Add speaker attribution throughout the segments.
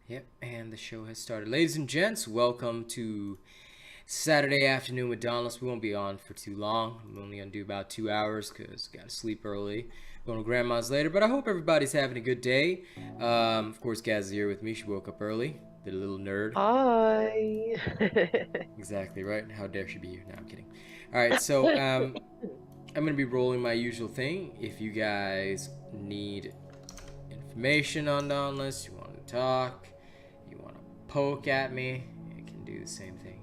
Speaker 1: Yep, and the show has started. Ladies and gents, welcome to Saturday afternoon with Dauntless. We won't be on for too long. I'm only going to do about 2 hours because got to sleep early. Going to grandma's later, but I hope everybody's having a good day. Of course, Gaz is here with me. She woke up early. The little nerd.
Speaker 2: Hi.
Speaker 1: Exactly right. How dare she be here? No, I'm kidding. All right, so I'm going to be rolling my usual thing. If you guys need information on Dauntless, you want to talk, you want to poke at me, you can do the same thing.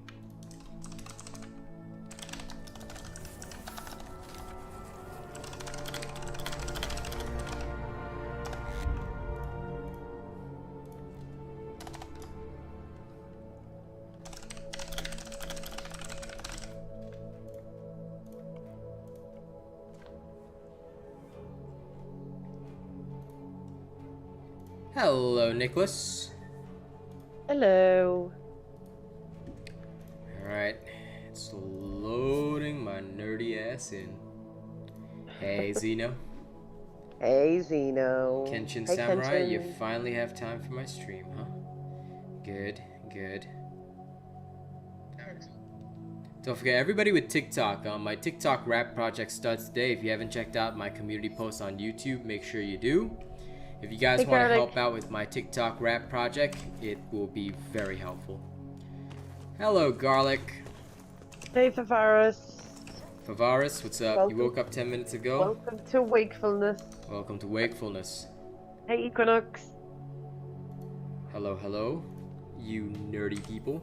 Speaker 1: Hello, Nicholas.
Speaker 2: Hello.
Speaker 1: Alright, it's loading my nerdy ass in. Hey, Zeno.
Speaker 2: Hey, Zeno.
Speaker 1: Kenshin
Speaker 2: Hey,
Speaker 1: Samurai,
Speaker 2: Kenshin.
Speaker 1: you finally have time for my stream, huh? Good, good. Don't forget, everybody with TikTok, my TikTok rap project starts today. If you haven't checked out my community post on YouTube, make sure you do. If you guys
Speaker 2: Hey,
Speaker 1: want to
Speaker 2: Garlic.
Speaker 1: help out with my TikTok rap project, it will be very helpful. Hello, Garlic.
Speaker 2: Hey, Favaris.
Speaker 1: Favaris, what's up?
Speaker 2: Welcome.
Speaker 1: You woke up 10 minutes ago?
Speaker 2: Welcome to Wakefulness.
Speaker 1: Welcome to Wakefulness.
Speaker 2: Hey, Equinox.
Speaker 1: Hello, hello, you nerdy people.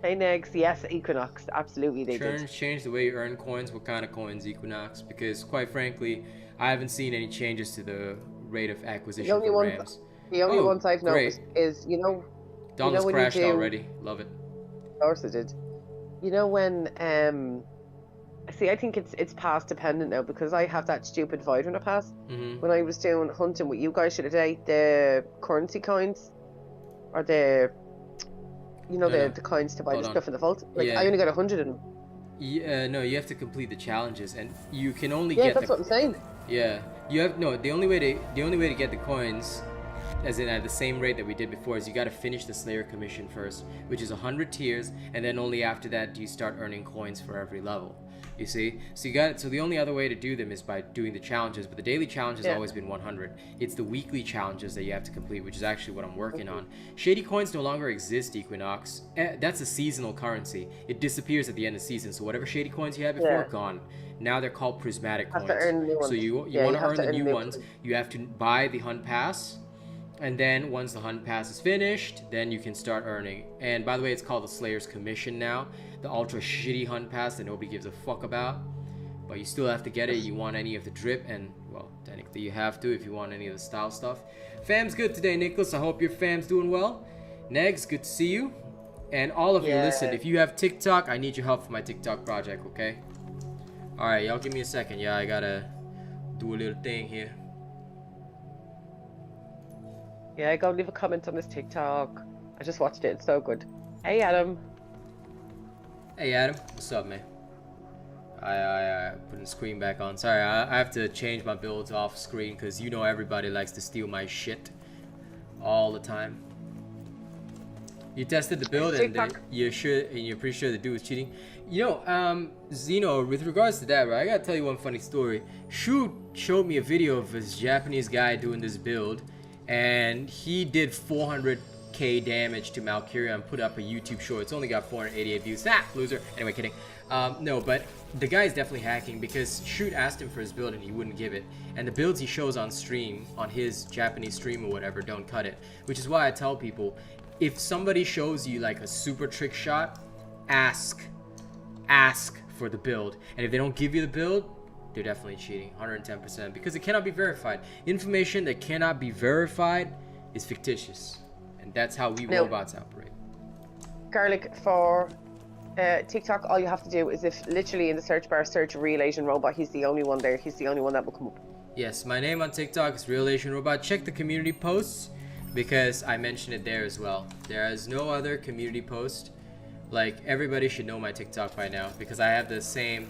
Speaker 2: Hey, Negs. Yes, Equinox. Absolutely, they did.
Speaker 1: Change the way you earn coins. What kind of coins, Equinox? Because quite frankly, I haven't seen any changes to the rate of acquisition
Speaker 2: The only
Speaker 1: for
Speaker 2: ones,
Speaker 1: Rams.
Speaker 2: the only ones I've
Speaker 1: great.
Speaker 2: noticed is,
Speaker 1: Dauntless
Speaker 2: when
Speaker 1: crashed
Speaker 2: you do,
Speaker 1: already. Love it.
Speaker 2: of course it did. You know when, see, I think it's pass dependent now because I have that stupid Vidruna pass. When I was doing hunting with you guys the other day, the currency coins, or the coins to buy the stuff in the vault. Like,
Speaker 1: Yeah.
Speaker 2: I only got 100 of them.
Speaker 1: Yeah, no, you have to complete the challenges, and you can only
Speaker 2: Yeah,
Speaker 1: get.
Speaker 2: that's what I'm saying.
Speaker 1: Yeah, you have no. The only way to get the coins, as in at the same rate that we did before, is you got to finish the Slayer commission first, which is 100 tiers, and then only after that do you start earning coins for every level. You see, so the only other way to do them is by doing the challenges, but the daily challenge has always been 100. It's the weekly challenges that you have to complete, which is actually what I'm working on. Shady coins no longer exist, Equinox. That's a seasonal currency. It disappears at the end of the season, so whatever shady coins you had before, gone. Now they're called prismatic coins.
Speaker 2: To earn new ones.
Speaker 1: So you want to earn the new ones, you have to buy the hunt pass. And then once the hunt pass is finished, then you can start earning. And by the way, it's called the Slayer's Commission now. The ultra shitty hunt pass that nobody gives a fuck about. But you still have to get it. You want any of the drip, and well, technically you have to if you want any of the style stuff. Fam's good today, Nicholas. I hope your fam's doing well. Negs, good to see you. And all of you, listen, if you have TikTok, I need your help for my TikTok project, okay? Alright, y'all give me a second. Yeah, I gotta do a little thing here.
Speaker 2: Yeah, go leave a comment on this TikTok. I just watched it. It's so good. Hey, Adam.
Speaker 1: Hey, Adam. What's up, man? I putting the screen back on. Sorry, I have to change my builds off screen because you know everybody likes to steal my shit all the time. You tested the build and you're pretty sure the dude was cheating. You know, Zeno, with regards to that, right? I gotta tell you one funny story. Shoot showed me a video of this Japanese guy doing this build, and he did 400k damage to Valkyria and put up a YouTube short. It's only got 488 views. Ah, loser. Anyway, kidding. No, but the guy is definitely hacking because Shoot asked him for his build and he wouldn't give it. And the builds he shows on stream, on his Japanese stream or whatever, don't cut it. Which is why I tell people, if somebody shows you like a super trick shot, ask for the build. And if they don't give you the build, they're definitely cheating, 110%, because it cannot be verified. Information that cannot be verified is fictitious, and that's how we robots operate.
Speaker 2: Garlic, for TikTok, all you have to do is, if literally in the search bar search RealAsianRobot, he's the only one there. He's the only one that will come up.
Speaker 1: Yes, my name on TikTok is RealAsianRobot. Check the community posts because I mentioned it there as well. There is no other community post. Like, everybody should know my TikTok by now because I have the same.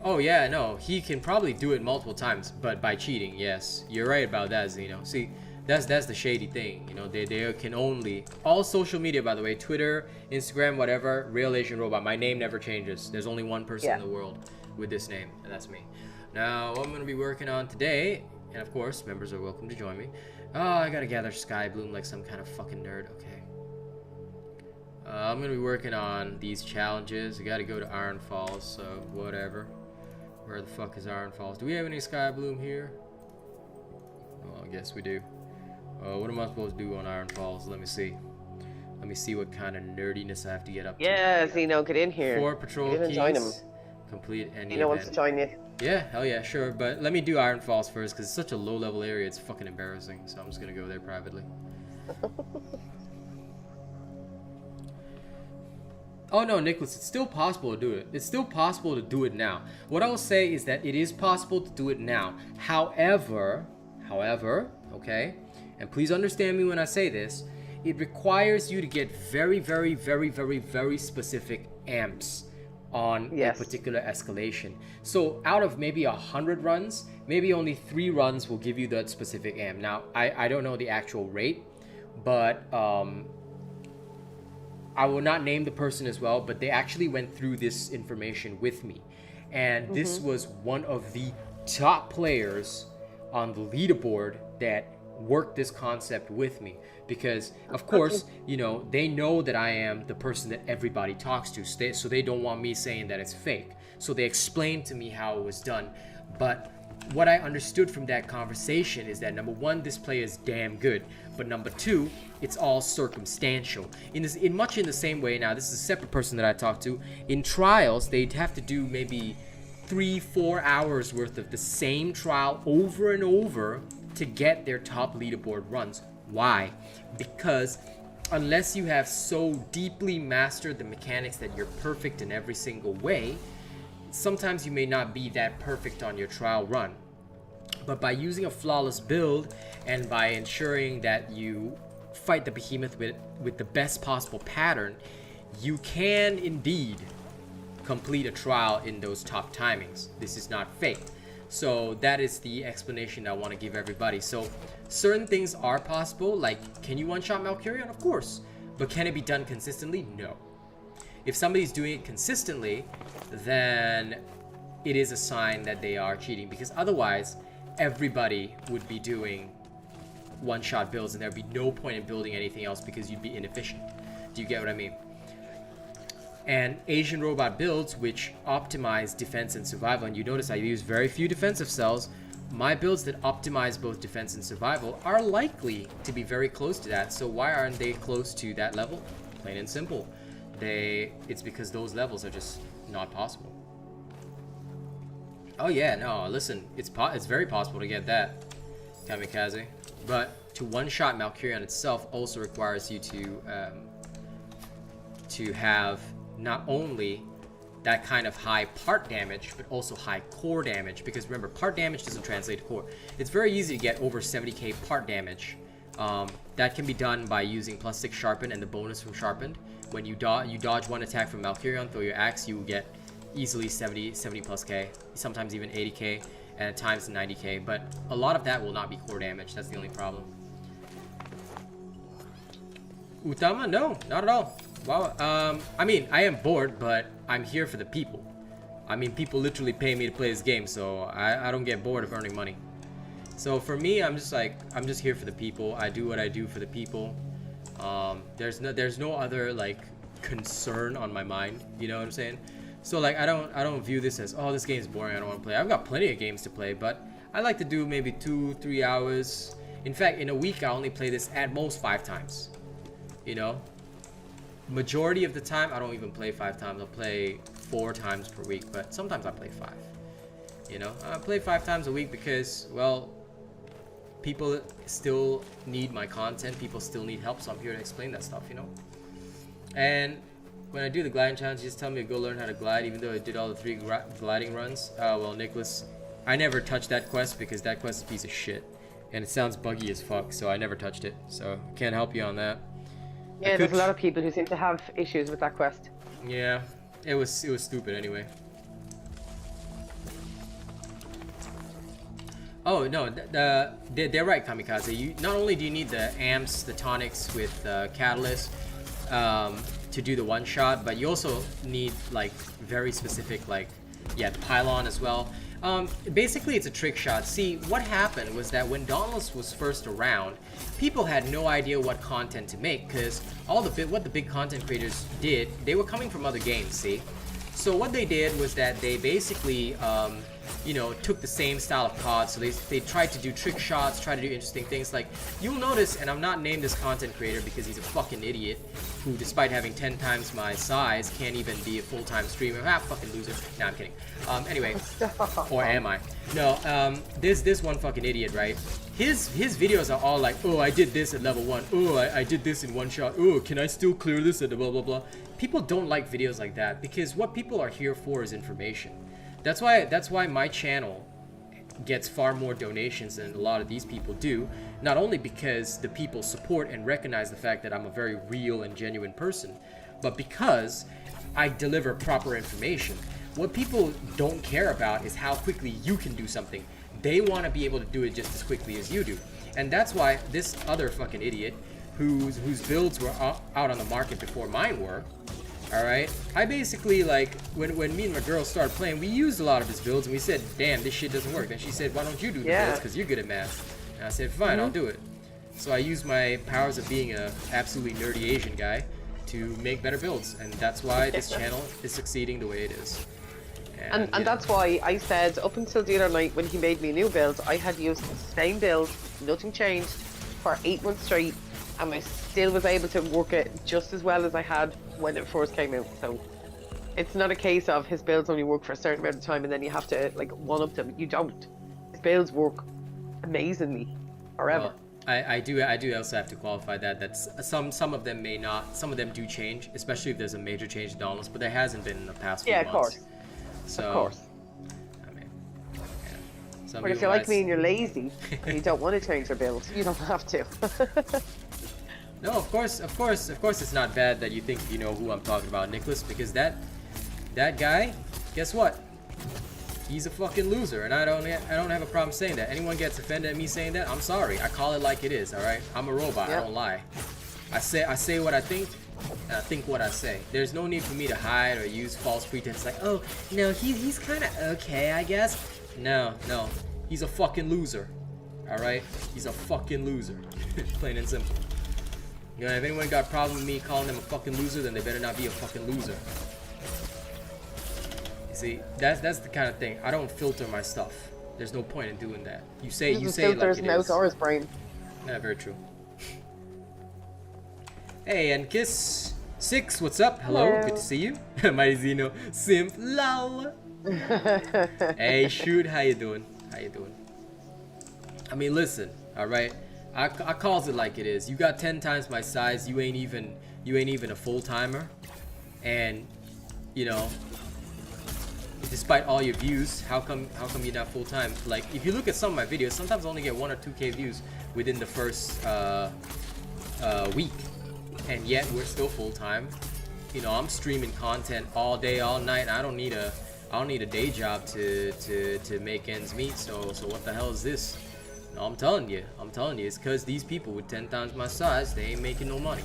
Speaker 1: Oh yeah, no, he can probably do it multiple times, but by cheating. Yes, you're right about that, Zeno. See, That's the shady thing, you know. They can only, all social media, by the way, Twitter, Instagram, whatever, Real Asian Robot. My name never changes. There's only one person in the world with this name, and that's me. Now, what I'm gonna be working on today, and of course, members are welcome to join me. Oh, I gotta gather Sky Bloom like some kind of fucking nerd. Okay. I'm gonna be working on these challenges. I gotta go to Iron Falls, so whatever. Where the fuck is Iron Falls? Do we have any Sky Bloom here? Oh, I guess we do. What am I supposed to do on Iron Falls? Let me see. Let me see what kind of nerdiness I have to get up to.
Speaker 2: Yeah, Zeno, get in here.
Speaker 1: 4 patrol keys.
Speaker 2: Join him.
Speaker 1: Complete any
Speaker 2: Zeno wants to join you.
Speaker 1: Yeah, hell yeah, sure. But let me do Iron Falls first, because it's such a low-level area. It's fucking embarrassing. So I'm just gonna go there privately. Oh no, Nicholas, it's still possible to do it. It's still possible to do it now. What I will say is that it is possible to do it now. However, okay, and please understand me when I say this, it requires you to get very specific amps on a particular escalation. So out of maybe 100 runs, maybe only 3 runs will give you that specific amp. Now, I don't know the actual rate, but I will not name the person as well, but they actually went through this information with me. And this was one of the top players on the leaderboard that worked this concept with me. Because, of course, you know, they know that I am the person that everybody talks to, so they don't want me saying that it's fake. So they explained to me how it was done. But what I understood from that conversation is that, number one, this play is damn good. But number two, it's all circumstantial. In much in the same way, now this is a separate person that I talked to, in trials, they'd have to do maybe 3-4 hours worth of the same trial over and over to get their top leaderboard runs. Why? Because unless you have so deeply mastered the mechanics that you're perfect in every single way, sometimes you may not be that perfect on your trial run. But by using a flawless build and by ensuring that you fight the behemoth with the best possible pattern, you can indeed complete a trial in those top timings. This is not fake. So that is the explanation I want to give everybody. So certain things are possible, like can you one-shot Malkurion? Of course. But can it be done consistently? No. If somebody's doing it consistently, then it is a sign that they are cheating, because otherwise everybody would be doing one-shot builds and there'd be no point in building anything else because you'd be inefficient. Do you get what I mean? And Asian Robot builds which optimize defense and survival, and you notice I use very few defensive cells. My builds that optimize both defense and survival are likely to be very close to that. So why aren't they close to that level? Plain and simple. It's because those levels are just not possible. Oh yeah, no, listen, it's very possible to get that, Kamikaze. But to one-shot Malkurion itself also requires you to have not only that kind of high part damage, but also high core damage. Because remember, part damage doesn't translate to core. It's very easy to get over 70k part damage. That can be done by using +6 Sharpen and the bonus from Sharpened. When you dodge one attack from Malkurion, throw your axe, you will get easily 70 plus k, sometimes even 80k, and at times 90k. But a lot of that will not be core damage. That's the only problem. Utama? No, not at all. Wow. I mean, I am bored, but I'm here for the people. I mean, people literally pay me to play this game, so I don't get bored of earning money. So for me, I'm just here for the people. I do what I do for the people. There's no other like concern on my mind. You know what I'm saying? So like I don't view this as, oh, this game is boring, I don't want to play. I've got plenty of games to play, but I like to do maybe 2-3 hours. In fact, in a week I only play this at most 5 times. You know, majority of the time I don't even play 5 times. I'll play 4 times per week, but sometimes I play 5. You know, I play 5 times a week because, well, people still need my content. People still need help, so I'm here to explain that stuff, you know. And when I do the gliding challenge, just tell me to go learn how to glide, even though I did all the 3 gliding runs. Well, Nicholas, I never touched that quest because that quest is a piece of shit. And it sounds buggy as fuck, so I never touched it. So, can't help you on that.
Speaker 2: Yeah, there's a lot of people who seem to have issues with that quest.
Speaker 1: Yeah, it was stupid anyway. Oh no, they're right, Kamikaze. You not only do you need the amps, the tonics with catalyst to do the one shot, but you also need like very specific, like, yeah, the pylon as well. Basically, it's a trick shot. See, what happened was that when Dauntless was first around, people had no idea what content to make, because what the big content creators did, they were coming from other games, see? So what they did was that they basically, you know, took the same style of COD, so they tried to do trick shots, try to do interesting things. Like, you'll notice, and I'm not named this content creator because he's a fucking idiot, who despite having 10 times my size, can't even be a full-time streamer. Ah, fucking loser. Nah, I'm kidding. Anyway, or am I? No, this one fucking idiot, right? His videos are all like, oh, I did this at level 1, oh, I did this in one shot, oh, can I still clear this at the blah blah blah. People don't like videos like that, because what people are here for is information. That's why my channel gets far more donations than a lot of these people do, not only because the people support and recognize the fact that I'm a very real and genuine person, but because I deliver proper information. What people don't care about is how quickly you can do something. They want to be able to do it just as quickly as you do. And that's why this other fucking idiot, whose builds were out on the market before mine were, alright, I basically, like, when me and my girl started playing, we used a lot of his builds, and we said, damn, this shit doesn't work. Then she said, why don't you do the builds, because you're good at math. And I said, fine, I'll do it. So I used my powers of being a absolutely nerdy Asian guy to make better builds, and that's why this channel is succeeding the way it is.
Speaker 2: And that's why I said, up until the other night when he made me a new build, I had used the same build, nothing changed, for 8 months straight, and I still was able to work it just as well as I had when it first came out. So it's not a case of his builds only work for a certain amount of time and then you have to, like, one-up them. You don't. His builds work amazingly forever.
Speaker 1: Well, I do also have to qualify that's some of them may not, some of them do change, especially if there's a major change to Dauntless, but there hasn't been in the past few months.
Speaker 2: Yeah, of course.
Speaker 1: So,
Speaker 2: of course.
Speaker 1: I mean, yeah.
Speaker 2: But if you're like me and you're lazy and you don't want to change your build, you don't have to.
Speaker 1: No, of course it's not bad that you think you know who I'm talking about, Nicholas, because that guy, guess what? He's a fucking loser, and I don't have a problem saying that. Anyone gets offended at me saying that, I'm sorry. I call it like it is, all right? I'm a robot. Yep. I don't lie. I say what I think, and I think what I say. There's no need for me to hide or use false pretense like, oh, no, he's kind of okay, I guess. No, he's a fucking loser, all right? He's a fucking loser, plain and simple. You know, if anyone got a problem with me calling them a fucking loser, then they better not be a fucking loser. You see, that's the kind of thing. I don't filter my stuff. There's no point in doing that. You say it like it is.
Speaker 2: Or his brain.
Speaker 1: Yeah, very true. Hey, and Kiss 6, what's up? Hello, good to see you. My Zeno Simp lol. Hey, shoot, how you doing? I mean, listen, all right. I calls it like it is. You got 10 times my size. You ain't even a full timer, and you know, despite all your views, how come you're not full time? Like, if you look at some of my videos, sometimes I only get 1 or 2K views within the first week, and yet we're still full time. You know, I'm streaming content all day, all night. And I don't need a day job to make ends meet. So what the hell is this? No, I'm telling you, it's because these people with 10 times my size, they ain't making no money.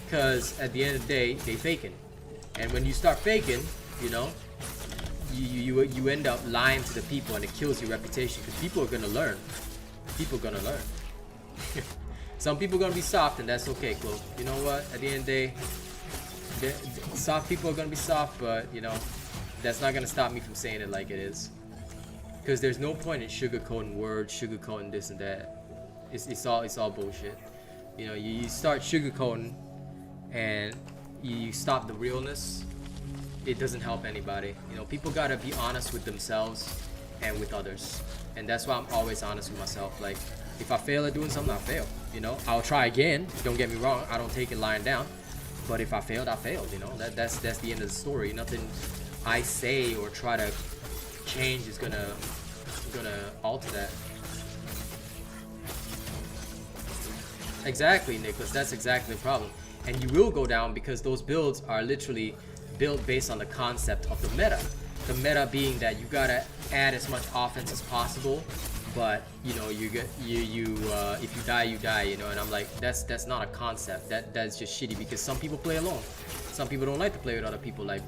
Speaker 1: Because at the end of the day, they faking. And when you start faking, you know, you end up lying to the people, and it kills your reputation, because people are gonna learn. Some people are gonna be soft, and that's okay, Chloe. You know what? At the end of the day, soft people are gonna be soft, but you know, that's not gonna stop me from saying it like it is. Because there's no point in sugarcoating words, sugarcoating this and that. It's all bullshit. You know, you start sugarcoating and you stop the realness. It doesn't help anybody. You know, people gotta be honest with themselves and with others. And that's why I'm always honest with myself. Like, if I fail at doing something, I fail. You know, I'll try again. Don't get me wrong. I don't take it lying down. But if I failed, I failed. You know, that's the end of the story. Nothing I say or try to change is gonna alter that. Exactly, Nicholas, that's exactly the problem. And you will go down because those builds are literally built based on the concept of the meta. The meta being that you gotta add as much offense as possible but you know, you get if you die, you die, you know. And I'm like, that's not a concept. That's just shitty, because some people play alone. Some people don't like to play with other people, like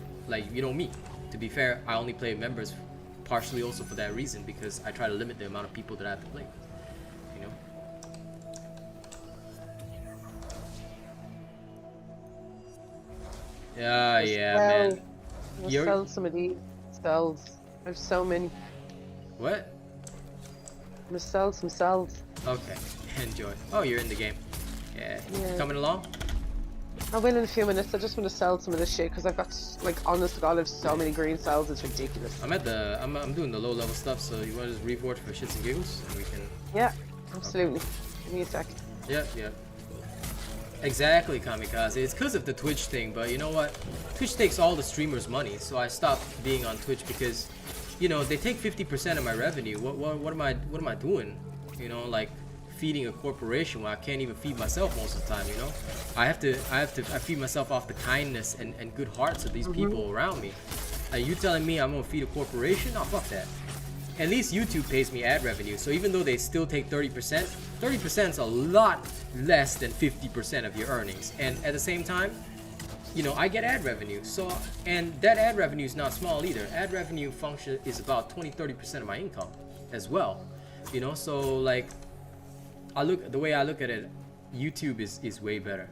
Speaker 1: you know me. To be fair, I only play with members, partially also for that reason, because I try to limit the amount of people that I have to play with, you know. Yeah, man.
Speaker 2: Let's sell some of these cells. I have so many.
Speaker 1: What?
Speaker 2: I'm gonna sell some cells.
Speaker 1: Okay, enjoy. Oh, you're in the game. Yeah. Coming along?
Speaker 2: I will in a few minutes. I just want to sell some of this shit because I've got, like, honest to God, I have so many green cells. It's ridiculous.
Speaker 1: I'm doing the low level stuff. So you want to just reforge for shits and giggles, and we can.
Speaker 2: Yeah, absolutely. Okay. Give me a sec.
Speaker 1: Yeah. Exactly, Kamikaze. It's because of the Twitch thing, but you know what? Twitch takes all the streamers' money, so I stopped being on Twitch because, you know, they take 50% of my revenue. What am I doing? You know, like feeding a corporation where I can't even feed myself most of the time. You know, I feed myself off the kindness and good hearts of these people around me. Are you telling me I'm gonna feed a corporation? Oh, fuck that. At least YouTube pays me ad revenue, so even though they still take 30%, 30% is a lot less than 50% of your earnings. And at the same time, you know, I get ad revenue. So, and that ad revenue is not small either. Ad revenue function is about 20-30% of my income as well. You know, so like, the way I look at it, YouTube is way better.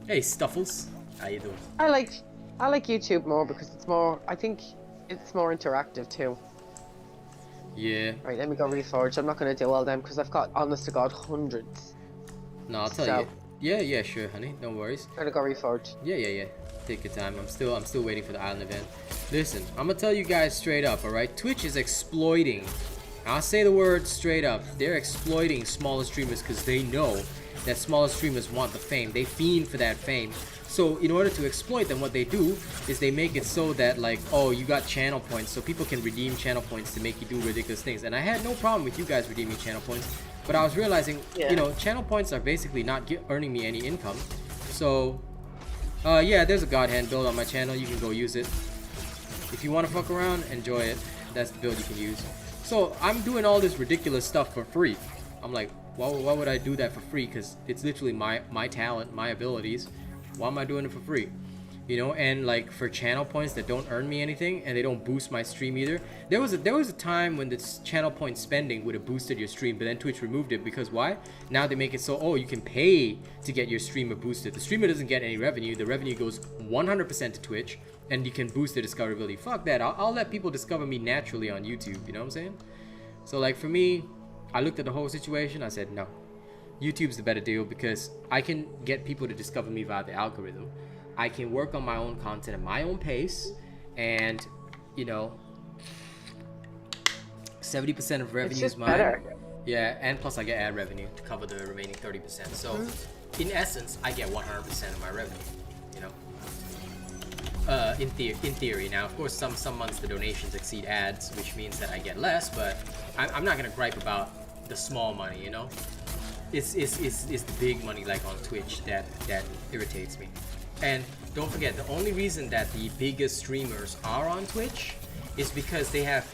Speaker 1: Hey, Stuffles, how you doing?
Speaker 2: I like YouTube more because it's more. I think it's more interactive too.
Speaker 1: Yeah.
Speaker 2: Right, let me go reforge. I'm not gonna do all them because I've got, honest to God, hundreds.
Speaker 1: No, I'll tell you. Yeah, sure, honey. No worries.
Speaker 2: I'm gonna go reforge.
Speaker 1: Yeah. Take your time. I'm still waiting for the island event. Listen, I'm gonna tell you guys straight up, alright? Twitch is exploiting. I'll say the word straight up. They're exploiting smaller streamers because they know that smaller streamers want the fame. They fiend for that fame. So in order to exploit them, what they do is they make it so that, like, oh, you got channel points, so people can redeem channel points to make you do ridiculous things. And I had no problem with you guys redeeming channel points, but I was realizing, you know, channel points are basically not earning me any income. So, yeah, there's a God Hand build on my channel. You can go use it. If you want to fuck around, enjoy it. That's the build you can use. So I'm doing all this ridiculous stuff for free. I'm like, why would I do that for free? Because it's literally my talent, my abilities. Why am I doing it for free? You know, and like for channel points that don't earn me anything and they don't boost my stream either. There was a time when this channel point spending would have boosted your stream, but then Twitch removed it because why? Now they make it so, oh, you can pay to get your streamer boosted. The streamer doesn't get any revenue. The revenue goes 100% to Twitch, and you can boost the discoverability. Fuck that. I'll let people discover me naturally on YouTube. You know what I'm saying? So like for me, I looked at the whole situation. I said no. YouTube's the better deal because I can get people to discover me via the algorithm. I can work on my own content at my own pace, and you know, 70% of revenue is mine. Better. Yeah, and plus I get ad revenue to cover the remaining 30%. So, in essence, I get 100% of my revenue. You know, in theory. Now, of course, some months the donations exceed ads, which means that I get less. But I'm not gonna gripe about the small money. You know. It's the big money like on Twitch that irritates me. And don't forget, the only reason that the biggest streamers are on Twitch is because they have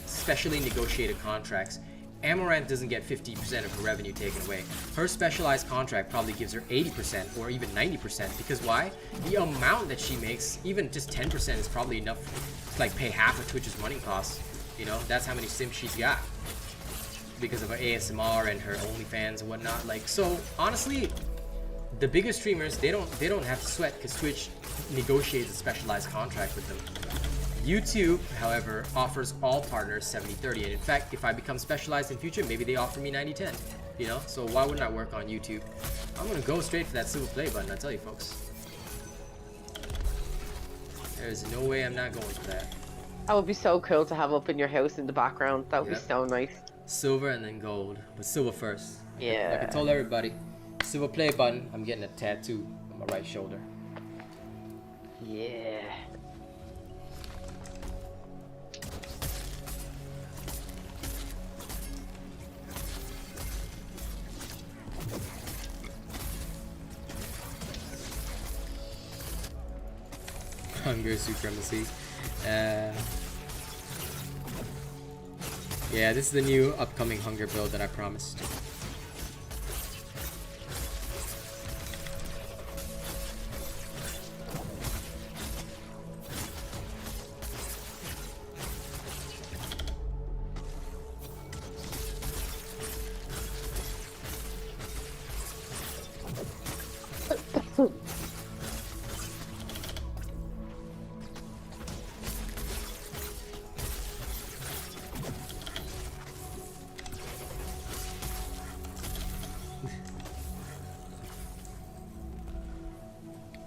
Speaker 1: specially negotiated contracts. Amaranth doesn't get 50% of her revenue taken away. Her specialized contract probably gives her 80% or even 90%, because why? The amount that she makes, even just 10% is probably enough to like pay half of Twitch's running costs. You know, that's how many sims she's got. Because of her ASMR and her OnlyFans and whatnot. Like, so honestly, the bigger streamers, they don't have to sweat because Twitch negotiates a specialized contract with them. YouTube, however, offers all partners 70-30, and in fact, if I become specialized in future, maybe they offer me 90-10. You know, so why wouldn't I work on YouTube? I'm gonna go straight for that silver play button. I tell you, folks, there's no way I'm not going for that.
Speaker 2: That would be so cool to have up in your house in the background. That would be so nice. Silver
Speaker 1: and then gold, but silver first.
Speaker 2: Yeah.
Speaker 1: Like I told everybody, silver play button. I'm getting a tattoo on my right shoulder.
Speaker 2: Yeah.
Speaker 1: Hunger supremacy. Yeah, this is the new upcoming hunger build that I promised.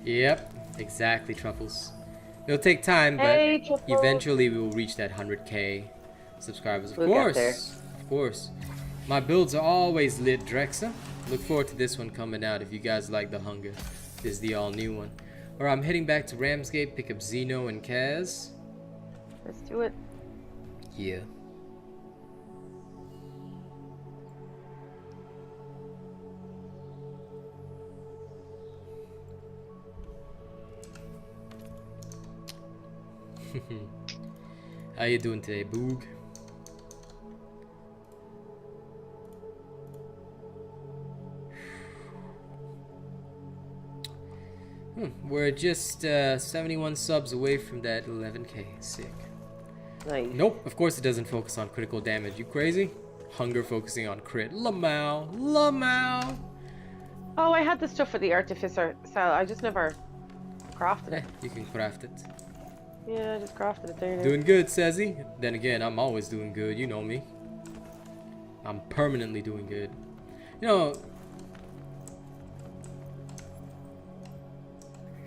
Speaker 1: Yep, exactly, Truffles. It'll take time, but eventually we will reach that 100k subscribers. Of course, of course. My builds are always lit, Drexa. Look forward to this one coming out if you guys like the hunger. This is the all new one. Alright, I'm heading back to Ramsgate, pick up Zeno and Kaz.
Speaker 2: Let's do it.
Speaker 1: Yeah. How you doing today, Boog? We're just 71 subs away from that 11k. Sick.
Speaker 2: Nice.
Speaker 1: Nope, of course it doesn't focus on critical damage. You crazy? Hunger focusing on crit. Lamau. Lamau.
Speaker 2: Oh, I had the stuff for the artificer cell. I just never crafted it.
Speaker 1: You can craft it.
Speaker 2: Yeah, I just crafted it there now.
Speaker 1: Doing good, says he. Then again, I'm always doing good. You know me. I'm permanently doing good. You know,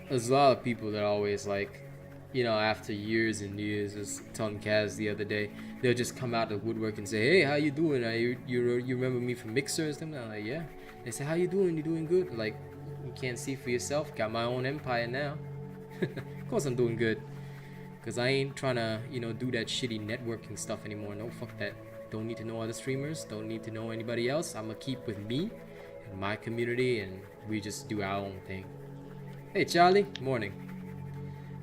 Speaker 1: there's a lot of people that always like, you know, after years and years, I was telling Kaz the other day, they'll just come out of the woodwork and say, hey, how you doing? You remember me from Mixers? I'm like, yeah. They say, how you doing? You doing good? Like, you can't see for yourself. Got my own empire now. Of course I'm doing good. Because I ain't trying to, you know, do that shitty networking stuff anymore. No, fuck that. Don't need to know other streamers. Don't need to know anybody else. I'm going to keep with me and my community, and we just do our own thing. Hey, Charlie. Morning.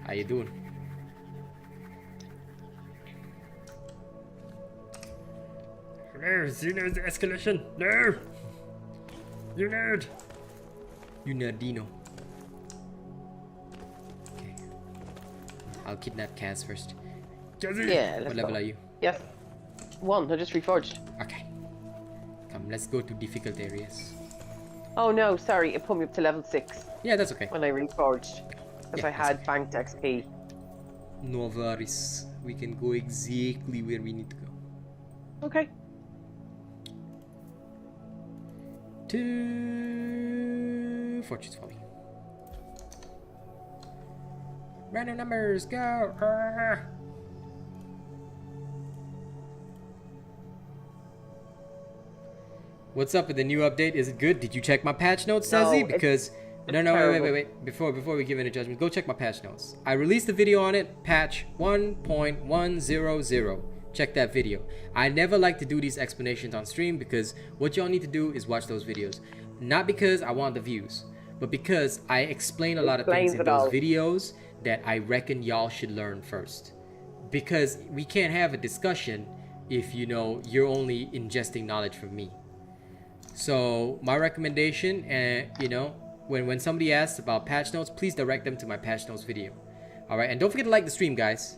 Speaker 1: How you doing? No, Zeno's escalation. No. You nerd. You nerdino. Okay. I'll kidnap Kaz first. Kazzy.
Speaker 2: Yeah,
Speaker 1: what level are you?
Speaker 2: Yes. 1. I just reforged.
Speaker 1: Okay. Come, let's go to difficult areas.
Speaker 2: Oh no, sorry. It put me up to level 6.
Speaker 1: Yeah, that's okay.
Speaker 2: When I reforged. Because I had banked XP.
Speaker 1: No worries. We can go exactly where we need to go.
Speaker 2: Okay.
Speaker 1: To fortunes for me. Random numbers, go! What's up with the new update? Is it good? Did you check my patch notes, Sezzy? Because wait. Before we give any judgment, go check my patch notes. I released a video on it, patch 1.100. Check that video. I never like to do these explanations on stream because what y'all need to do is watch those videos. Not because I want the views, but because I explain a lot of things in those videos that I reckon y'all should learn first. Because we can't have a discussion if, you know, you're only ingesting knowledge from me. So my recommendation, you know, when somebody asks about patch notes, please direct them to my patch notes video. Alright, and don't forget to like the stream, guys.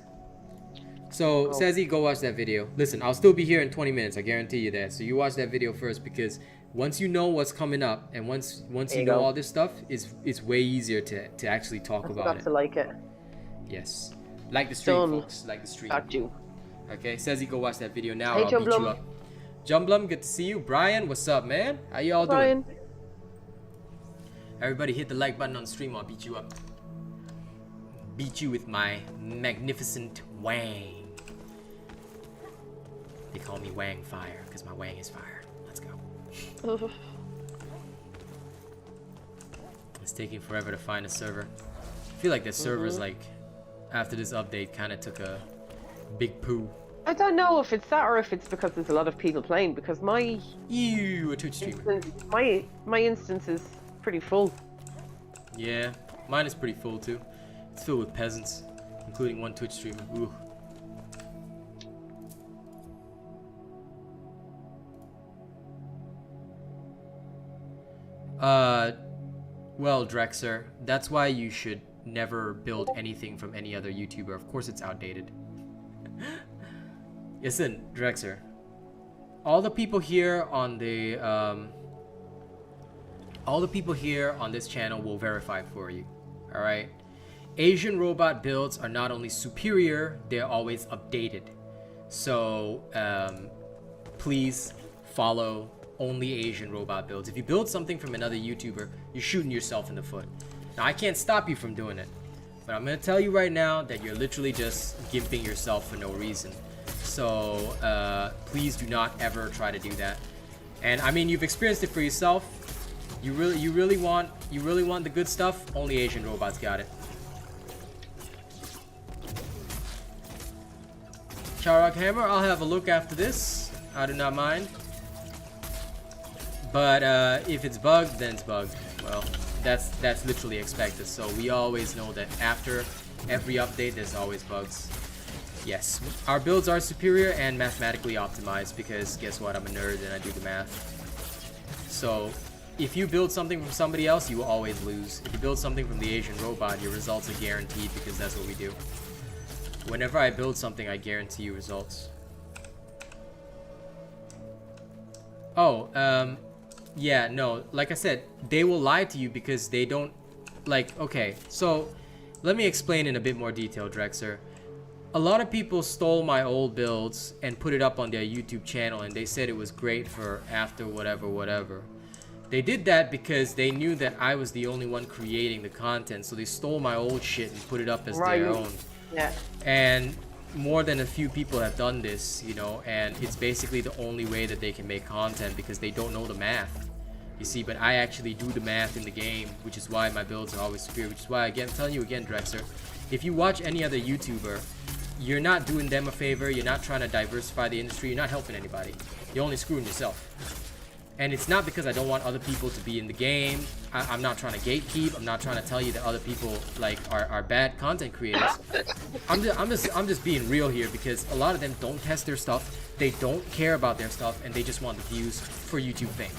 Speaker 1: So, Sezzy, go watch that video. Listen, I'll still be here in 20 minutes, I guarantee you that. So you watch that video first, because once you know what's coming up, and once you know all this stuff, it's way easier to actually talk about it.
Speaker 2: To like it.
Speaker 1: Yes. Like the stream, folks. Like the stream.
Speaker 2: Got you.
Speaker 1: Okay, Sezzy, go watch that video now.
Speaker 2: Hey,
Speaker 1: I'll beat you up. Jumblum, good to see you. Brian, what's up, man? How y'all doing? Everybody hit the like button on stream, I'll beat you up. Beat you with my magnificent wang. They call me Wang Fire, because my wang is fire. Let's go. It's taking forever to find a server. I feel like the servers, like, after this update, kind of took a big poo.
Speaker 2: I don't know if it's that or if it's because there's a lot of people playing, because my...
Speaker 1: Ew, a Twitch streamer.
Speaker 2: My instance is pretty full.
Speaker 1: Yeah, mine is pretty full too. It's filled with peasants, including one Twitch streamer. Ooh. Well, Drexer, that's why you should never build anything from any other YouTuber. Of course it's outdated. Listen, Drexer. All the people here on the this channel will verify for you. All right. Asian robot builds are not only superior, they're always updated. So please follow only Asian robot builds. If you build something from another YouTuber, you're shooting yourself in the foot. Now, I can't stop you from doing it, but I'm gonna tell you right now that you're literally just gimping yourself for no reason. So please do not ever try to do that. And I mean, you've experienced it for yourself. You really want the good stuff? Only Asian robots got it. Charrock Hammer, I'll have a look after this. I do not mind. But if it's bugged, then it's bugged. Well, that's literally expected. So we always know that after every update, there's always bugs. Yes, our builds are superior and mathematically optimized because guess what? I'm a nerd and I do the math. So if you build something from somebody else, you will always lose. If you build something from the Asian robot, your results are guaranteed because that's what we do. Whenever I build something, I guarantee you results. Oh, yeah, no, like I said, they will lie to you because they don't, like, okay, so let me explain in a bit more detail, Drexer. A lot of people stole my old builds and put it up on their YouTube channel and they said it was great for after whatever. They did that because they knew that I was the only one creating the content, so they stole my old shit and put it up as their own.
Speaker 2: Yeah.
Speaker 1: And more than a few people have done this, you know, and it's basically the only way that they can make content because they don't know the math. You see, but I actually do the math in the game, which is why my builds are always superior, which is why, again, I'm telling you again, Drexer, if you watch any other YouTuber, you're not doing them a favor, you're not trying to diversify the industry, you're not helping anybody. You're only screwing yourself. And it's not because I don't want other people to be in the game. I'm not trying to gatekeep. I'm not trying to tell you that other people like are bad content creators. I'm just being real here because a lot of them don't test their stuff. They don't care about their stuff and they just want the views for YouTube fame.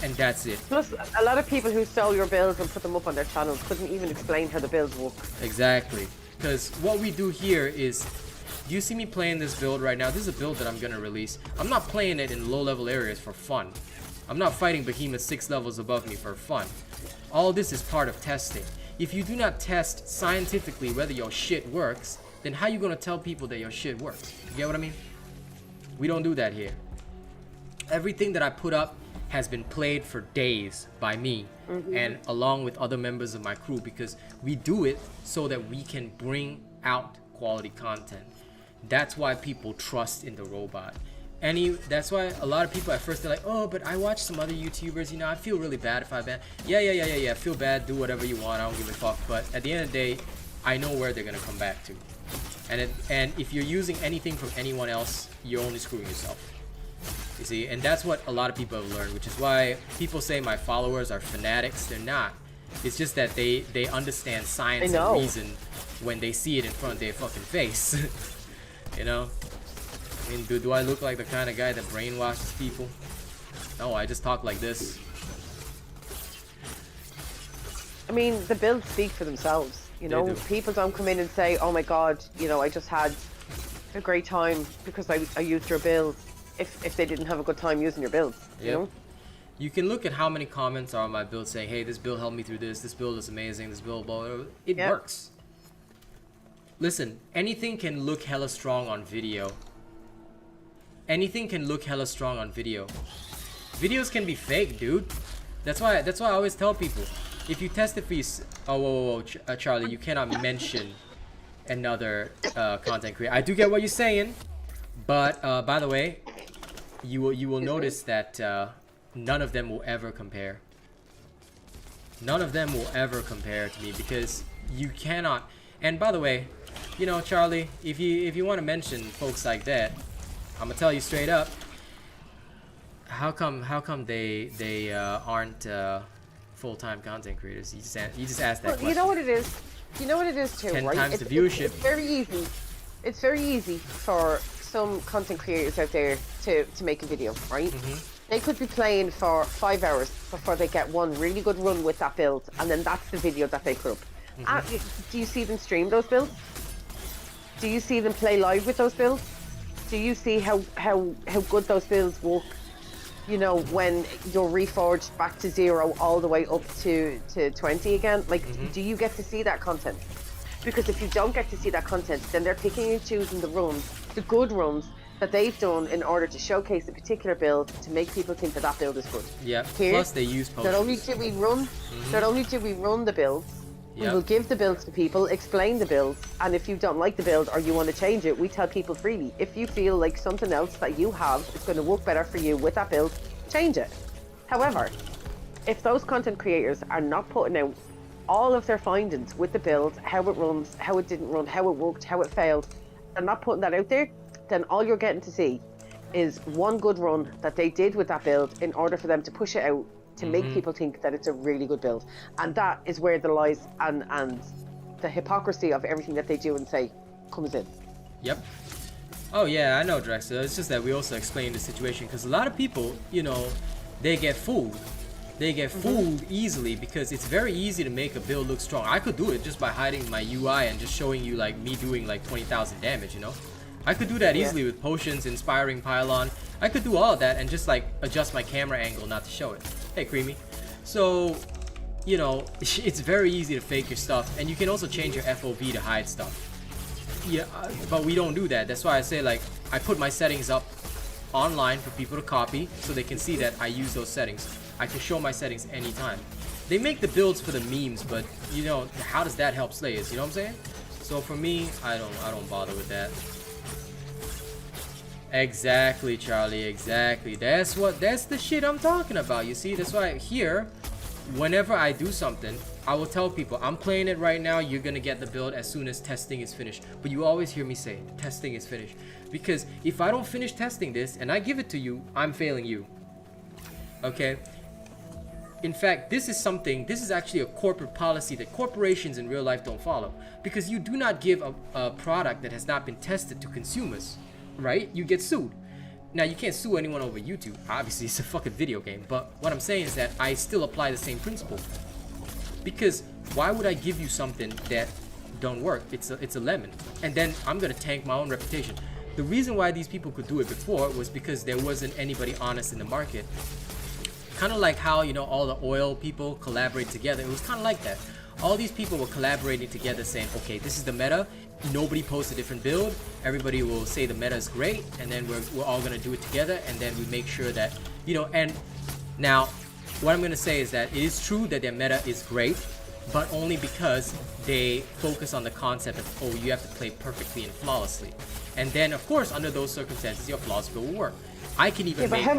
Speaker 1: And that's it.
Speaker 2: Plus, a lot of people who stole your builds and put them up on their channels couldn't even explain how the builds work. Exactly.
Speaker 1: Because what we do here is, do you see me playing this build right now? This is a build that I'm going to release. I'm not playing it in low-level areas for fun. I'm not fighting behemoths 6 levels above me for fun. All this is part of testing. If you do not test scientifically whether your shit works, then how are you going to tell people that your shit works? You get what I mean? We don't do that here. Everything that I put up has been played for days by me and along with other members of my crew because we do it so that we can bring out quality content. That's why people trust in the robot. That's why a lot of people at first they're like, oh, but I watch some other YouTubers, you know, I feel really bad if I ban. Yeah, feel bad, do whatever you want, I don't give a fuck. But at the end of the day, I know where they're gonna come back to. And if you're using anything from anyone else, you're only screwing yourself. You see, and that's what a lot of people have learned, which is why people say my followers are fanatics. They're not. It's just that they understand science and reason when they see it in front of their fucking face. You know? I mean, do I look like the kind of guy that brainwashes people? No, I just talk like this.
Speaker 2: I mean, the builds speak for themselves. You know, people don't come in and say, oh my god, you know, I just had a great time because I used your builds. If they didn't have a good time using your builds, you know?
Speaker 1: You can look at how many comments are on my build saying, hey, this build helped me through this build is amazing, this build, blah, blah, blah. It works. Listen, anything can look hella strong on video. Anything can look hella strong on video. Videos can be fake, dude. That's why I always tell people, if you test it for you, whoa, Charlie, you cannot mention another content creator. I do get what you're saying, but by the way, you will notice that none of them will ever compare. None of them will ever compare to me because you cannot. And by the way, you know, Charlie, if you want to mention folks like that, I'm gonna tell you straight up. How come they aren't full-time content creators? You just asked that question.
Speaker 2: You know what it is. You know what it is too,
Speaker 1: 10
Speaker 2: right?
Speaker 1: times the viewership.
Speaker 2: It's very easy. It's very easy for some content creators out there to make a video, right? They could be playing for 5 hours before they get one really good run with that build, and then that's the video that they put up. Do you see them stream those builds? Do you see them play live with those builds? Do you see how good those builds work? You know, when you're reforged back to 0 all the way up to 20 again? Like, do you get to see that content? Because if you don't get to see that content, then they're picking and choosing the runs, the good runs, that they've done in order to showcase a particular build to make people think that that build is good.
Speaker 1: Yeah.
Speaker 2: Here,
Speaker 1: plus they use potions.
Speaker 2: Not only do we run the builds, we will give the builds to people, explain the builds, and if you don't like the build or you want to change it, we tell people freely. If you feel like something else that you have is going to work better for you with that build, change it. However, if those content creators are not putting out all of their findings with the build, how it runs, how it didn't run, how it worked, how it failed, they're not putting that out there, then all you're getting to see is one good run that they did with that build in order for them to push it out to make people think that it's a really good build. And that is where the lies and the hypocrisy of everything that they do and say comes in.
Speaker 1: Yep. Oh yeah, I know, Drexler. It's just that we also explain the situation because a lot of people, you know, they get fooled. They get fooled easily because it's very easy to make a build look strong. I could do it just by hiding my UI and just showing you like me doing like 20,000 damage, you know? I could do that easily with potions, inspiring pylon. I could do all of that and just like adjust my camera angle not to show it. Hey, Creamy. So, you know, it's very easy to fake your stuff, and you can also change your FOV to hide stuff. Yeah, but we don't do that. That's why I say like I put my settings up online for people to copy so they can see that I use those settings. I can show my settings anytime. They make the builds for the memes, but you know, how does that help Slayers? You know what I'm saying? So for me, I don't bother with that. Exactly, Charlie, exactly. That's the shit I'm talking about. You see, that's why here, whenever I do something, I will tell people, I'm playing it right now, you're gonna get the build as soon as testing is finished. But you always hear me say, testing is finished. Because if I don't finish testing this and I give it to you, I'm failing you. Okay? In fact, this is actually a corporate policy that corporations in real life don't follow. Because you do not give a product that has not been tested to consumers. Right? You get sued. Now, you can't sue anyone over YouTube. Obviously, it's a fucking video game. But what I'm saying is that I still apply the same principle. Because why would I give you something that don't work? It's a lemon. And then I'm going to tank my own reputation. The reason why these people could do it before was because there wasn't anybody honest in the market. Kind of like how, you know, all the oil people collaborate together. It was kind of like that. All these people were collaborating together saying, okay, this is the meta. Nobody posts a different build. Everybody will say the meta is great, and then we're all gonna do it together, and then we make sure that, you know, and now what I'm gonna say is that it is true that their meta is great, but only because they focus on the concept of, oh, you have to play perfectly and flawlessly. And then of course under those circumstances your flawless build will work. I can even
Speaker 2: but how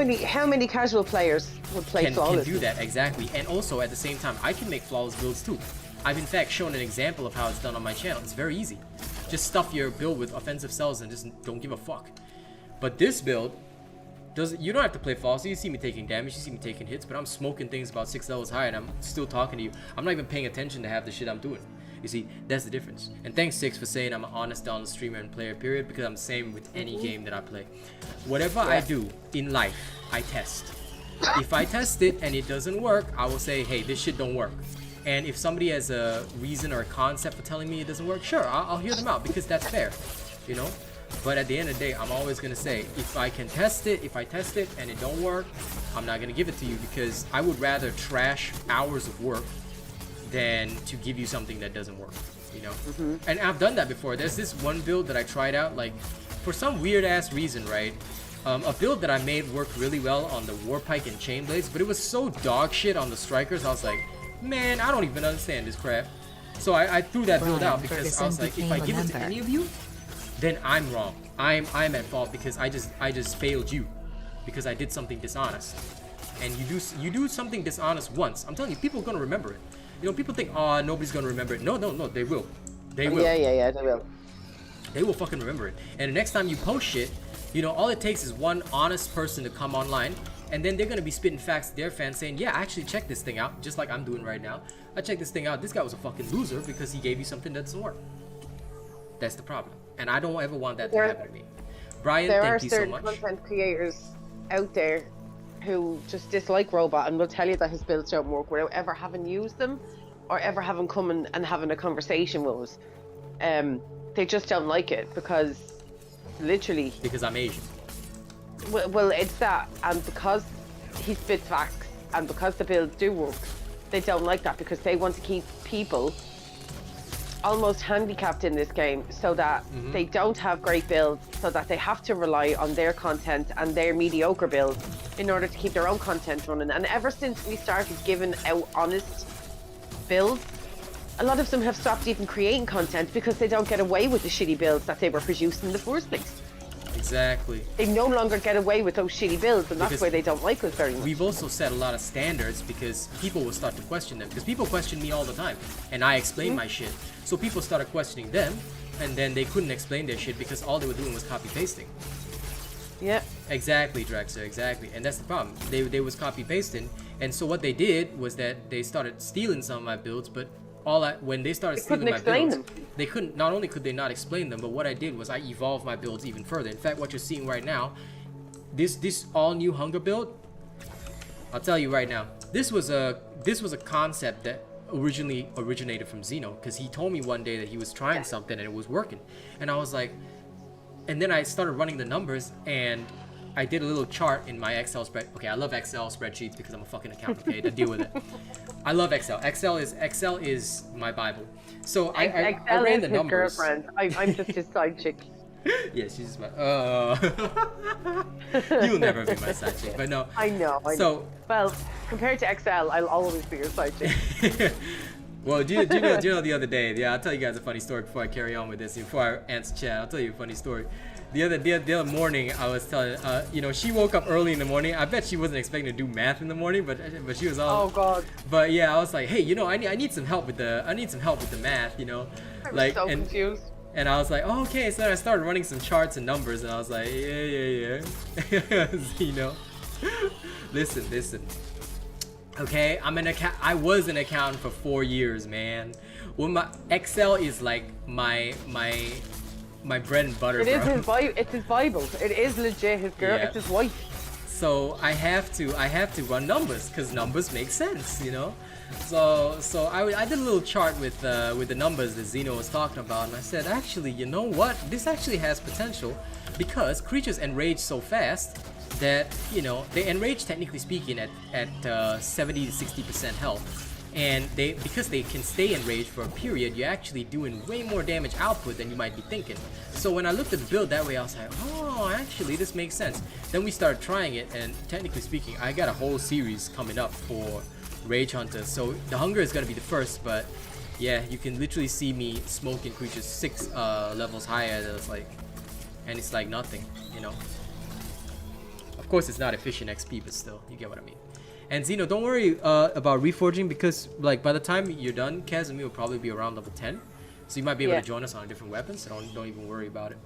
Speaker 2: many casual players would play flawless?
Speaker 1: Can do that, exactly. And also at the same time I can make flawless builds too. I've in fact shown an example of how it's done on my channel. It's very easy. Just stuff your build with offensive cells and just don't give a fuck. But this build, you don't have to play flawlessly. You see me taking damage, you see me taking hits, but I'm smoking things about 6 levels higher and I'm still talking to you. I'm not even paying attention to half the shit I'm doing. You see, that's the difference. And thanks, Six, for saying I'm an honest, Dauntless streamer and player, period, because I'm the same with any game that I play. Whatever I do in life, I test. If I test it and it doesn't work, I will say, hey, this shit don't work. And if somebody has a reason or a concept for telling me it doesn't work, sure, I'll hear them out because that's fair, you know? But at the end of the day, I'm always gonna say, if I test it and it don't work, I'm not gonna give it to you because I would rather trash hours of work than to give you something that doesn't work, you know? And I've done that before. There's this one build that I tried out, like, for some weird ass reason, right? A build that I made worked really well on the Warpike and Chain Blades, but it was so dog shit on the Strikers, I was like, man, I don't even understand this crap. So I threw that build out because I was like, if I give it to any of you, then I'm wrong. I'm at fault because I just failed you because I did something dishonest. And you do something dishonest once, I'm telling you, people are gonna remember it. You know, people think, oh, nobody's gonna remember it. No, they will. They will.
Speaker 2: Yeah, they will.
Speaker 1: They will fucking remember it. And the next time you post shit, you know, all it takes is one honest person to come online, and then they're gonna be spitting facts to their fans saying, yeah, I actually checked this thing out, just like I'm doing right now. I checked this thing out. This guy was a fucking loser because he gave you something that doesn't work. That's the problem. And I don't ever want that to happen to me. Brian, thank you so much.
Speaker 2: There are certain content creators out there who just dislike Robot and will tell you that his builds don't work without ever having used them or ever having come and having a conversation with us. They just don't like it because literally...
Speaker 1: Because I'm Asian.
Speaker 2: Well, it's that, and because he spits facts and because the builds do work, they don't like that because they want to keep people almost handicapped in this game so that they don't have great builds, so that they have to rely on their content and their mediocre builds in order to keep their own content running. And ever since we started giving out honest builds, a lot of them have stopped even creating content because they don't get away with the shitty builds that they were producing in the first place.
Speaker 1: Exactly.
Speaker 2: They no longer get away with those shitty builds, and that's why they don't like us very much.
Speaker 1: We've also set a lot of standards because people will start to question them. Because people question me all the time, and I explain my shit. So people started questioning them, and then they couldn't explain their shit because all they were doing was copy pasting.
Speaker 2: Yeah.
Speaker 1: Exactly, Drexer, exactly. And that's the problem. They was copy pasting, and so what they did was that they started stealing some of my builds, but when they started stealing my builds, they couldn't. Not only could they not explain them, but what I did was I evolved my builds even further. In fact, what you're seeing right now, this all new hunger build, I'll tell you right now, this was a concept that originally originated from Zeno, because he told me one day that he was trying something and it was working, and I was like, and then I started running the numbers and I did a little chart in my Excel spread. Okay, I love Excel spreadsheets because I'm a fucking accountant. Okay, to deal with it. I love Excel. Excel is my Bible. So I ran the numbers.
Speaker 2: Girlfriend. I'm just his side chick.
Speaker 1: Yeah, she's just my. You'll never be my side chick, but no.
Speaker 2: I know. Well, compared to Excel, I'll always be your side chick.
Speaker 1: Well, do you know the other day? Yeah, I'll tell you guys a funny story before I carry on with this. Before I answer chat, I'll tell you a funny story. The other morning, I was telling, she woke up early in the morning. I bet she wasn't expecting to do math in the morning, but she was all.
Speaker 2: Oh God.
Speaker 1: But yeah, I was like, hey, I need some help with the math,
Speaker 2: I was so confused.
Speaker 1: And I was like, oh, okay. So then I started running some charts and numbers, and I was like, yeah. Listen. Okay, I was an accountant for 4 years, man. Well, my Excel is like my bread and butter.
Speaker 2: It is his Bible. It's his Bible. It is legit his girl. Yeah. It's his wife.
Speaker 1: So I have to run numbers because numbers make sense, So I did a little chart with the numbers that Zeno was talking about, and I said, actually, you know what? This actually has potential because creatures enrage so fast that they enrage, technically speaking, at 70 to 60% health. And because they can stay enraged for a period, you're actually doing way more damage output than you might be thinking. So when I looked at the build that way, I was like, oh, actually, this makes sense. Then we started trying it, and technically speaking, I got a whole series coming up for Rage Hunter. So the hunger is gonna be the first, but yeah, you can literally see me smoking creatures 6 levels higher. And it's like nothing, Of course, it's not efficient XP, but still, you get what I mean. And Zeno, don't worry about reforging because, by the time you're done, Kaz and me will probably be around level 10, so you might be able to join us on a different weapon. So don't even worry about it.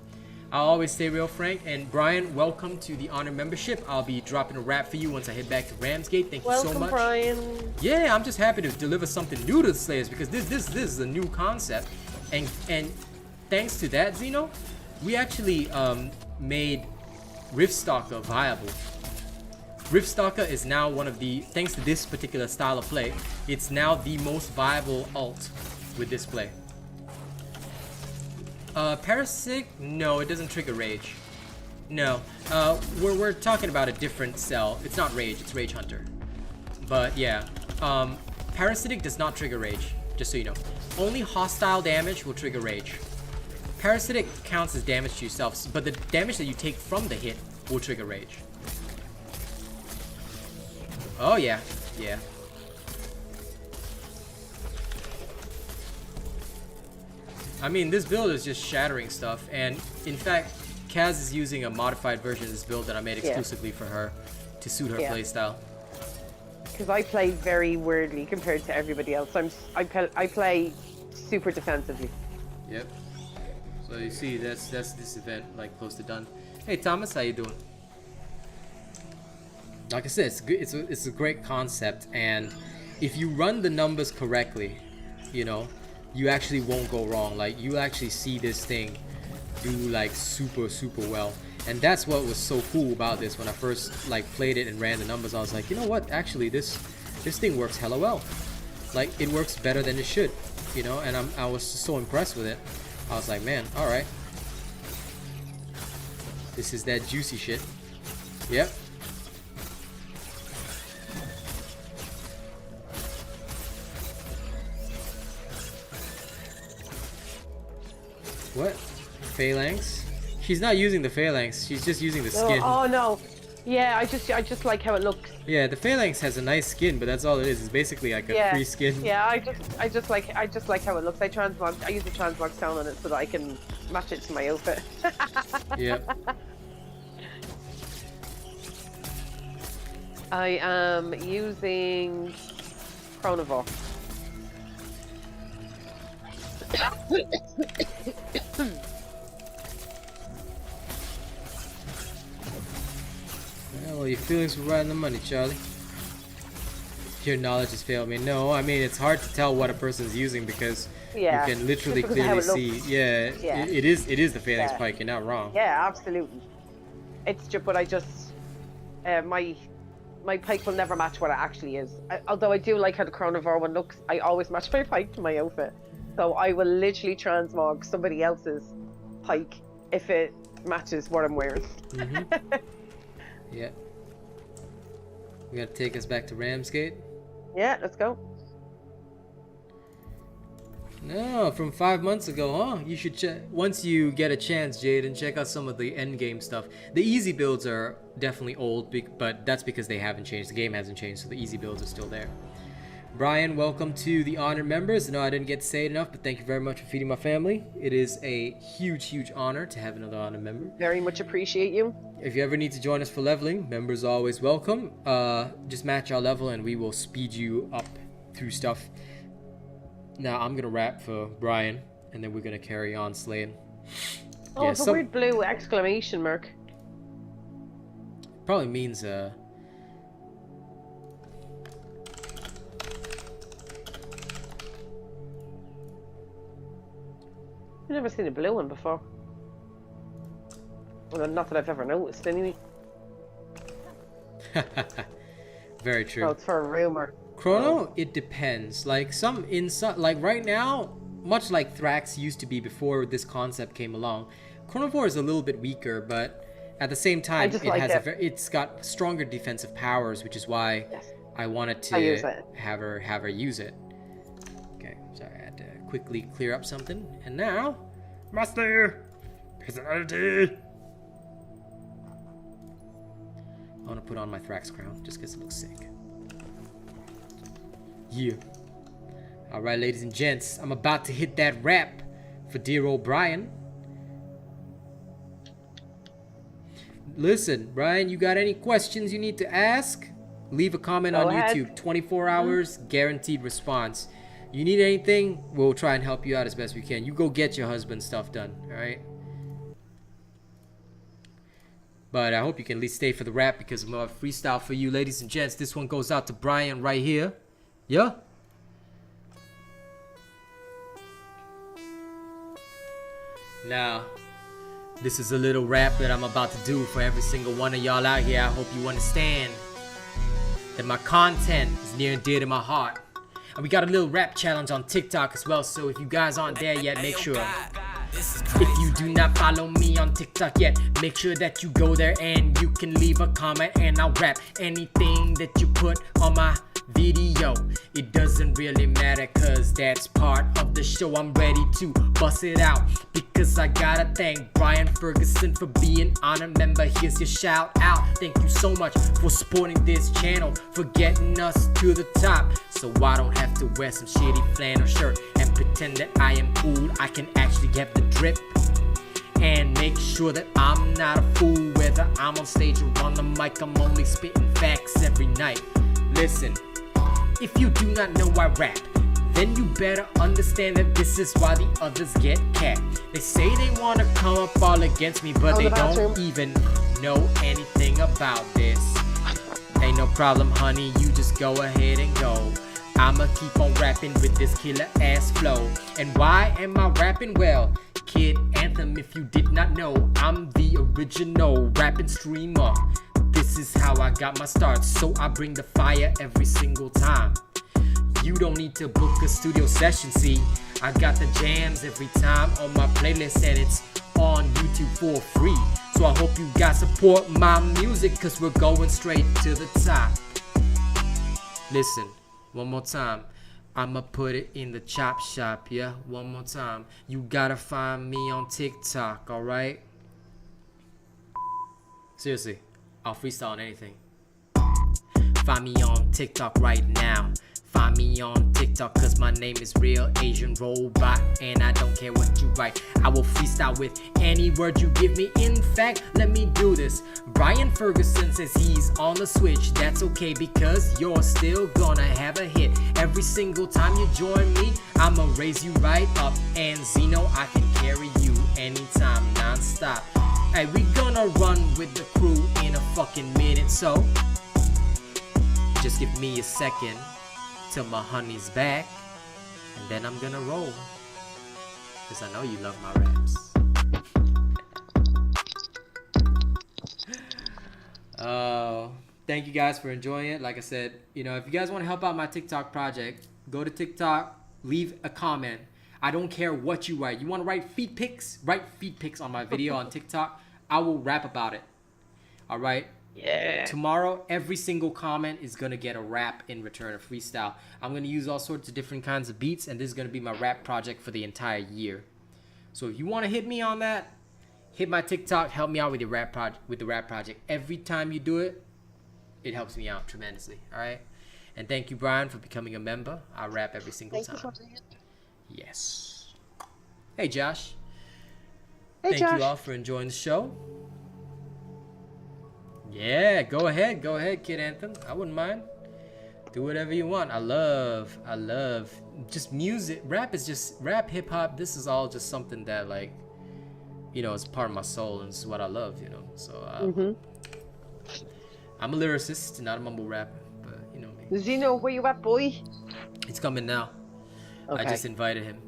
Speaker 1: I'll always stay real frank. And Brian, welcome to the Honor membership. I'll be dropping a rap for you once I head back to Ramsgate. Thank you so much.
Speaker 2: Welcome, Brian.
Speaker 1: Yeah, I'm just happy to deliver something new to the Slayers because this is a new concept, and thanks to that, Zeno, we actually made Riftstalker viable. Riftstalker is now thanks to this particular style of play, it's now the most viable ult with this play. Parasitic? No, it doesn't trigger Rage. No, we're talking about a different cell. It's not Rage, it's Rage Hunter. But yeah, Parasitic does not trigger Rage, just so you know. Only hostile damage will trigger Rage. Parasitic counts as damage to yourself, but the damage that you take from the hit will trigger Rage. Oh yeah. I mean, this build is just shattering stuff, and in fact, Kaz is using a modified version of this build that I made exclusively for her to suit her playstyle.
Speaker 2: Because I play very weirdly compared to everybody else. I play super defensively.
Speaker 1: Yep. So you see, that's this event close to done. Hey Thomas, how you doing? Like I said, it's good. It's a great concept, and if you run the numbers correctly, you actually won't go wrong. You actually see this thing do super well. And that's what was so cool about this. When I first like played it and ran the numbers, I was like, you know what, actually this thing works hella well. Like, it works better than it should, you know. And I was just so impressed with it. I was like, man, all right, this is that juicy shit. Yep. What? Phalanx? She's not using the phalanx. She's just using the skin.
Speaker 2: Oh no. Yeah, I just like how it looks.
Speaker 1: Yeah, the phalanx has a nice skin, but that's all it is. It's basically like a free skin.
Speaker 2: Yeah, I just like how it looks. I use the transmog sound on it so that I can match it to my outfit.
Speaker 1: Yep.
Speaker 2: I am using Chronivore.
Speaker 1: Well, your feelings were right on the money, Charlie. Your knowledge has failed me. No, I mean, it's hard to tell what a person's using because you can literally clearly see. Yeah, it is the phalanx pike. You're not wrong.
Speaker 2: Yeah, absolutely. It's just, but I just my pike will never match what it actually is. Although I do like how the Chronivore one looks, I always match my pike to my outfit. So I will literally transmog somebody else's pike if it matches what I'm wearing.
Speaker 1: Mm-hmm. Yeah. You gotta take us back to Ramsgate?
Speaker 2: Yeah, let's go.
Speaker 1: No, from 5 months ago, huh? You should check once you get a chance, Jade, and check out some of the end game stuff. The easy builds are definitely old, but that's because they haven't changed. The game hasn't changed, so the easy builds are still there. Brian, welcome to the honored members. I know I didn't get to say it enough, but thank you very much for feeding my family. It is a huge, huge honor to have another honored member.
Speaker 2: Very much appreciate you.
Speaker 1: If you ever need to join us for leveling, members are always welcome. Just match our level and we will speed you up through stuff. Now I'm gonna rap for Brian, and then we're gonna carry on slaying.
Speaker 2: Oh, it's a weird blue exclamation mark.
Speaker 1: Probably means
Speaker 2: I've never seen a blue one before. Well, not that I've ever noticed, anyway.
Speaker 1: Very true.
Speaker 2: Oh, it's for a rumor.
Speaker 1: Chrono, it depends. Like some inside, like right now, much like Thrax used to be before this concept came along, Chronivore is a little bit weaker, but at the same time, it's got stronger defensive powers, which is why I wanted to have her use it. Okay, sorry, I had to quickly clear up something, and now, Master personality. I want to put on my Thrax crown just because it looks sick. Yeah. Alright, ladies and gents, I'm about to hit that rap for dear old Brian. Listen, Brian, you got any questions you need to ask? Leave a comment on YouTube. 24 hours, guaranteed response. You need anything, we'll try and help you out as best we can. You go get your husband's stuff done, alright? But I hope you can at least stay for the rap because I'm going to freestyle for you, ladies and gents. This one goes out to Brian right here. Yeah? Now, this is a little rap that I'm about to do for every single one of y'all out here. I hope you understand that my content is near and dear to my heart. And we got a little rap challenge on TikTok as well, so if you guys aren't there yet, make sure. If you do not follow me on TikTok yet, make sure that you go there and you can leave a comment and I'll rap anything that you put on my video. It doesn't really matter cause that's part of the show. I'm ready to bust it out because I gotta thank Brian Ferguson for being honored member. Here's your shout out. Thank you so much for supporting this channel, for getting us to the top, so I don't have to wear some shitty flannel shirt and pretend that I am cool. I can actually get the drip and make sure that I'm not a fool. Whether I'm on stage or on the mic, I'm only spitting facts every night. Listen, if you do not know I rap, then you better understand that this is why the others get capped. They say they want to come up all against me, but they don't even know anything about this. Ain't no problem, honey, you just go ahead and go. I'ma keep on rapping with this killer ass flow. And why am I rapping? Well, Kid Anthem, if you did not know, I'm the original rapping streamer. This is how I got my start, so I bring the fire every single time. You don't need to book a studio session, see, I got the jams every time on my playlist and it's on YouTube for free. So I hope you guys support my music, cause we're going straight to the top. Listen, one more time, I'ma put it in the chop shop, yeah, one more time. You gotta find me on TikTok, alright? Seriously, I'll freestyle on anything. Find me on TikTok right now. Find me on TikTok cause my name is RealAsianRobot and I don't care what you write. I will freestyle with any word you give me. In fact, let me do this. Brian Ferguson says he's on the switch. That's okay because you're still gonna have a hit. Every single time you join me, I'ma raise you right up. And Zeno, I can carry you anytime, non-stop. Hey, we gonna run with the crew in a fucking minute, so just give me a second till my honey's back, and then I'm gonna roll, cause I know you love my raps. Thank you guys for enjoying it. Like I said, you know, if you guys want to help out my TikTok project, go to TikTok, leave a comment. I don't care what you write. You want to write feet pics? Write feet pics on my video on TikTok. I will rap about it. All right.
Speaker 2: Yeah.
Speaker 1: Tomorrow, every single comment is going to get a rap in return, a freestyle. I'm going to use all sorts of different kinds of beats, and this is going to be my rap project for the entire year. So if you want to hit me on that, hit my TikTok, help me out with the rap project. Every time you do it, it helps me out tremendously. All right? And thank you, Brian, for becoming a member. I rap every single time. Yes. Hey, Josh.
Speaker 2: Hey,
Speaker 1: Thank you all for enjoying the show. Yeah, go ahead, Kid Anthem. I wouldn't mind. Do whatever you want. I love just music. Rap, hip hop. This is all just something that, like, you know, it's part of my soul, and this is what I love, you know. So I'm a lyricist, not a mumble rapper, but you know me.
Speaker 2: Zeno, where you at, boy?
Speaker 1: It's coming now.
Speaker 2: Okay.
Speaker 1: I just invited him.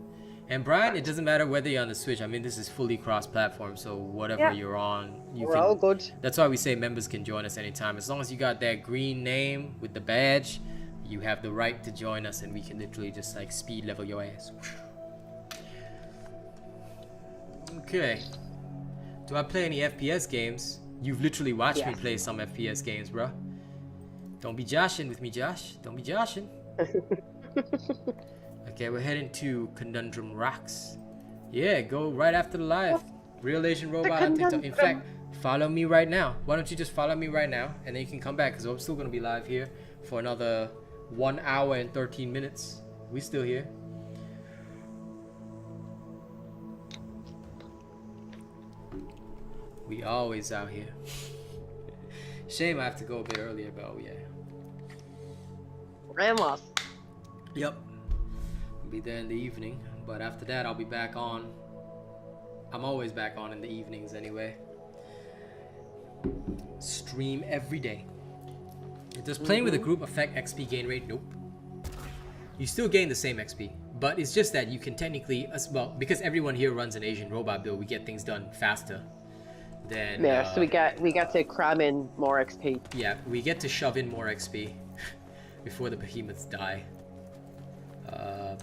Speaker 1: And Brian, it doesn't matter whether you're on the Switch. I mean, this is fully cross-platform, so whatever you're on,
Speaker 2: we're all good.
Speaker 1: That's why we say members can join us anytime. As long as you got that green name with the badge, you have the right to join us, and we can literally just like speed level your ass. Okay. Do I play any FPS games? You've literally watched me play some FPS games, bro. Don't be joshing with me, Josh. Don't be joshing. Okay, we're heading to Conundrum Rocks. Yeah, go right after the live. RealAsianRobot on TikTok. In fact, follow me right now. Why don't you just follow me right now, and then you can come back, because I'm still going to be live here for another 1 hour and 13 minutes. We still here. We always out here. Shame I have to go a bit earlier, but oh yeah.
Speaker 2: Ramos.
Speaker 1: Yep. Be there in the evening, but after that I'll be back on. I'm always back on in the evenings anyway. Stream every day. Does playing with a group affect XP gain rate? Nope. You still gain the same XP, but it's just that you can technically, well, because everyone here runs an Asian robot build, we get things done faster than
Speaker 2: so we get to cram in more XP. Yeah,
Speaker 1: we get to shove in more XP before the behemoths die.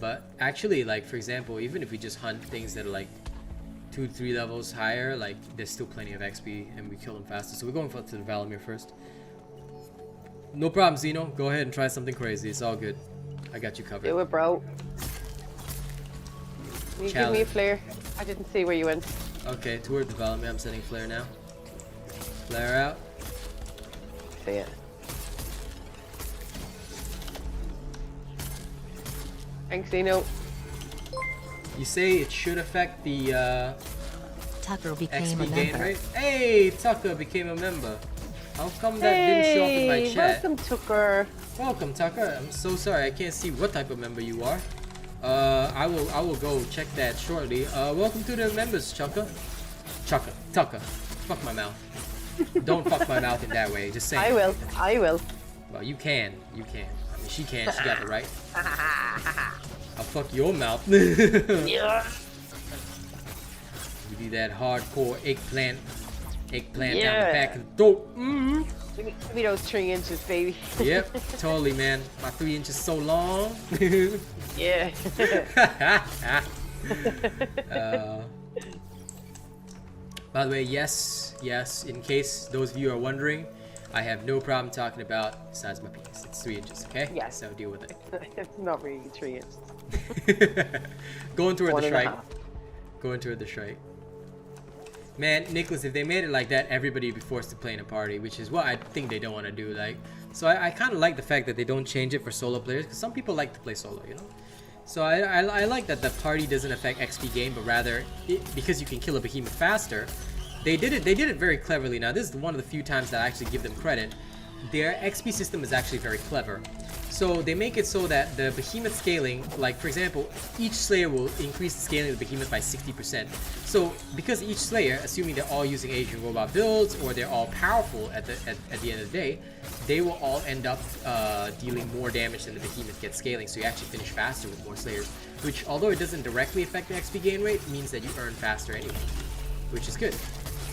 Speaker 1: But actually, like, for example, even if we just hunt things that are like 2-3 levels higher, like, there's still plenty of XP and we kill them faster. So we're going to the Valamir first. No problem, Zeno. Go ahead and try something crazy. It's all good. I got you covered.
Speaker 2: Do it, bro. Can you give me a flare? I didn't see where you went.
Speaker 1: Okay, toward the Valamir. I'm sending flare now. Flare out.
Speaker 2: See ya. Thanks, Zeno.
Speaker 1: You say it should affect the
Speaker 3: Tucker became
Speaker 1: XP
Speaker 3: a
Speaker 1: gain
Speaker 3: member.
Speaker 1: rate? Hey, Tucker became a member. How come that didn't show up in my chat?
Speaker 2: Welcome, Tucker.
Speaker 1: Welcome, Tucker. I'm so sorry. I can't see what type of member you are. I will go check that shortly. Welcome to the members, Tucker. Tucker. Fuck my mouth. Don't fuck my mouth in that way. Just saying.
Speaker 2: I will.
Speaker 1: Well, you can. I mean, she can. She got the right. I'll fuck your mouth.
Speaker 2: Yeah.
Speaker 1: Give you that hardcore eggplant down the
Speaker 2: Yeah.
Speaker 1: back of the throat. Mm-hmm.
Speaker 2: Give me those 3 inches, baby.
Speaker 1: Yep, totally, man. My 3 inches so long.
Speaker 2: Yeah.
Speaker 1: By the way, yes, in case those of you are wondering, I have no problem talking about the size of my penis. It's 3 inches, okay?
Speaker 2: Yes.
Speaker 1: So deal with it.
Speaker 2: It's not really 3 inches.
Speaker 1: Going toward the
Speaker 2: 1.5.
Speaker 1: strike. Going toward the strike. Man, Nicholas, if they made it like that, everybody would be forced to play in a party, which is what I think they don't want to do. Like, so I kind of like the fact that they don't change it for solo players, because some people like to play solo, you know? So I like that the party doesn't affect XP gain, but rather, because you can kill a behemoth faster, they did it very cleverly. Now, this is one of the few times that I actually give them credit. Their XP system is actually very clever. So they make it so that the behemoth scaling, like for example, each slayer will increase the scaling of the behemoth by 60%. So because each slayer, assuming they're all using Asian robot builds or they're all powerful at the end of the day, they will all end up dealing more damage than the behemoth gets scaling. So you actually finish faster with more slayers, which although it doesn't directly affect the XP gain rate, means that you earn faster anyway, which is good.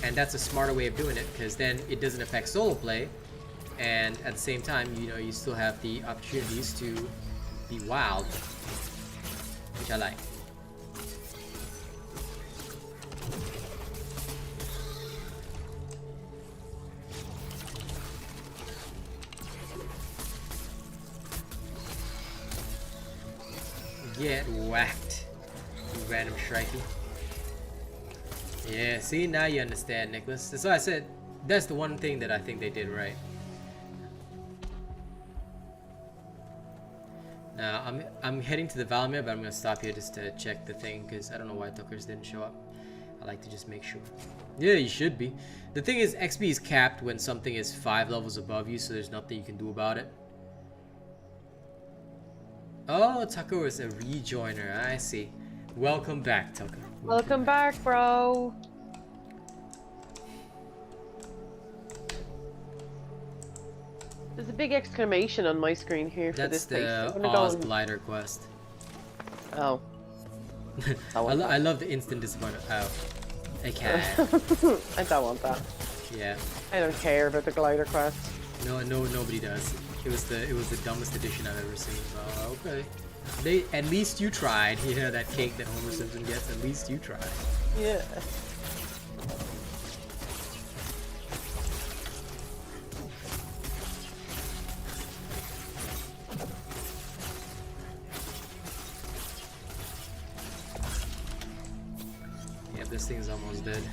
Speaker 1: And that's a smarter way of doing it, because then it doesn't affect solo play. And at the same time, you know, you still have the opportunities to be wild, which I like. Get whacked, you random shrikey. Yeah, see, now you understand, Nicholas. That's why I said that's the one thing that I think they did right. Now, I'm heading to the Valmir, but I'm going to stop here just to check the thing, because I don't know why Tuckers didn't show up. I like to just make sure. Yeah, you should be. The thing is, XP is capped when something is 5 levels above you, so there's nothing you can do about it. Oh, Tucker was a rejoiner. I see. Welcome back, Tucker.
Speaker 2: Welcome back, bro. There's a big exclamation on my screen here for this place.
Speaker 1: That's the Oz Glider quest.
Speaker 2: Oh.
Speaker 1: I love the instant disappointment. Oh. Okay.
Speaker 2: I don't want that.
Speaker 1: Yeah.
Speaker 2: I don't care about the glider quest.
Speaker 1: No, nobody does. It was the dumbest addition I've ever seen. Oh, okay. At least you tried. You know that cake that Homer Simpson gets. At least you tried.
Speaker 2: Yeah.
Speaker 1: This thing's almost dead.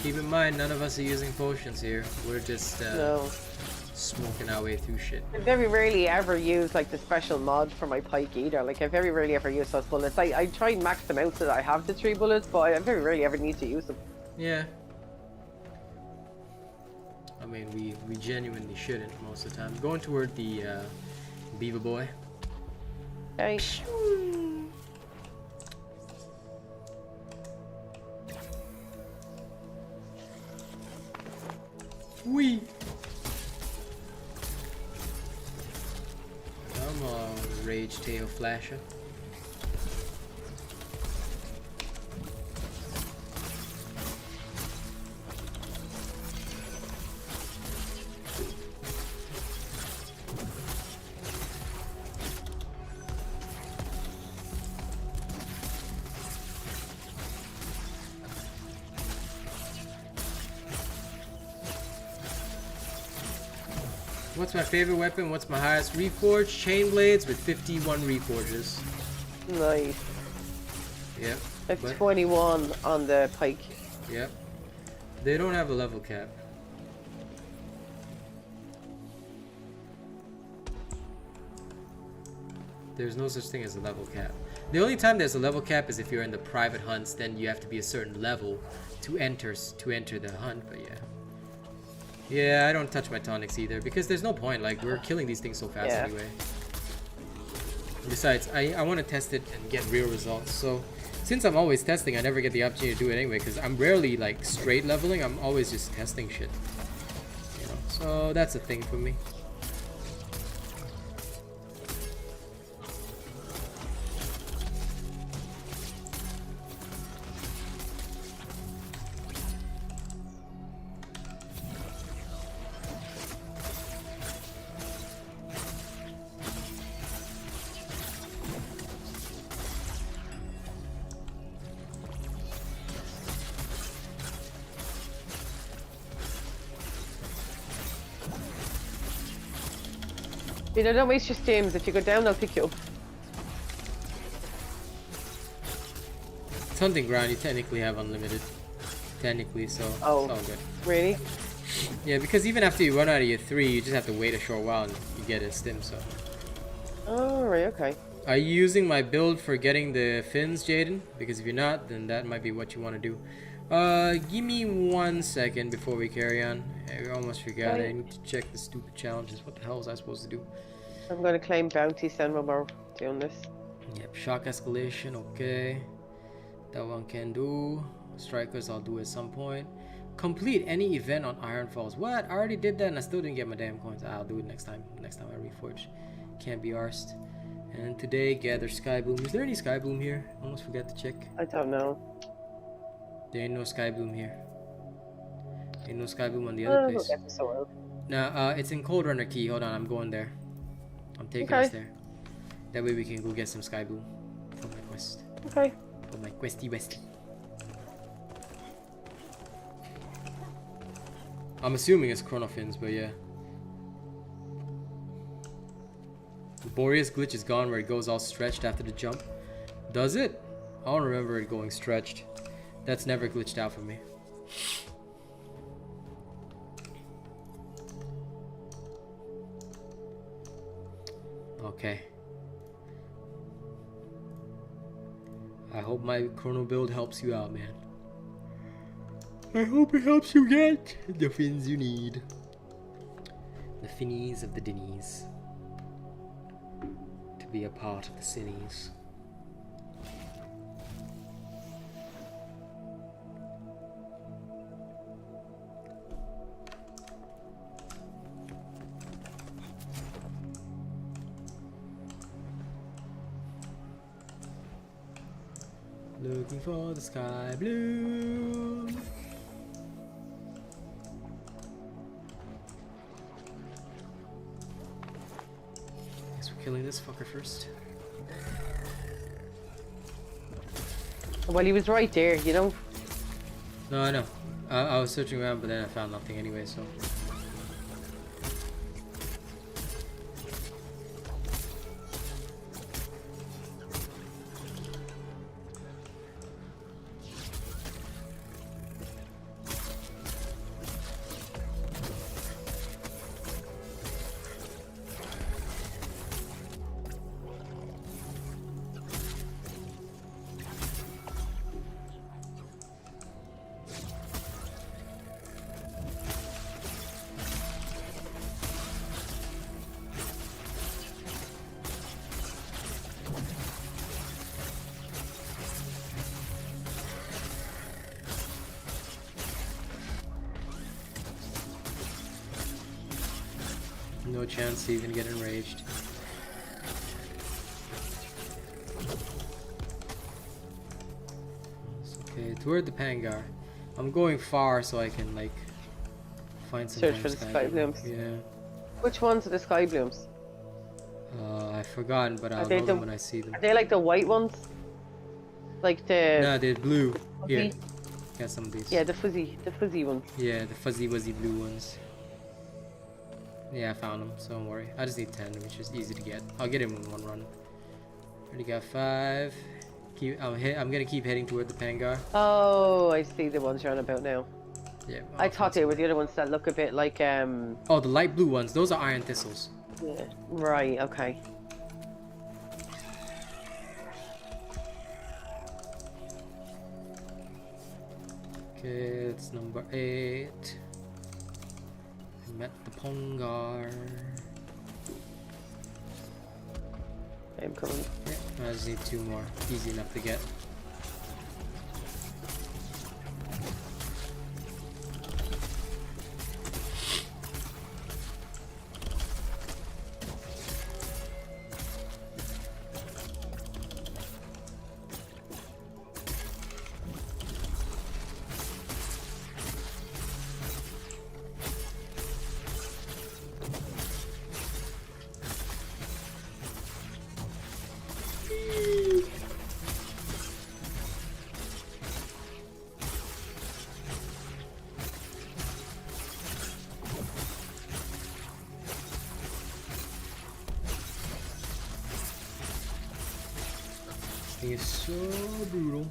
Speaker 1: Keep in mind, none of us are using potions here. We're just smoking our way through shit.
Speaker 2: I very rarely ever use like the special mod for my pike either. Like I very rarely ever use those bullets. I try and max them out so that I have the 3 bullets, but I very rarely ever need to use them.
Speaker 1: Yeah. I mean, we genuinely shouldn't most of the time. Going toward the Beaver Boy.
Speaker 2: Okay.
Speaker 1: Wee. Come on, Rage Tail Flasher. What's my favorite weapon? What's my highest reforge? Chain blades with 51 reforges.
Speaker 2: Nice.
Speaker 1: Yep.
Speaker 2: It's 21 on the pike.
Speaker 1: Yep. They don't have a level cap. There's no such thing as a level cap. The only time there's a level cap is if you're in the private hunts, then you have to be a certain level to enter the hunt, but yeah. Yeah, I don't touch my tonics either, because there's no point, like, we're killing these things so fast anyway. Besides, I want to test it and get real results, so since I'm always testing, I never get the opportunity to do it anyway, because I'm rarely, like, straight leveling, I'm always just testing shit. You know, so that's a thing for me.
Speaker 2: You know, don't waste your stims. If you go down, I'll pick you up.
Speaker 1: It's hunting ground. You technically have unlimited. Technically, so it's all good.
Speaker 2: Really?
Speaker 1: Yeah, because even after you run out of your 3, you just have to wait a short while and you get a stim, so.
Speaker 2: Oh, right, okay.
Speaker 1: Are you using my build for getting the fins, Jaden? Because if you're not, then that might be what you want to do. Give me 1 second before we carry on. I almost forgot. I need to check the stupid challenges. What the hell was I supposed to do?
Speaker 2: I'm going to claim bounties then when we're doing this.
Speaker 1: Yep, shock escalation, okay. That one can do. Strikers I'll do at some point. Complete any event on Iron Falls. What? I already did that and I still didn't get my damn coins. I'll do it next time. Next time I reforge. Can't be arsed. And today, gather Sky Bloom. Is there any Sky Bloom here? Almost forgot to check.
Speaker 2: I don't know.
Speaker 1: There ain't no Sky Bloom here. Ain't no Sky Bloom on the other place. Nah, it's in Cold Runner Key. Hold on, I'm going there. I'm taking us there. That way we can go get some Sky Bloom for my quest.
Speaker 2: Okay.
Speaker 1: For my questy westy. I'm assuming it's Chronofins, but yeah. The Boreas glitch is gone where it goes all stretched after the jump. Does it? I don't remember it going stretched. That's never glitched out for me. Okay. I hope my chrono build helps you out, man. I hope it helps you get the fins you need. The finnies of the dinnies. To be a part of the cinnies. Looking for the sky blue. Guess we're killing this fucker first.
Speaker 2: Well, he was right there, you know.
Speaker 1: No, I know. I was searching around, but then I found nothing anyway, so. No chance to even get enraged. Okay, toward the Pangar. I'm going far so I can like find some
Speaker 2: Search for the sky blooms.
Speaker 1: Yeah.
Speaker 2: Which ones are the sky blooms?
Speaker 1: I've forgotten, but I'll know them when I see them.
Speaker 2: Are they like the white ones? Like the...
Speaker 1: No, they're blue.
Speaker 2: Fuzzy?
Speaker 1: Here. Got some of these.
Speaker 2: Yeah, the fuzzy ones.
Speaker 1: Yeah, the fuzzy wuzzy blue ones. Yeah, I found them, so don't worry. I just need 10, which is easy to get. I'll get him in one run. Already got 5. I'm gonna keep heading toward the Pangar.
Speaker 2: Oh, I see the ones you're on about now.
Speaker 1: Yeah.
Speaker 2: I thought they were the other ones that look a bit like
Speaker 1: Oh, the light blue ones. Those are iron thistles.
Speaker 2: Yeah. Right. Okay.
Speaker 1: Okay, it's number 8. I met the Pongar.
Speaker 2: I'm coming.
Speaker 1: Yeah, I just need 2 more. Easy enough to get. Thing is so brutal.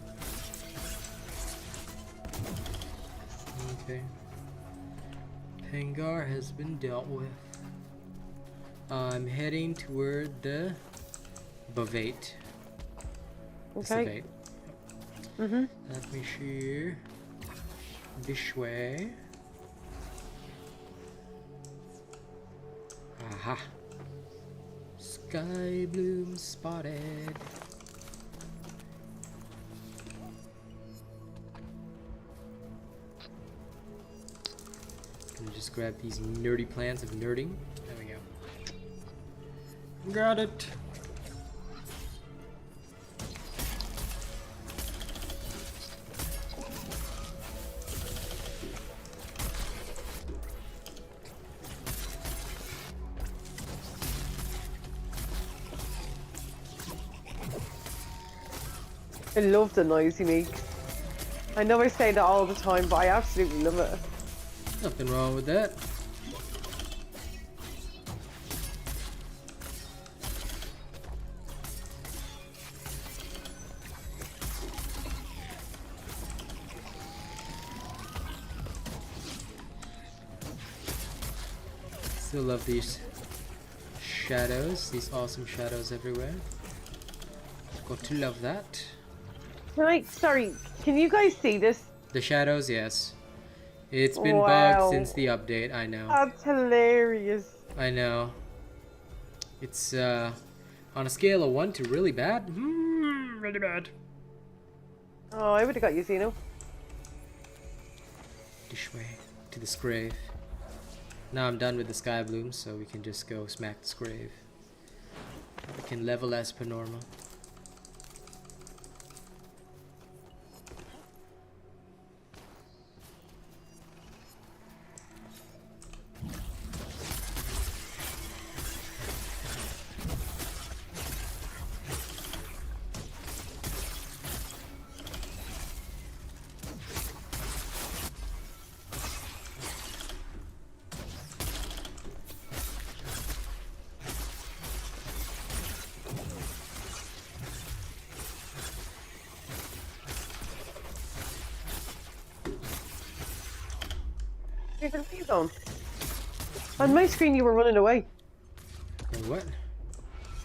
Speaker 1: Okay. Pangar has been dealt with. I'm heading toward the Bavate.
Speaker 2: Okay.
Speaker 1: Let me see. This way. Aha. Sky bloom spotted. Gonna just grab these nerdy plants of nerding. There we go. Got it.
Speaker 2: I love the noise he makes. I know I say that all the time, but I absolutely love it.
Speaker 1: Nothing wrong with that. Still love these shadows, these awesome shadows everywhere. Got to love that.
Speaker 2: Sorry, can you guys see this?
Speaker 1: The shadows, yes. It's been
Speaker 2: Wow.
Speaker 1: bugged since the update, I know.
Speaker 2: That's hilarious.
Speaker 1: I know. It's on a scale of 1 to really bad. Really bad.
Speaker 2: Oh, I would have got you, Zeno.
Speaker 1: This way, to the Scrave. Now I'm done with the Sky Blooms, so we can just go smack the Scrave. We can level as per normal.
Speaker 2: Where are you going? On my screen, you were running away.
Speaker 1: What?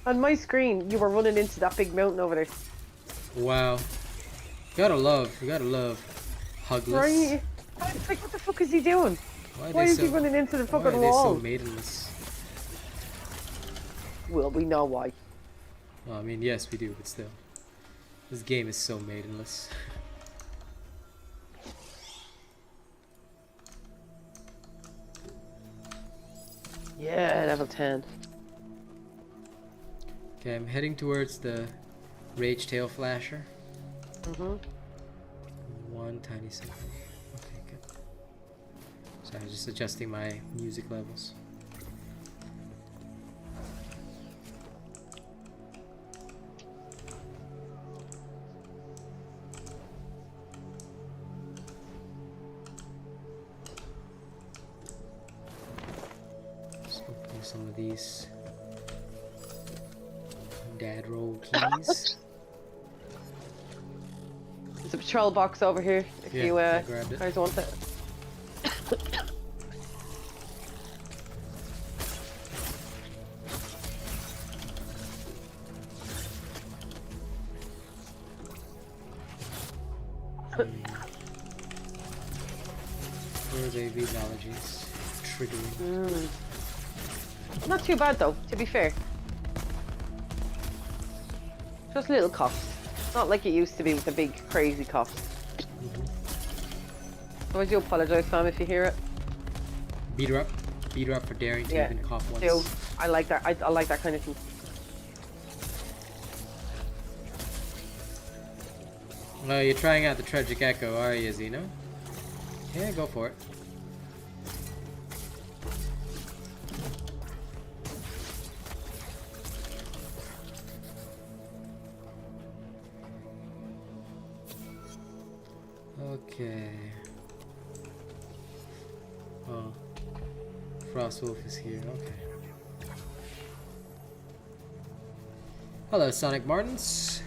Speaker 2: On my screen, you were running into that big mountain over there.
Speaker 1: Wow. You gotta love Hugless.
Speaker 2: Right? Like, what the fuck is he doing? Why is he running into the fucking wall?
Speaker 1: Why are they so maidenless?
Speaker 2: Well, we know why.
Speaker 1: Well, I mean, yes, we do, but still. This game is so maidenless.
Speaker 2: Yeah, level 10.
Speaker 1: Okay, I'm heading towards the Rage Tail Flasher. One tiny second. Okay, good. So I was just adjusting my music levels. Just opening some of these dad roll keys.
Speaker 2: There's a patrol box over here if
Speaker 1: Yeah,
Speaker 2: you
Speaker 1: I grabbed it.
Speaker 2: guys want it.
Speaker 1: Where they these allergies triggering.
Speaker 2: Not too bad though, to be fair. Just little coughs. Not like it used to be with the big crazy coughs. So I do apologise, Sam, if you hear it.
Speaker 1: Beat her up for daring to even cough once.
Speaker 2: Do. I like that. I like that kind of thing.
Speaker 1: Oh, you're trying out the Tragic Echo, are you, Zeno? Yeah, go for it. Okay. Oh. Frostwolf is here, okay. Hello, Sonic Martins.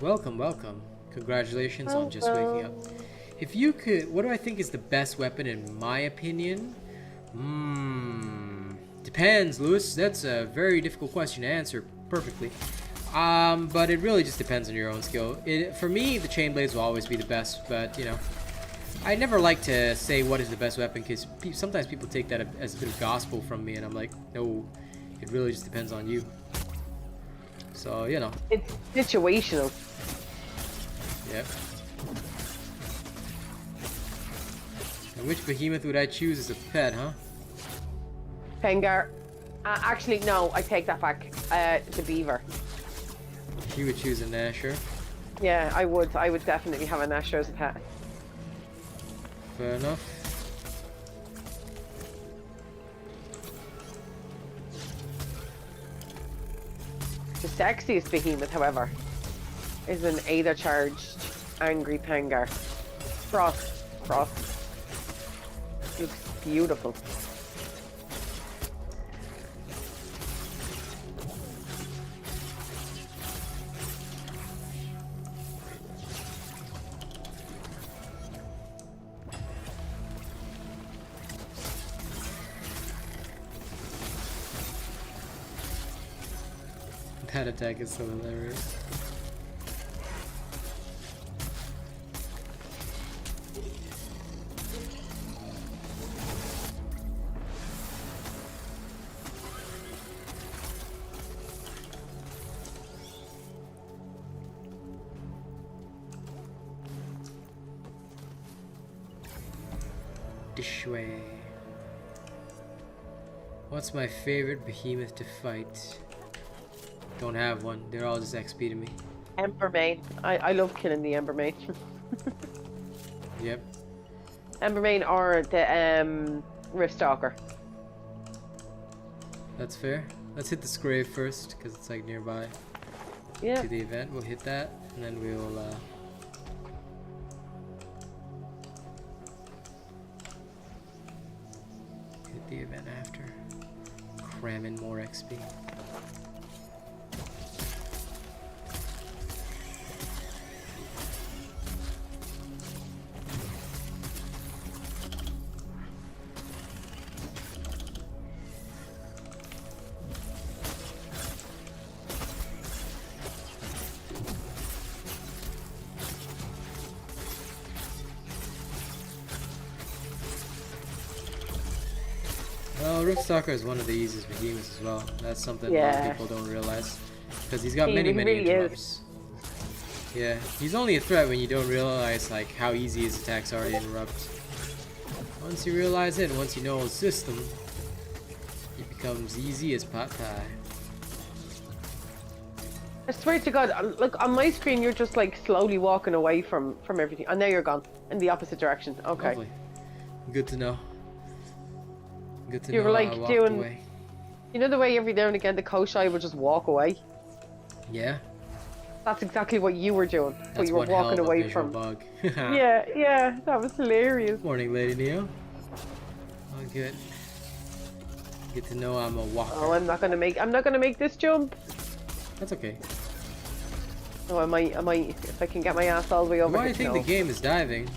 Speaker 1: Welcome, welcome. Congratulations on just waking up. If you could, what do I think is the best weapon in my opinion? Depends, Lewis. That's a very difficult question to answer perfectly. But it really just depends on your own skill. For me, the chain blades will always be the best, but you know, I never like to say what is the best weapon because sometimes people take that as a bit of gospel from me, and I'm like, no, it really just depends on you. So, you know.
Speaker 2: It's situational.
Speaker 1: Yep. And which behemoth would I choose as a pet, huh?
Speaker 2: Pengar. Actually, no, I take that back. The beaver.
Speaker 1: You would choose a Nasher.
Speaker 2: Yeah, I would. I would definitely have a Nasher as a pet.
Speaker 1: Fair enough.
Speaker 2: The sexiest behemoth, however, is an Ada charged angry Pengar. Frost. Looks beautiful.
Speaker 1: That attack is so hilarious. This way. What's my favorite behemoth to fight? Don't have one. They're all just XP to me.
Speaker 2: Embermane. I love killing the Embermane.
Speaker 1: Yep.
Speaker 2: Embermane or the Riftstalker.
Speaker 1: That's fair. Let's hit the Scrave first, because it's like nearby.
Speaker 2: Yeah.
Speaker 1: To the event. We'll hit that, and then we'll hit the event after. Cram in more XP. Well, Riftstalker is one of the easiest behemoths as well. That's something a lot of people don't realize. Because he's got many
Speaker 2: really
Speaker 1: interrupts. Yeah, he's only a threat when you don't realize like how easy his attacks are to interrupt. Once you realize it, once you know his system, it becomes easy as pot pie.
Speaker 2: I swear to God, look on my screen, you're just like slowly walking away from everything, and now you're gone in the opposite direction. Okay.
Speaker 1: Lovely. Good to know. Good to
Speaker 2: You
Speaker 1: know.
Speaker 2: were like
Speaker 1: I walked
Speaker 2: doing,
Speaker 1: away.
Speaker 2: you know the way every now and again the Koshai would just walk away.
Speaker 1: Yeah.
Speaker 2: That's exactly what you were doing, but
Speaker 1: That's
Speaker 2: you were
Speaker 1: one hell
Speaker 2: walking
Speaker 1: of a
Speaker 2: away
Speaker 1: visual
Speaker 2: from.
Speaker 1: bug.
Speaker 2: Yeah, that was hilarious.
Speaker 1: Morning, Lady Neo. Oh, good. Get to know I'm a walker.
Speaker 2: Oh, I'm not gonna make this jump.
Speaker 1: That's okay.
Speaker 2: No, I might, if I can get my ass all the way over.
Speaker 1: Why do you think the game is diving?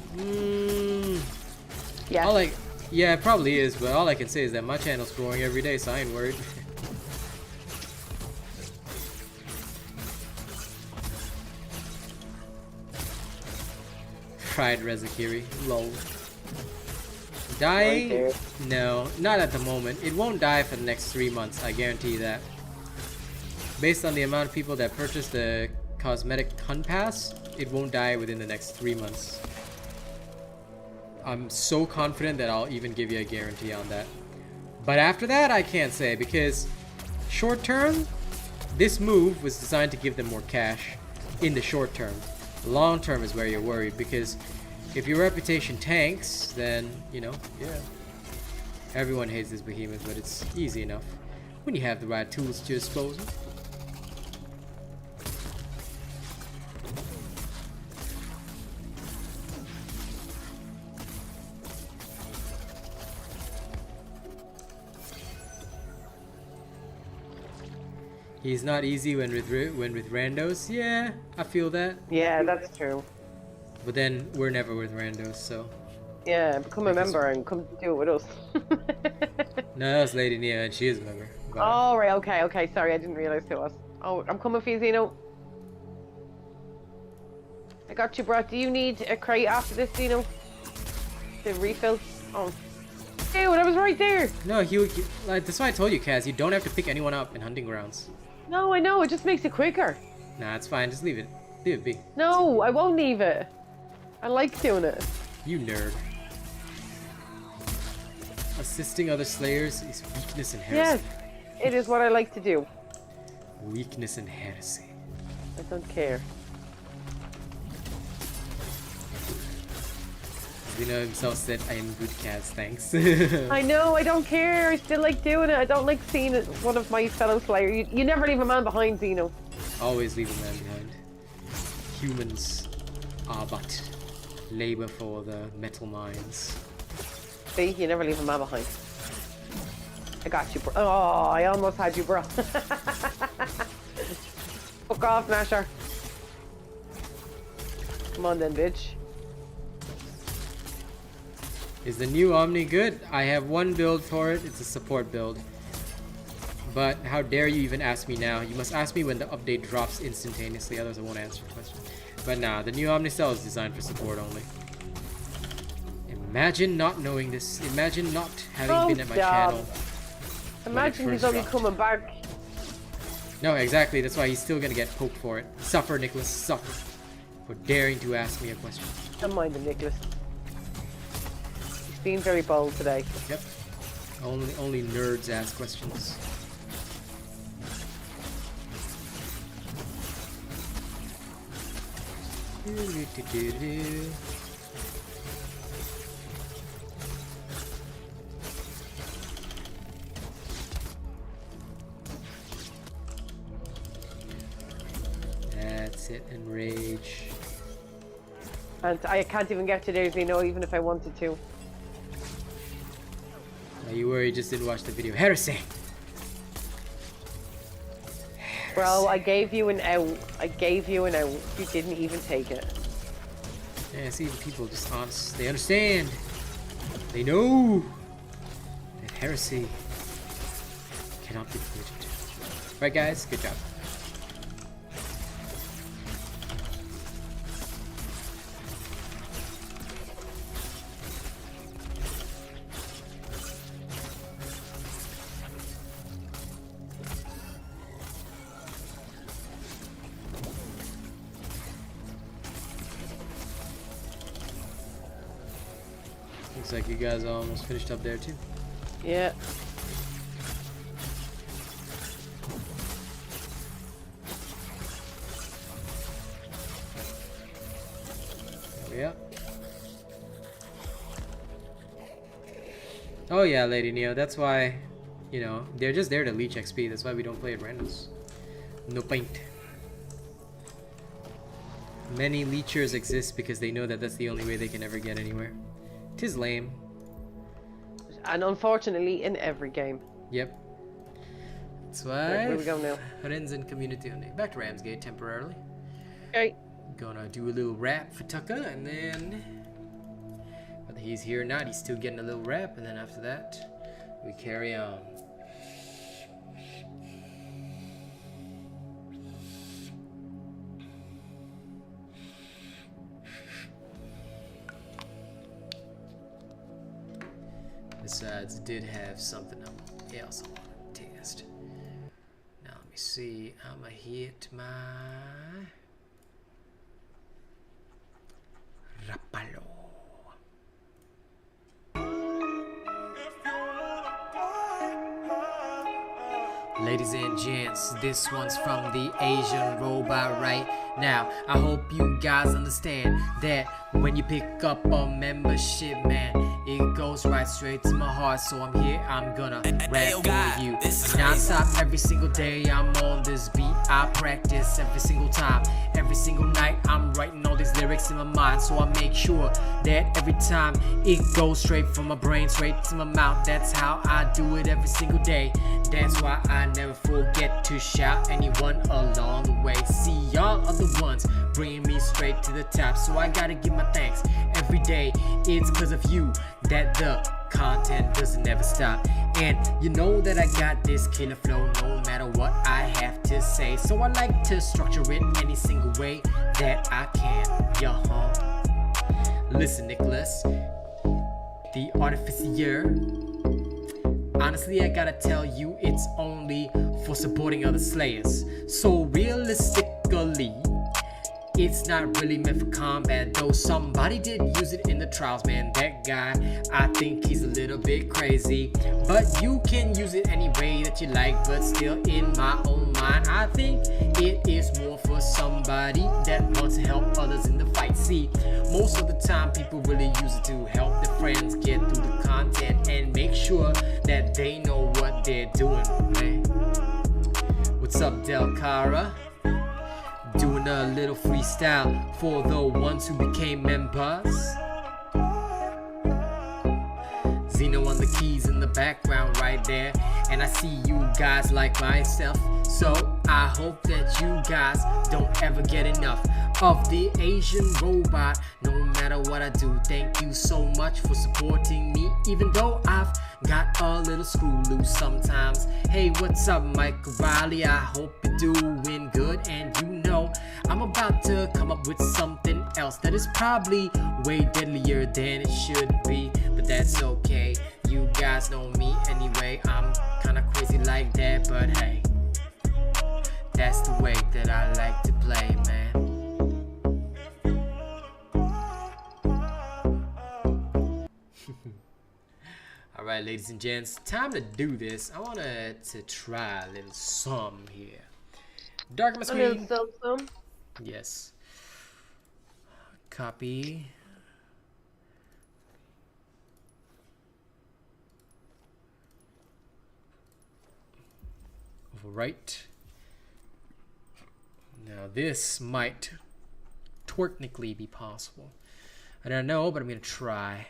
Speaker 2: Yeah.
Speaker 1: Yeah, it probably is, but all I can say is that my channel's growing every day, so I ain't worried. Fried Rezakiri. Lol. Die?
Speaker 2: Right
Speaker 1: No, not at the moment. It won't die for the next 3 months, I guarantee you that. Based on the amount of people that purchased the cosmetic Hunt Pass, it won't die within the next 3 months. I'm so confident that I'll even give you a guarantee on that. But after that, I can't say, because short term, this move was designed to give them more cash in the short term. Long term is where you're worried, because if your reputation tanks, then, you know, yeah. Everyone hates this behemoth, but it's easy enough when you have the right tools to your disposal. He's not easy when with randos. Yeah, I feel that.
Speaker 2: Yeah, that's true.
Speaker 1: But then we're never with randos, so.
Speaker 2: Yeah, become a member and come do it with us.
Speaker 1: No, that was Lady Nia, and she is a member. But
Speaker 2: Oh, right, okay. Sorry, I didn't realize who it was. Oh, I'm coming for you, Zeno. I got you, bro. Do you need a crate after this, Zeno? To refill? Oh. Dude, I was right there.
Speaker 1: no, like that's why I told you, Kaz. You don't have to pick anyone up in hunting grounds.
Speaker 2: No, I know. It just makes it quicker.
Speaker 1: Nah, it's fine. Just leave it. Leave it be.
Speaker 2: No, I won't leave it. I like doing it.
Speaker 1: You nerd. Assisting other slayers is weakness and heresy.
Speaker 2: Yes, it is what I like to do.
Speaker 1: Weakness and heresy.
Speaker 2: I don't care.
Speaker 1: Zeno himself said, I am good, Kaz, thanks.
Speaker 2: I know, I don't care. I still like doing it. I don't like seeing it, one of my fellow slayers. You never leave a man behind, Zeno.
Speaker 1: Always leave a man behind. Humans are but labor for the metal mines.
Speaker 2: See, you never leave a man behind. I got you, bro. Oh, I almost had you, bro. Fuck off, Masher. Come on then, bitch.
Speaker 1: Is the new Omni good? I have one build for it. It's a support build. But how dare you even ask me now? You must ask me when the update drops instantaneously, otherwise I won't answer the question. But nah, the new Omnicell is designed for support only. Imagine not knowing this. Imagine not having been at my channel.
Speaker 2: Imagine he's only coming back.
Speaker 1: No, exactly. That's why he's still gonna get poked for it. Suffer, Nicholas. Suffer. For daring to ask me a question.
Speaker 2: Don't mind him, Nicholas. He's being very bold today.
Speaker 1: Yep. Only nerds ask questions. That's it, enrage.
Speaker 2: And I can't even get to there, Zeno, even if I wanted to.
Speaker 1: Are you worried? Just didn't watch the video. Heresy!
Speaker 2: Bro, I gave you an out. I gave you an out. You didn't even take it.
Speaker 1: Yeah, see, people just honest. They understand. They know that heresy cannot be defeated. Right, guys? Good job. Looks like you guys are almost finished up there too.
Speaker 2: Yeah.
Speaker 1: Yeah. Oh yeah, Lady Neo. That's why, you know, they're just there to leech XP. That's why we don't play at randoms. No point. Many leechers exist because they know that that's the only way they can ever get anywhere. 'Tis lame.
Speaker 2: And unfortunately, in every game.
Speaker 1: Yep. That's why.
Speaker 2: Right, where we go now?
Speaker 1: Friends and community only. Back to Ramsgate temporarily.
Speaker 2: Okay.
Speaker 1: Gonna do a little rap for Tucker, and then whether he's here or not, he's still getting a little rap, and then after that, we carry on. Besides, did have something else I want to test. Now let me see. I'ma hit my Rapalo. Ladies and gents, this one's from the Asian robot right Now, I hope you guys understand that when you pick up a membership, man, it goes right straight to my heart. So I'm here, I'm gonna rap for you. Non-stop every single day, I'm on this beat. I practice every single time, every single night. I'm writing all these lyrics in my mind, so I make sure that every time it goes straight from my brain, straight to my mouth. That's how I do it every single day. That's why I never forget to shout anyone along the way. See, y'all are the ones bringing me straight to the top, so I gotta give my thanks every day. It's cause of you that the content doesn't ever stop. And you know that I got this killer flow no matter what I have to say, so I like to structure it any single way that I can. Listen, Nicholas, the artificier. Honestly, I gotta tell you, it's only for supporting other slayers. So realistically, it's not really meant for combat, though somebody did use it in the trials, man. That guy, I think he's a little bit crazy, but you can use it any way that you like. But still, in my own mind, I think it is more for somebody that wants to help others in the fight. See, most of the time people really use it to help their friends get through the content and make sure that they know what they're doing, man. What's up, Del Cara? Doing a little freestyle for the ones who became members. Zeno on the keys in the background right there, and I see you guys like myself, so I hope that you guys don't ever get enough of the Asian robot. No matter what I do, thank you so much for supporting me, even though I've got a little screw loose sometimes. Hey, what's up, Mike Riley? I hope you're doing good, and you know I'm about to come up with something else that is probably way deadlier than it should be, but that's okay. You guys know me anyway. I'm kinda crazy like that, but hey, that's the way that I like to play, man. Alright, ladies and gents, time to do this. I wanted to try a little sum here. Darken my screen.
Speaker 2: A little sum.
Speaker 1: Yes. Copy. Overwrite. Now this might technically be possible. I don't know, but I'm gonna try.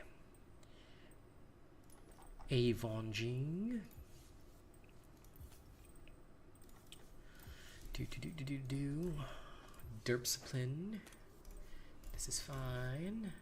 Speaker 1: Avonging. Derpsipline. This is fine.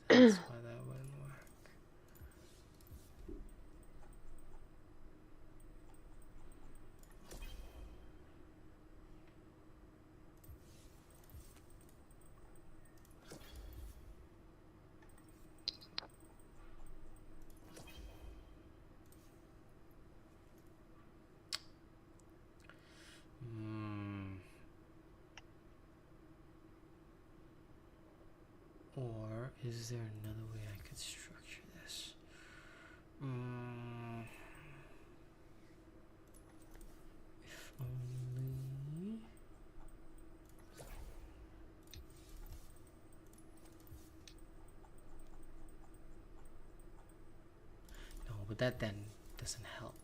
Speaker 1: That's why that wouldn't work. Or is there another way I could structure this? If only... No, but that then doesn't help.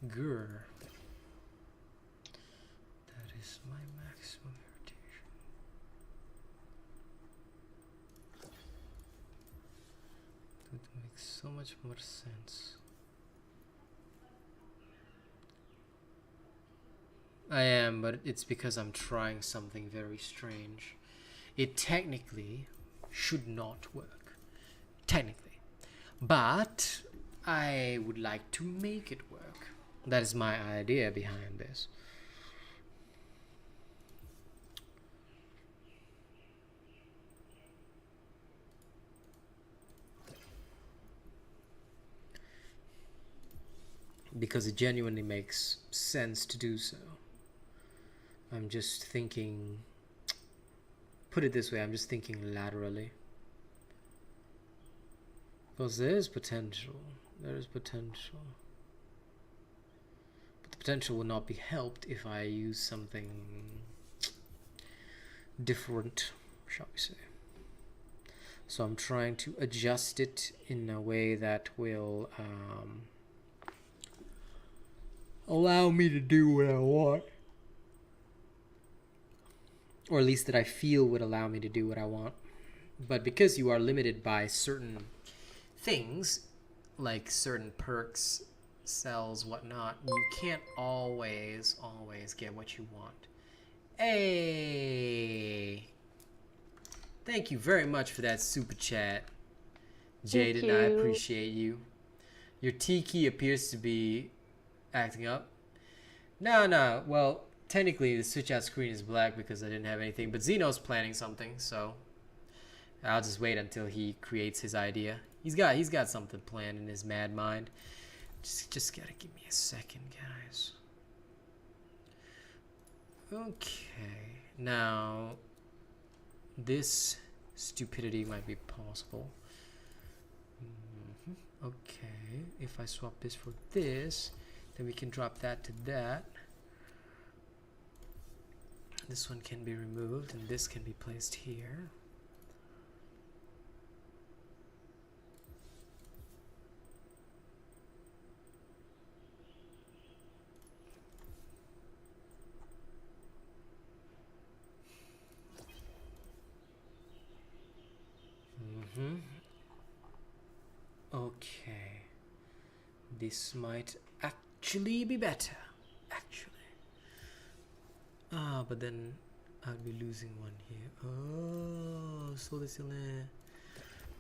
Speaker 1: Grr. That is my maximum irritation. It makes so much more sense. I am, but it's because I'm trying something very strange. It technically should not work. Technically. But I would like to make it work. That is my idea behind this. Because it genuinely makes sense to do so. I'm just thinking, put it this way, I'm just thinking laterally. Because there is potential. There is potential. But the potential will not be helped if I use something different, shall we say. So I'm trying to adjust it in a way that will allow me to do what I want. Or at least that I feel would allow me to do what I want. But because you are limited by certain things, like certain perks, cells, whatnot, you can't always get what you want. Hey! Thank you very much for that super chat, Jaden. I appreciate you. Your T-key appears to be acting up. No. Well, technically the switch out screen is black because I didn't have anything, but Zeno's planning something, so I'll just wait until he creates his idea. He's got something planned in his mad mind. Just gotta give me a second, guys. Okay, now this stupidity might be possible. Okay, if I swap this for this, then we can drop that to that. This one can be removed and this can be placed here. Okay, this might actually be better. But then I'd be losing one here. Oh, so this is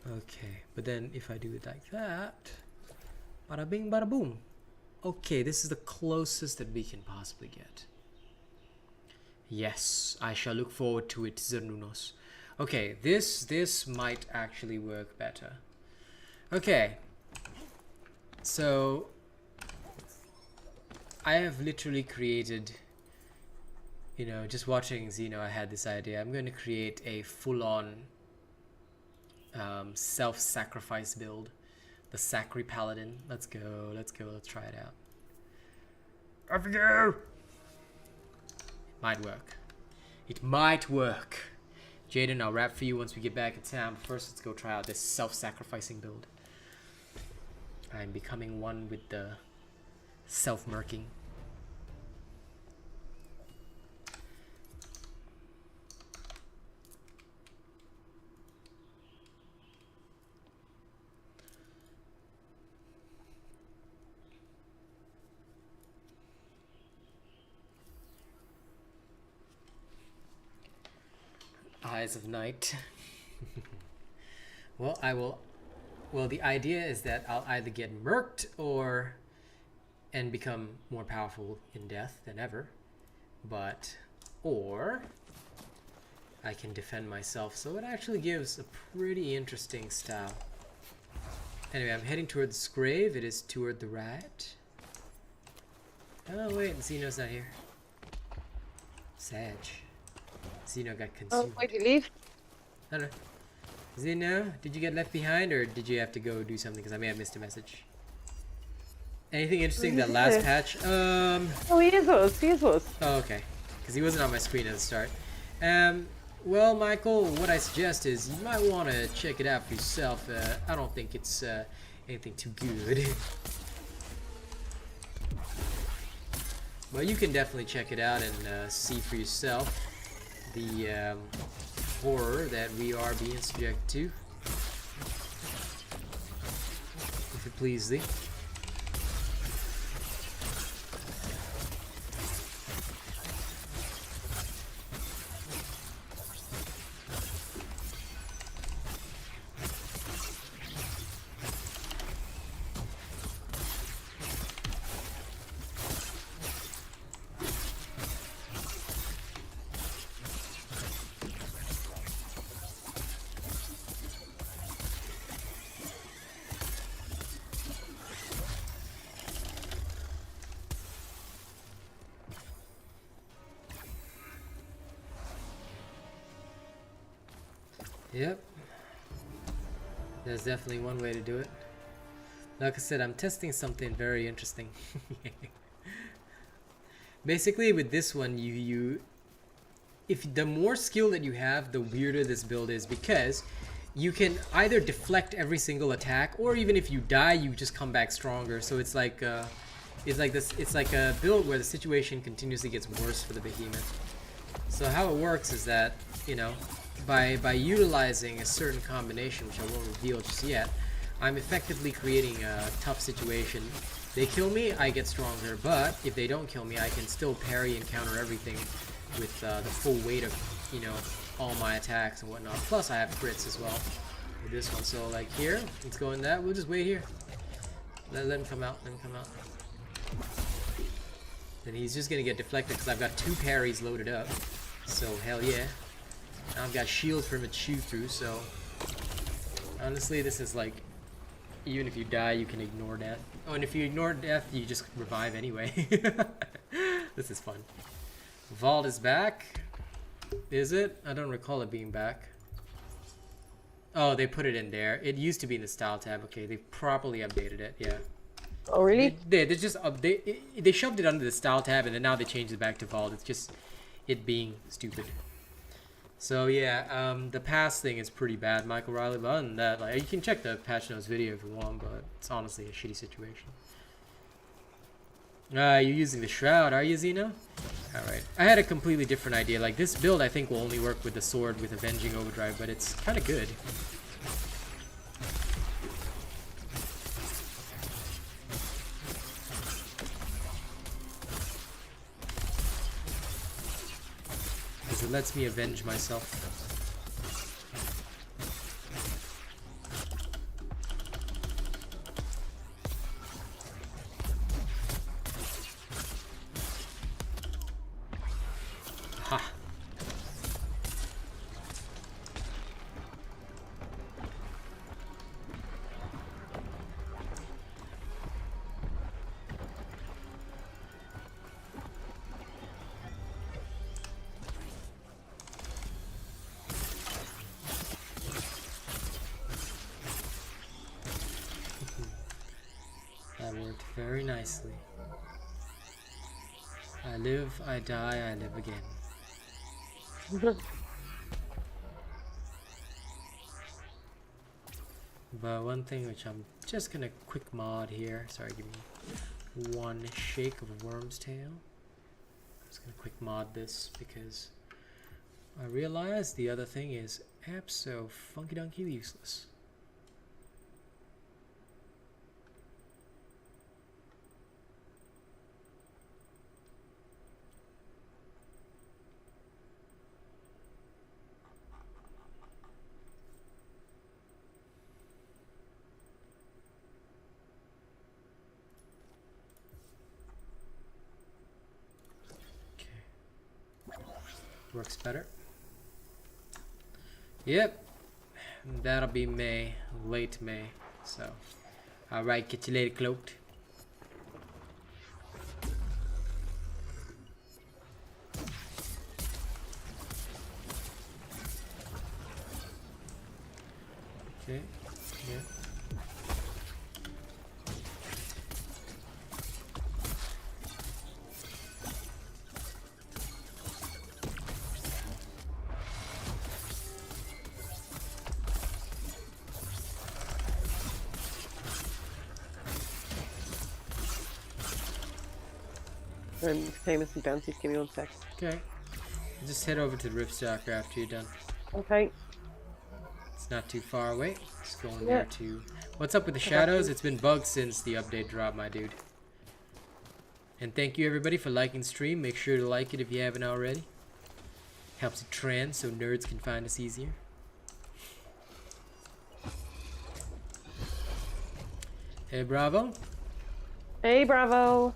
Speaker 1: okay. But then if I do it like that, bada bing, bada boom. Okay, this is the closest that we can possibly get. Yes, I shall look forward to it, Zernunos. Okay, this might actually work better. Okay, so I have literally created, you know, just watching Zeno, I had this idea. I'm going to create a full-on self-sacrifice build, the Sacri Paladin. Let's go, let's try it out. Off we go! It might work. Jaden, I'll rap for you once we get back in town. First, let's go try out this self-sacrificing build. I'm becoming one with the self-murking. Eyes of night. Well, the idea is that I'll either get murked and become more powerful in death than ever, or I can defend myself, so it actually gives a pretty interesting style. Anyway, I'm heading toward this grave. It is toward the right. Oh wait, Zeno's not here. Sag. Zeno got consumed.
Speaker 2: Oh, why'd you leave?
Speaker 1: I don't know. Zeno, did you get left behind or did you have to go do something? Because I may have missed a message. Anything interesting that last patch?
Speaker 2: Oh, he is us.
Speaker 1: Oh, okay. Because he wasn't on my screen at the start. Well, Michael, what I suggest is you might want to check it out for yourself. I don't think it's anything too good. But you can definitely check it out and see for yourself the horror that we are being subject to, if it please thee. Yep. There's definitely one way to do it. Like I said, I'm testing something very interesting. Basically, with this one, if the more skill that you have, the weirder this build is, because you can either deflect every single attack, or even if you die, you just come back stronger. So it's like a build where the situation continuously gets worse for the behemoth. So how it works is that, you know, by utilizing a certain combination, which I won't reveal just yet, I'm effectively creating a tough situation. They kill me, I get stronger, but if they don't kill me, I can still parry and counter everything with the full weight of, you know, all my attacks and whatnot. Plus I have crits as well with this one. So like here, let's go in that. We'll just wait here. Let him come out. Let him come out. Then he's just gonna get deflected because I've got 2 parries loaded up. So hell yeah. Now I've got shields for him to shoot through. So honestly, this is like, even if you die, you can ignore death. Oh, and if you ignore death, you just revive anyway. This is fun. Vault is back. Is it? I don't recall it being back. Oh, they put it in there. It used to be in the style tab. Okay, they properly updated it. Yeah.
Speaker 2: Oh, really?
Speaker 1: They just they shoved it under the style tab, and then now they changed it back to Vault. It's just it being stupid. So yeah, the pass thing is pretty bad, Michael Riley. But other than that, like, you can check the patch notes video if you want, but it's honestly a shitty situation. You're using the Shroud, are you, Xeno? Alright. I had a completely different idea. Like, this build I think will only work with the sword with Avenging Overdrive, but it's kind of good. Because it lets me avenge myself. That worked very nicely. I live, I die, I live again. But one thing which I'm just gonna quick mod here. Sorry, give me one shake of a worm's tail. I'm just gonna quick mod this because I realized the other thing is abso-funky-donkey useless. Works better. Yep, that'll be May, late May. So, alright, get you later, cloaked. Okay, yeah.
Speaker 2: And famous and bounties, give me 1 sec.
Speaker 1: Okay. Just head over to the Rift Stalker after you're done.
Speaker 2: Okay.
Speaker 1: It's not too far away. Just going there to... What's up with the shadows? It's been bugged since the update dropped, my dude. And thank you everybody for liking the stream. Make sure to like it if you haven't already. Helps it trend so nerds can find us easier. Hey, Bravo.
Speaker 2: Hey, Bravo.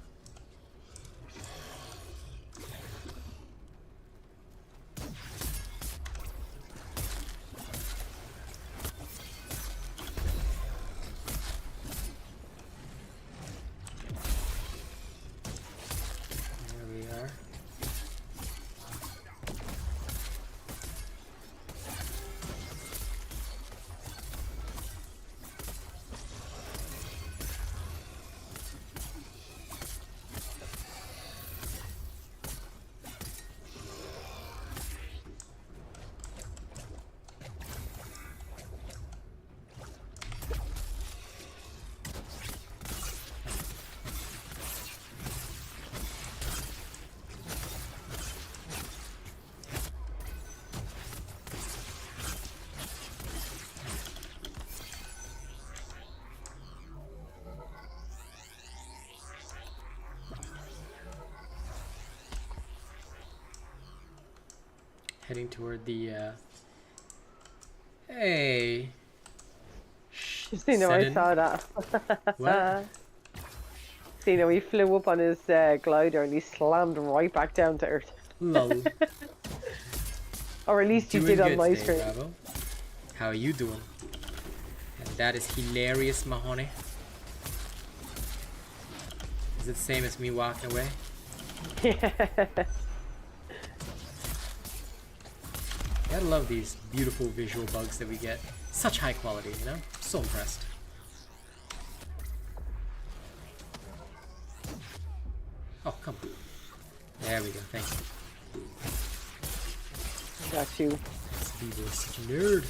Speaker 1: Heading toward the hey.
Speaker 2: You know, I saw that.
Speaker 1: What?
Speaker 2: So, you know, he flew up on his glider and he slammed right back down to earth.
Speaker 1: Lol.
Speaker 2: Or at least you
Speaker 1: Doing
Speaker 2: did on
Speaker 1: good
Speaker 2: my
Speaker 1: today,
Speaker 2: screen.
Speaker 1: Bravo. How are you doing? And that is hilarious, Mahoney. Is it the same as me walking away?
Speaker 2: Yeah.
Speaker 1: Gotta love these beautiful visual bugs that we get. Such high quality, you know? So impressed. Oh, come on. There we go, thanks.
Speaker 2: Got you.
Speaker 1: This Beaver is such a nerd.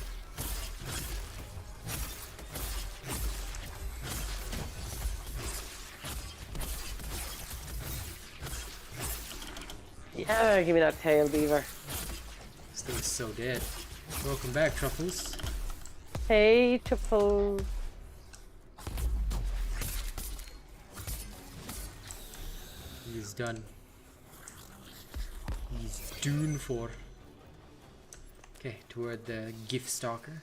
Speaker 2: Yeah, give me that tail, Beaver.
Speaker 1: This thing is so dead. Welcome back, Truffles.
Speaker 2: Hey, Truffles.
Speaker 1: He's done. He's done for. Okay, toward the gift stalker.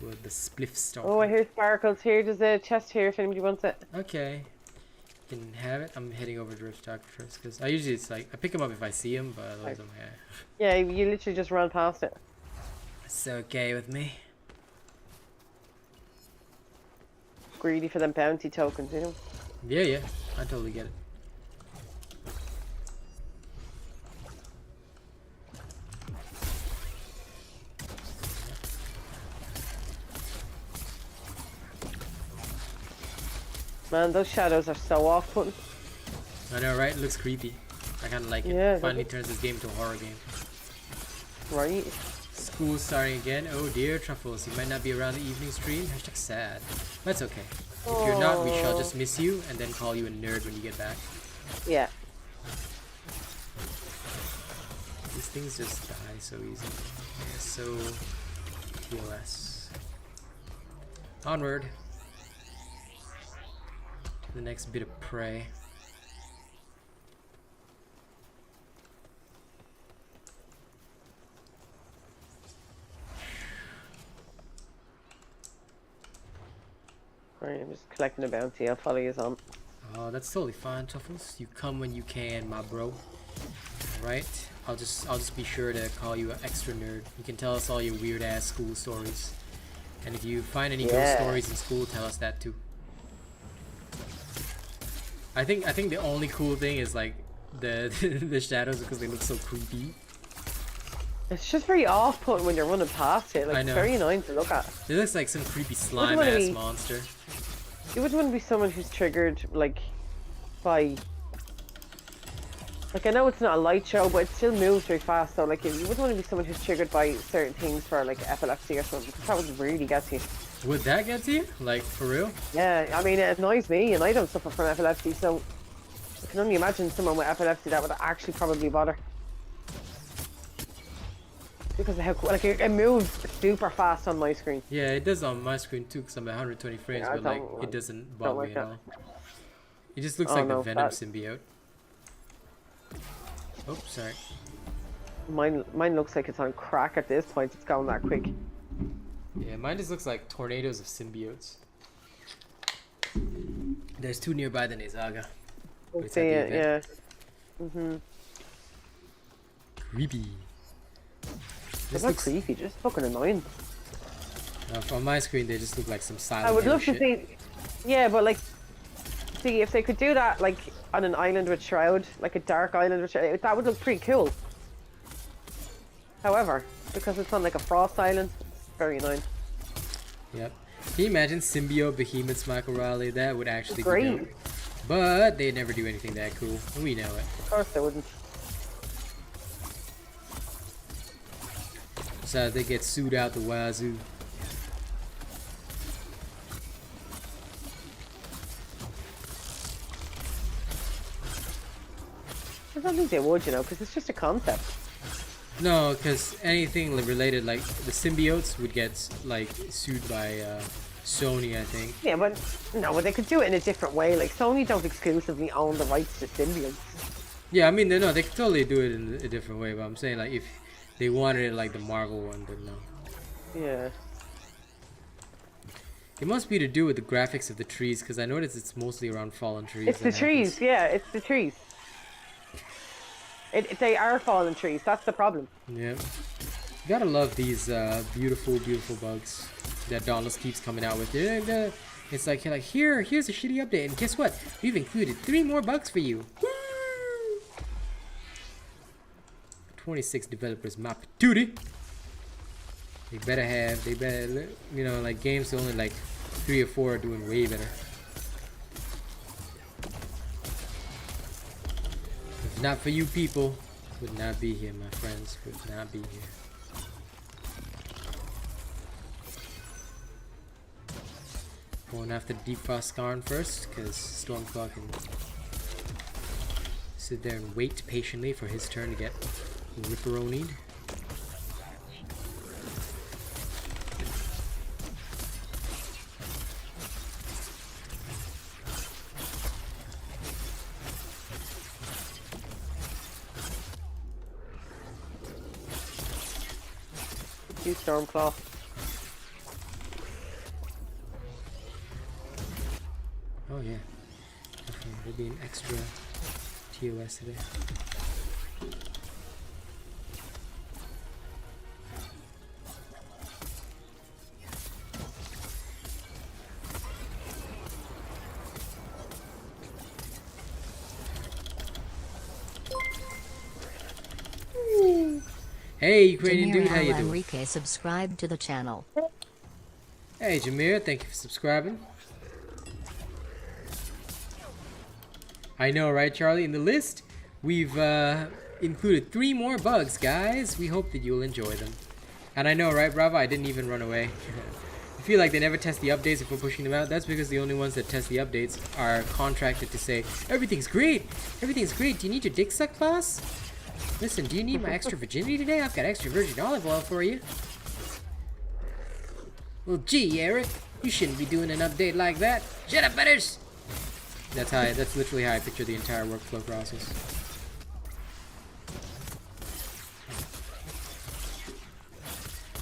Speaker 1: Toward the spliff stalker.
Speaker 2: Oh, I hear sparkles. Here, there's a chest here if anybody wants it.
Speaker 1: Okay. You can have it. I'm heading over to Rift Stalker first because I usually it's like I pick him up if I see him, but otherwise I'm here.
Speaker 2: Yeah, you literally just ran past it.
Speaker 1: It's okay with me.
Speaker 2: Greedy for them bounty tokens, you know?
Speaker 1: Yeah, yeah. I totally get it.
Speaker 2: Man, those shadows are so off-putting.
Speaker 1: I know, right? It looks creepy. I kind of like it.
Speaker 2: Yeah,
Speaker 1: Finally turns this game into a horror game.
Speaker 2: Right?
Speaker 1: School's starting again. Oh dear, Truffles. You might not be around the evening stream. Hashtag sad. That's okay. If you're not, we shall just miss you and then call you a nerd when you get back.
Speaker 2: Yeah.
Speaker 1: These things just die so easy. They're so TOS. Onward. To the next bit of prey.
Speaker 2: Right, I'm just collecting a bounty. I'll follow you on.
Speaker 1: Oh, that's totally fine, Tuffles. You come when you can, my bro. Alright? I'll just be sure to call you an extra nerd. You can tell us all your weird ass school stories. And if you find any ghost stories in school, tell us that too. I think the only cool thing is like the the shadows because they look so creepy.
Speaker 2: It's just very off-putting when you're running past it. Like,
Speaker 1: I know.
Speaker 2: it's very annoying to look at.
Speaker 1: It looks like some creepy slime ass monster.
Speaker 2: You wouldn't want to be someone who's triggered, like, by... Like, I know it's not a light show, but it still moves very fast, so, like, you wouldn't want to be someone who's triggered by certain things for, like, epilepsy or something, because that would really get to you.
Speaker 1: Would that get to you? Like, for real?
Speaker 2: Yeah, I mean, it annoys me, and I don't suffer from epilepsy, so... I can only imagine someone with epilepsy that would actually probably bother. Because of how, like, it moves super fast on my screen.
Speaker 1: Yeah, it does on my screen too, because I'm at 120 frames,
Speaker 2: Yeah,
Speaker 1: but like, it doesn't bother me at all. It just looks like the Venom symbiote. Oh, sorry.
Speaker 2: Mine looks like it's on crack at this point. It's going that quick.
Speaker 1: Yeah, mine just looks like tornadoes of symbiotes. There's two nearby the Nezaga.
Speaker 2: See it, yeah.
Speaker 1: Creepy.
Speaker 2: It's not creepy, just fucking annoying.
Speaker 1: On my screen, they just look like some silent
Speaker 2: I would love to
Speaker 1: shit.
Speaker 2: see... Yeah, but like... See, if they could do that, like, on an island with Shroud, like a dark island with Shroud, that would look pretty cool. However, because it's on like a frost island, it's very annoying.
Speaker 1: Yep. Can you imagine symbiote behemoths, Michael Riley? That would actually be
Speaker 2: Great.
Speaker 1: dope. But they never do anything that cool. We know it.
Speaker 2: Of course they wouldn't.
Speaker 1: So they get sued out the wazoo.
Speaker 2: I don't think they would, you know, because it's just a concept.
Speaker 1: No, because anything related, like the symbiotes would get like sued by Sony, I think.
Speaker 2: Yeah, but no, but they could do it in a different way. Like Sony don't exclusively own the rights to symbiotes.
Speaker 1: Yeah, I mean, they could totally do it in a different way, but I'm saying, like, if they wanted it like the Marvel one, then no.
Speaker 2: Yeah.
Speaker 1: It must be to do with the graphics of the trees, because I noticed it's mostly around fallen trees.
Speaker 2: It's the trees, yeah, it's the trees. They are fallen trees, that's the problem.
Speaker 1: Yeah. You gotta love these beautiful, beautiful bugs that Dauntless keeps coming out with. It's like, you're like, here's a shitty update, and guess what? We've included 3 more bugs for you. Woo! 26 developers, my patootie. They better, you know, like games only like 3 or 4 are doing way better. If not for you people, would not be here, my friends, would not be here. Going after Defrost Skarn first, because Stormclaw can sit there and wait patiently for his turn to get ripperonied.
Speaker 2: You Stormclaw.
Speaker 1: Oh yeah, definitely. There'll be an extra TOS today. Hey, Ukrainian dude, how you doing?
Speaker 3: Enrique subscribed to the channel.
Speaker 1: Hey, Jameer, thank you for subscribing. I know, right, Charlie? In the list, we've included 3 more bugs, guys. We hope that you'll enjoy them. And I know, right, Bravo? I didn't even run away. I feel like they never test the updates if we're pushing them out. That's because the only ones that test the updates are contracted to say, everything's great! Everything's great! Do you need your dick sucked, boss? Listen, do you need my extra virginity today? I've got extra virgin olive oil for you. Well, gee, Eric, you shouldn't be doing an update like that. Shut up, butters! That's literally how I picture the entire workflow process.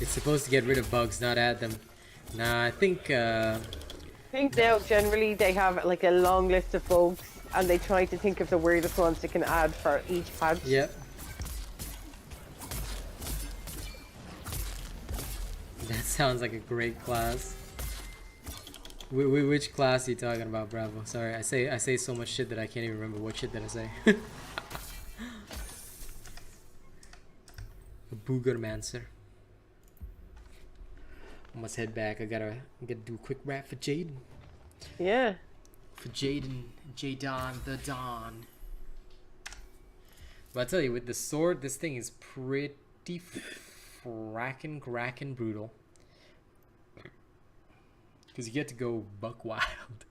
Speaker 1: It's supposed to get rid of bugs, not add them. Nah, I think
Speaker 2: I think now generally they have like a long list of bugs and they try to think of the weirdest ones they can add for each patch.
Speaker 1: Yep. That sounds like a great class. Which class are you talking about, Bravo? Sorry, I say so much shit that I can't even remember what shit that I say. A Boogermancer. I must head back. I gotta do a quick rap for Jaden.
Speaker 2: Yeah.
Speaker 1: For Jaden the Dawn. But I tell you, with the sword, this thing is pretty frackin' brutal. Because you get to go buck wild.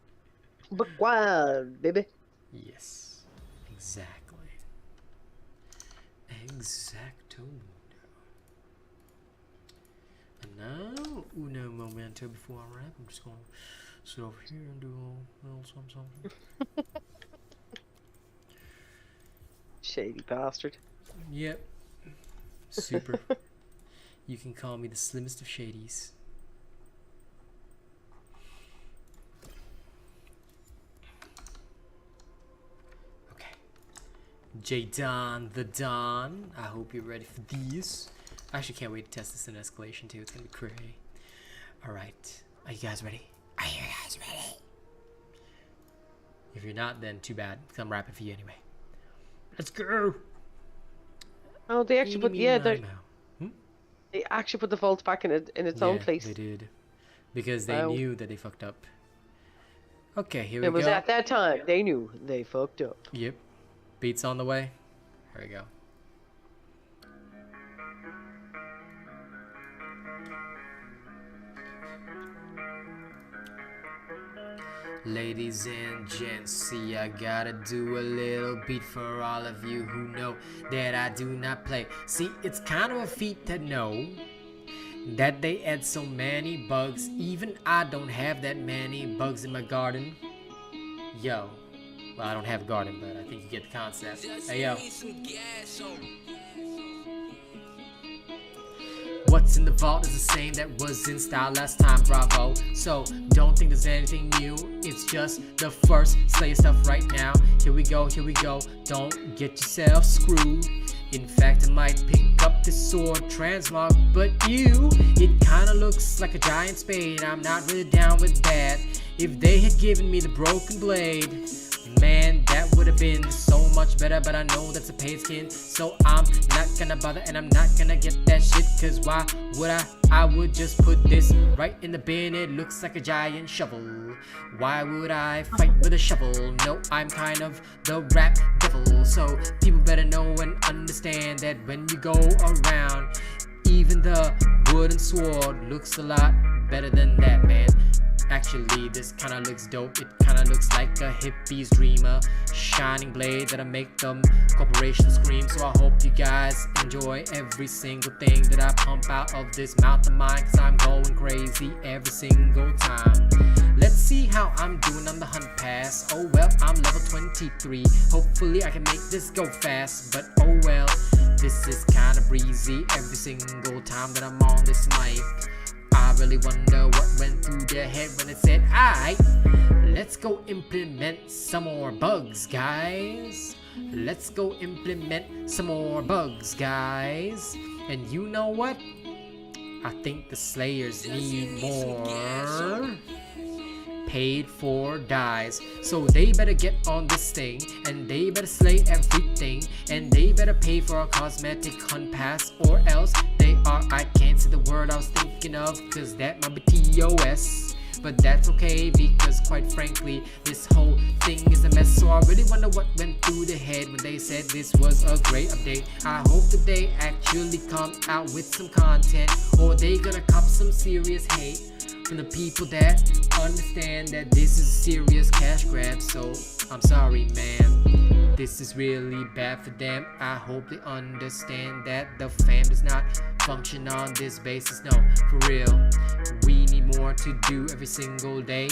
Speaker 2: Buck wild, baby.
Speaker 1: Yes. Exactly. Exacto. And now, uno momento before I rap, I'm just going to sit over here and do a little something.
Speaker 2: Shady bastard.
Speaker 1: Yep. Super. You can call me the slimmest of shadies. Okay. J-Don the Don. I hope you're ready for these. I actually can't wait to test this in escalation too. It's gonna be crazy. Alright. Are you guys ready? Are you guys ready? If you're not, then too bad, because I'm rapping for you anyway. Let's go!
Speaker 2: Oh, they actually put they actually put the vault back in its own place.
Speaker 1: They did, because they knew that they fucked up. Okay, here we go.
Speaker 2: It was at that time they knew they fucked up.
Speaker 1: Yep. Beats on the way. Here we go. Ladies and gents, see, I gotta do a little beat for all of you who know that I do not play. See, it's kind of a feat to know that they add so many bugs. Even I don't have that many bugs in my garden. Yo. Well, I don't have a garden, but I think you get the concept. Hey, yo. What's in the vault is the same that was in style last time, bravo. So, don't think there's anything new. It's just the first Slayer stuff right now. Here we go, don't get yourself screwed. In fact, I might pick up this sword transmog, but it kinda looks like a giant spade. I'm not really down with that. If they had given me the broken blade, man, that would have been so much better, but I know that's a paid skin, so I'm not gonna bother, and I'm not gonna get that shit, cause why would I would just put this right in the bin. It looks like a giant shovel. Why would I fight with a shovel? No, I'm kind of the rap devil, so people better know and understand that when you go around, even the wooden sword looks a lot better than that, man. Actually, this kinda looks dope. It kinda looks like a hippie's dreamer shining blade that'll make them corporations scream. So I hope you guys enjoy every single thing that I pump out of this mouth of mine, cause I'm going crazy every single time. Let's see how I'm doing on the hunt pass. Oh well, I'm level 23. Hopefully I can make this go fast, but oh well, this is kinda breezy every single time that I'm on this mic. I really wonder what went through their head when it said, "Aight, let's go implement some more bugs, guys. Let's go implement some more bugs, guys." And you know what? I think the Slayers need more paid for dies. So they better get on this thing, and they better slay everything, and they better pay for a cosmetic hunt pass, or else I can't say the word I was thinking of, cause that might be TOS. But that's okay, because quite frankly, this whole thing is a mess. So I really wonder what went through their head when they said this was a great update. I hope that they actually come out with some content, or they gonna cop some serious hate from the people that understand that this is a serious cash grab. So I'm sorry, man, this is really bad for them. I hope they understand that the fam does not function on this basis. No, for real, we need more to do every single day.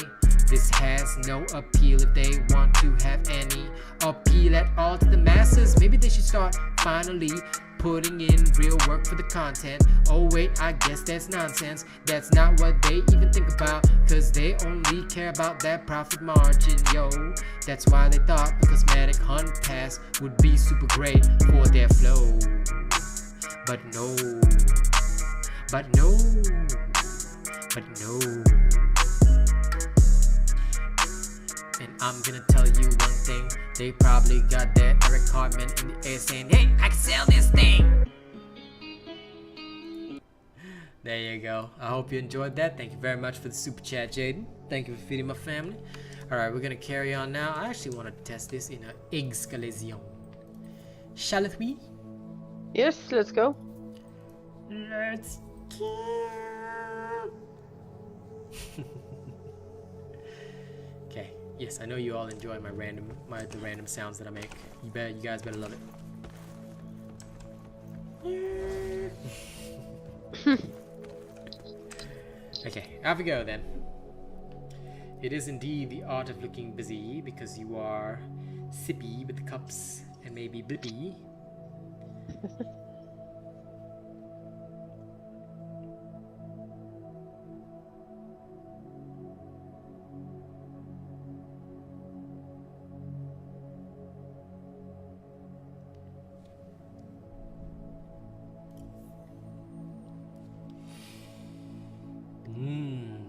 Speaker 1: This has no appeal. If they want to have any appeal at all to the masses, maybe they should start finally putting in real work for the content. Oh wait, I guess that's nonsense. That's not what they even think about, cause they only care about that profit margin, yo. That's why they thought a cosmetic hunt pass would be super great for their flow. But no, but no, but no. And I'm gonna tell you one thing, they probably got that Eric Cartman in the air saying, "Hey, I can sell this thing!" There you go. I hope you enjoyed that. Thank you very much for the super chat, Jaden. Thank you for feeding my family. Alright, we're gonna carry on now. I actually want to test this in an escalation. Shall we?
Speaker 2: Yes, let's go.
Speaker 1: Let's go. Okay. Yes, I know you all enjoy the random sounds that I make. You guys better love it. Okay, off we go then. It is indeed the art of looking busy, because you are sippy with the cups and maybe blippy.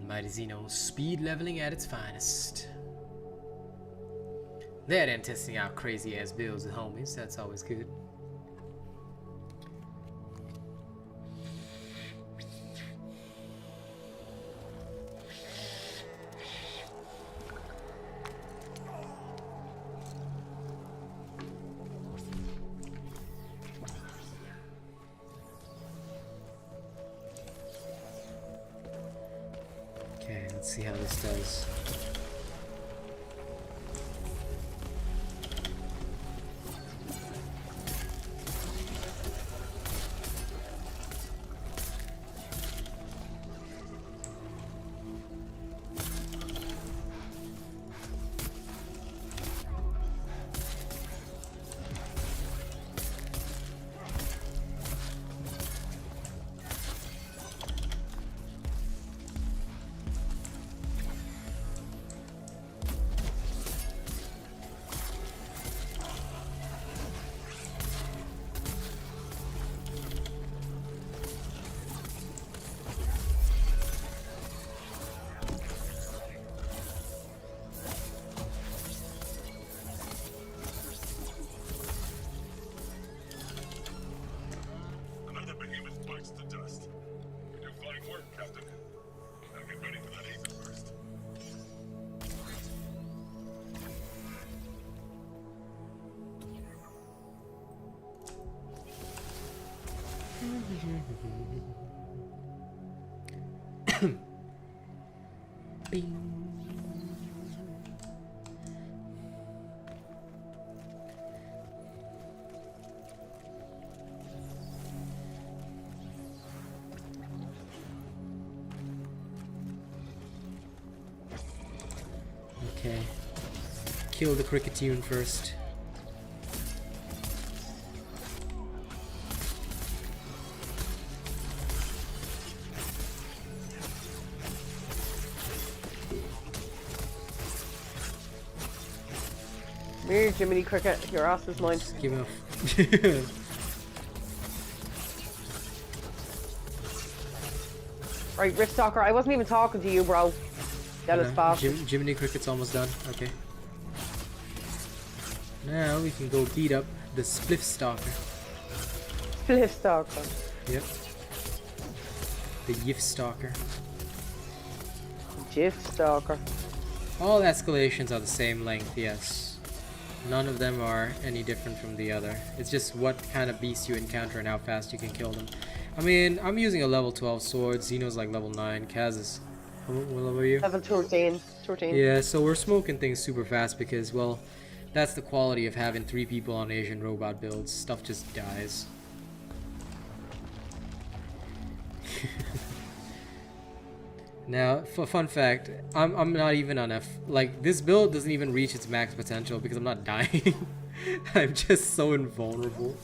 Speaker 1: Mighty Xeno, speed leveling at its finest. There then, testing out crazy ass builds with homies, that's always good. Okay, let's see how this does. Bing. Okay. Kill the cricketune first.
Speaker 2: Come here, Jiminy Cricket. Your ass is mine.
Speaker 1: Just give me
Speaker 2: Right, Riftstalker, I wasn't even talking to you, bro. Jealous bastard.
Speaker 1: Jiminy Cricket's almost done. Okay. Now we can go beat up the Spliff Stalker.
Speaker 2: Spliff Stalker.
Speaker 1: Yep. The Yif Stalker.
Speaker 2: Jiff Stalker.
Speaker 1: All escalations are the same length, yes. None of them are any different from the other. It's just what kind of beast you encounter and how fast you can kill them. I mean, I'm using a level 12 sword. Xeno's like level 9. Kaz is... What level are you?
Speaker 2: Level 13. 13.
Speaker 1: Yeah, so we're smoking things super fast because, well, that's the quality of having 3 people on Asian robot builds. Stuff just dies. Now, for fun fact, I'm not even on like, this build doesn't even reach its max potential because I'm not dying. I'm just so invulnerable.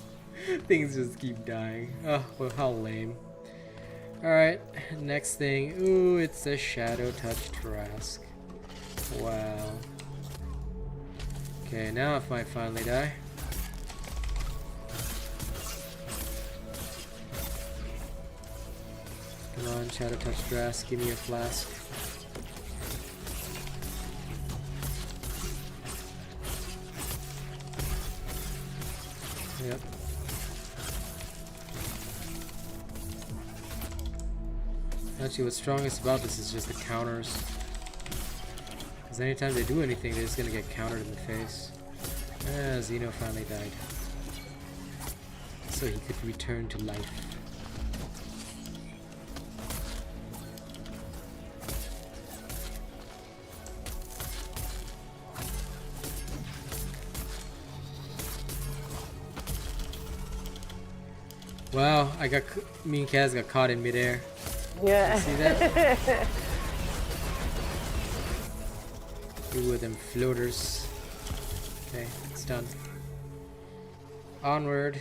Speaker 1: Things just keep dying. Oh, well, how lame. Alright, next thing. Ooh, it's a Shadow Touch Trask. Wow. Okay, now if I finally die. Come on, Shadow Touch Trask, give me a flask. Yep. Actually, what's strongest about this is just the counters. Because anytime they do anything, they're just gonna get countered in the face. Ah, Xeno finally died. So he could return to life. Wow, me and Kaz got caught in midair.
Speaker 2: Yeah.
Speaker 1: See that? Two of them floaters. Okay, it's done. Onward.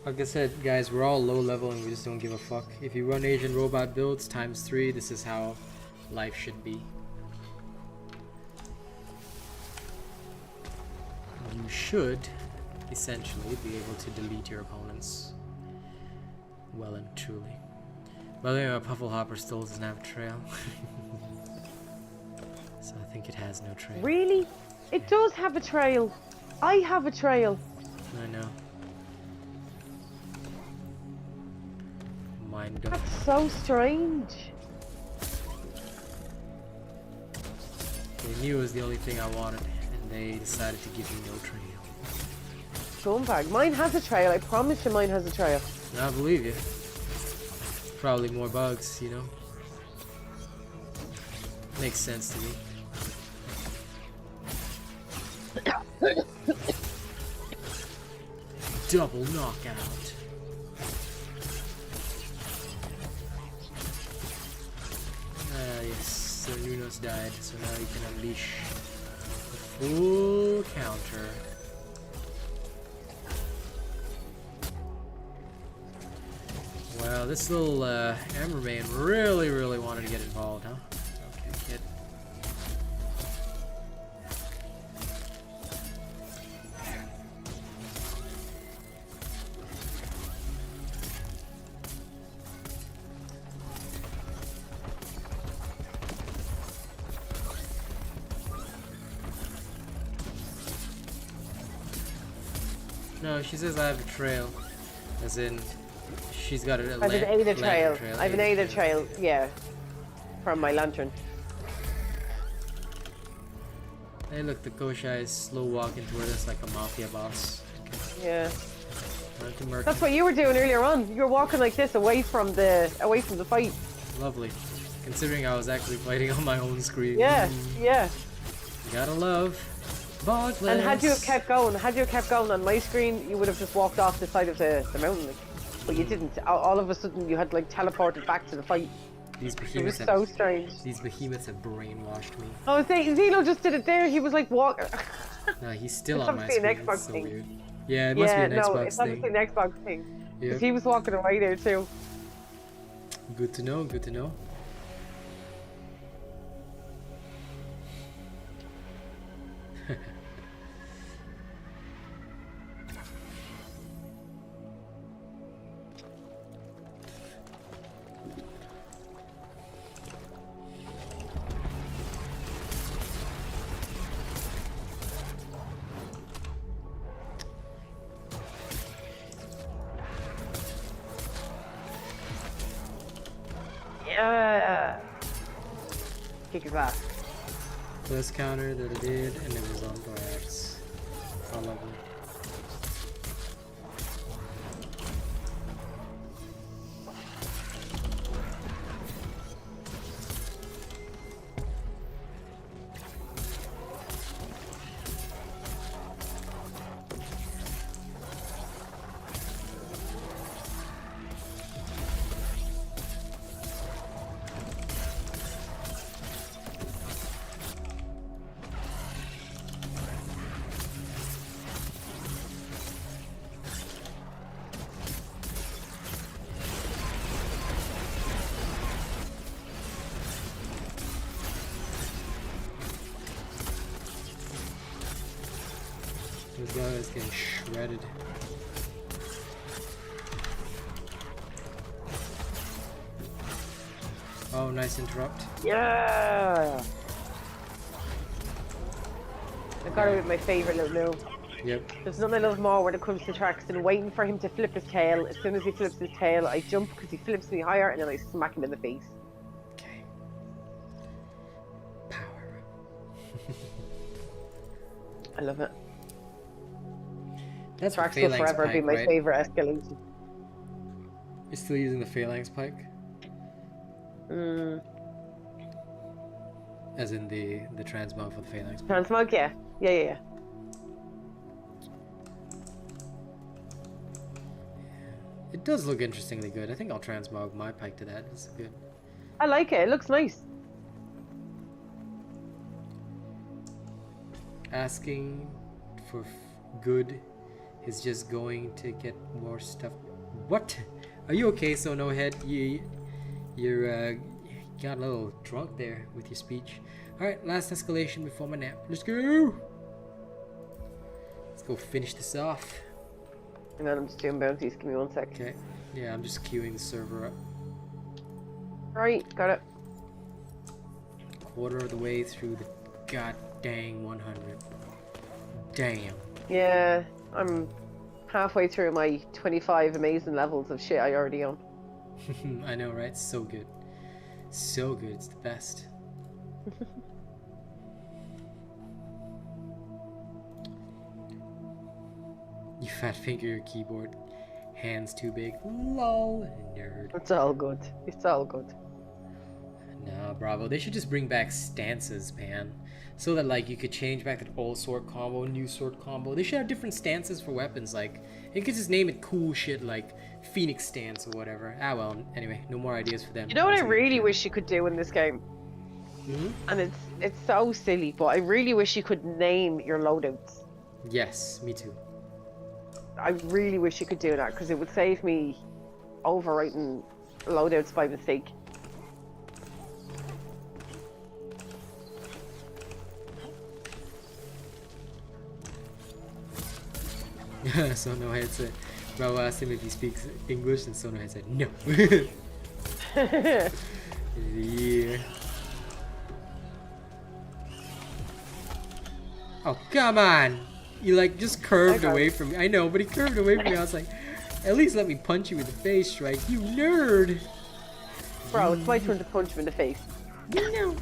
Speaker 1: Like I said, guys, we're all low level and we just don't give a fuck. If you run Asian robot builds ×3, this is how life should be. You should essentially be able to delete your opponents well and truly. By the way, my Pufflehopper still doesn't have a trail. So I think it has no trail.
Speaker 2: Really? It does have a trail. I have a trail.
Speaker 1: I know. Mine don't.
Speaker 2: That's so strange.
Speaker 1: They knew it was the only thing I wanted, and they decided to give me no trail.
Speaker 2: Scumbag. Mine has a trail. I promise you mine has a trail.
Speaker 1: I believe you. Probably more bugs, you know? Makes sense to me. Double knockout. Ah, yes. So Nuno's died, so now you can unleash the full counter. Wow, this little Amberman really wanted to get involved, huh? Okay, kid. No, she says I have a trail, as in she's got a
Speaker 2: I have an Ada trail. I have an Ada trail, yeah, from my lantern.
Speaker 1: Hey, look, the Koshai is slow walking toward us like a mafia boss. Okay.
Speaker 2: Yeah.
Speaker 1: Not too murky.
Speaker 2: That's what you were doing earlier on. You were walking like this away from the fight.
Speaker 1: Lovely. Considering I was actually fighting on my own screen.
Speaker 2: Yeah, yeah.
Speaker 1: Gotta love Dauntless.
Speaker 2: And had you have kept going on my screen, you would have just walked off the side of the mountain. Like, but you didn't. All of a sudden, you had like teleported back to the fight.
Speaker 1: These
Speaker 2: It was
Speaker 1: behemoths
Speaker 2: so strange.
Speaker 1: These behemoths have brainwashed me.
Speaker 2: Oh, Zeno just did it there. He was like walking.
Speaker 1: No, he's still
Speaker 2: It's
Speaker 1: on my
Speaker 2: obviously an
Speaker 1: screen.
Speaker 2: Xbox
Speaker 1: It's so
Speaker 2: thing.
Speaker 1: weird. Yeah, it must be an Xbox
Speaker 2: it's
Speaker 1: thing.
Speaker 2: obviously an Xbox thing.
Speaker 1: Yep.
Speaker 2: Because he was walking away there too.
Speaker 1: Good to know, good to know.
Speaker 2: Yeah. Kick his ass.
Speaker 1: First counter that I did, and it was on Brax. How lovely. This guy is getting shredded. Oh, nice interrupt.
Speaker 2: Yeah. I got it with my favourite little move.
Speaker 1: Yep.
Speaker 2: There's nothing I love more when it comes to tracks than waiting for him to flip his tail. As soon as he flips his tail, I jump because he flips me higher, and then I smack him in the face.
Speaker 1: Okay. Power.
Speaker 2: I love it.
Speaker 1: That's
Speaker 2: Tracks
Speaker 1: what
Speaker 2: will
Speaker 1: Phalanx
Speaker 2: forever be
Speaker 1: Pike,
Speaker 2: my
Speaker 1: right?
Speaker 2: favourite escalation.
Speaker 1: You're still using the Phalanx Pike? As in the transmog for the Phalanx Pike?
Speaker 2: Transmog, yeah. Yeah.
Speaker 1: It does look interestingly good. I think I'll transmog my pike to that. It's good.
Speaker 2: I like it. It looks nice.
Speaker 1: Asking for good is just going to get more stuff. What? Are you okay, So No Head? You're got a little drunk there with your speech. Alright, last escalation before my nap. Let's go! Let's go finish this off.
Speaker 2: And then I'm just doing bounties. Give me 1 sec.
Speaker 1: Okay. Yeah, I'm just queuing the server up.
Speaker 2: Right, got it.
Speaker 1: Quarter of the way through the god dang 100. Damn.
Speaker 2: Yeah, I'm halfway through my 25 amazing levels of shit I already own.
Speaker 1: I know, right? So good. So good. It's the best. You fat finger your keyboard. Hands too big. Lol. Nerd.
Speaker 2: It's all good. It's all good.
Speaker 1: Nah, bravo. They should just bring back stances, man. So that, like, you could change back that old sword combo, new sword combo. They should have different stances for weapons. Like, you could just name it cool shit like Phoenix stance or whatever. Ah, well. Anyway, no more ideas for them.
Speaker 2: You know what I really wish you could do in this game? And it's so silly, but I really wish you could name your loadouts.
Speaker 1: Yes, me too.
Speaker 2: I really wish you could do that, because it would save me overwriting loadouts by mistake.
Speaker 1: So No Head said, Bravo asked him if he speaks English, and So No Head said, no. Yeah. Oh, come on! You, like, just curved away from me. I know, but he curved away from me. I was like, at least let me punch you with a face strike, you nerd!
Speaker 2: Bro, it's my turn to punch him in the face.
Speaker 1: No!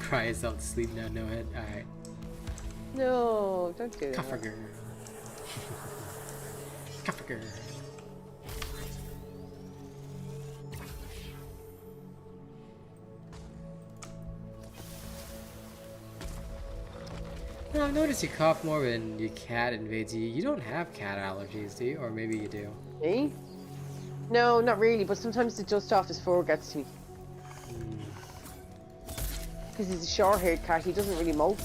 Speaker 1: cry yourself to sleep now, no head. Alright.
Speaker 2: No, don't do that.
Speaker 1: Comfort girl. Comfort girl. No, I've noticed you cough more when your cat invades you. You don't have cat allergies, do you? Or maybe you do.
Speaker 2: Me? No, not really, but sometimes the dust off his fur gets to me. Because he's a short-haired cat, he doesn't really mope.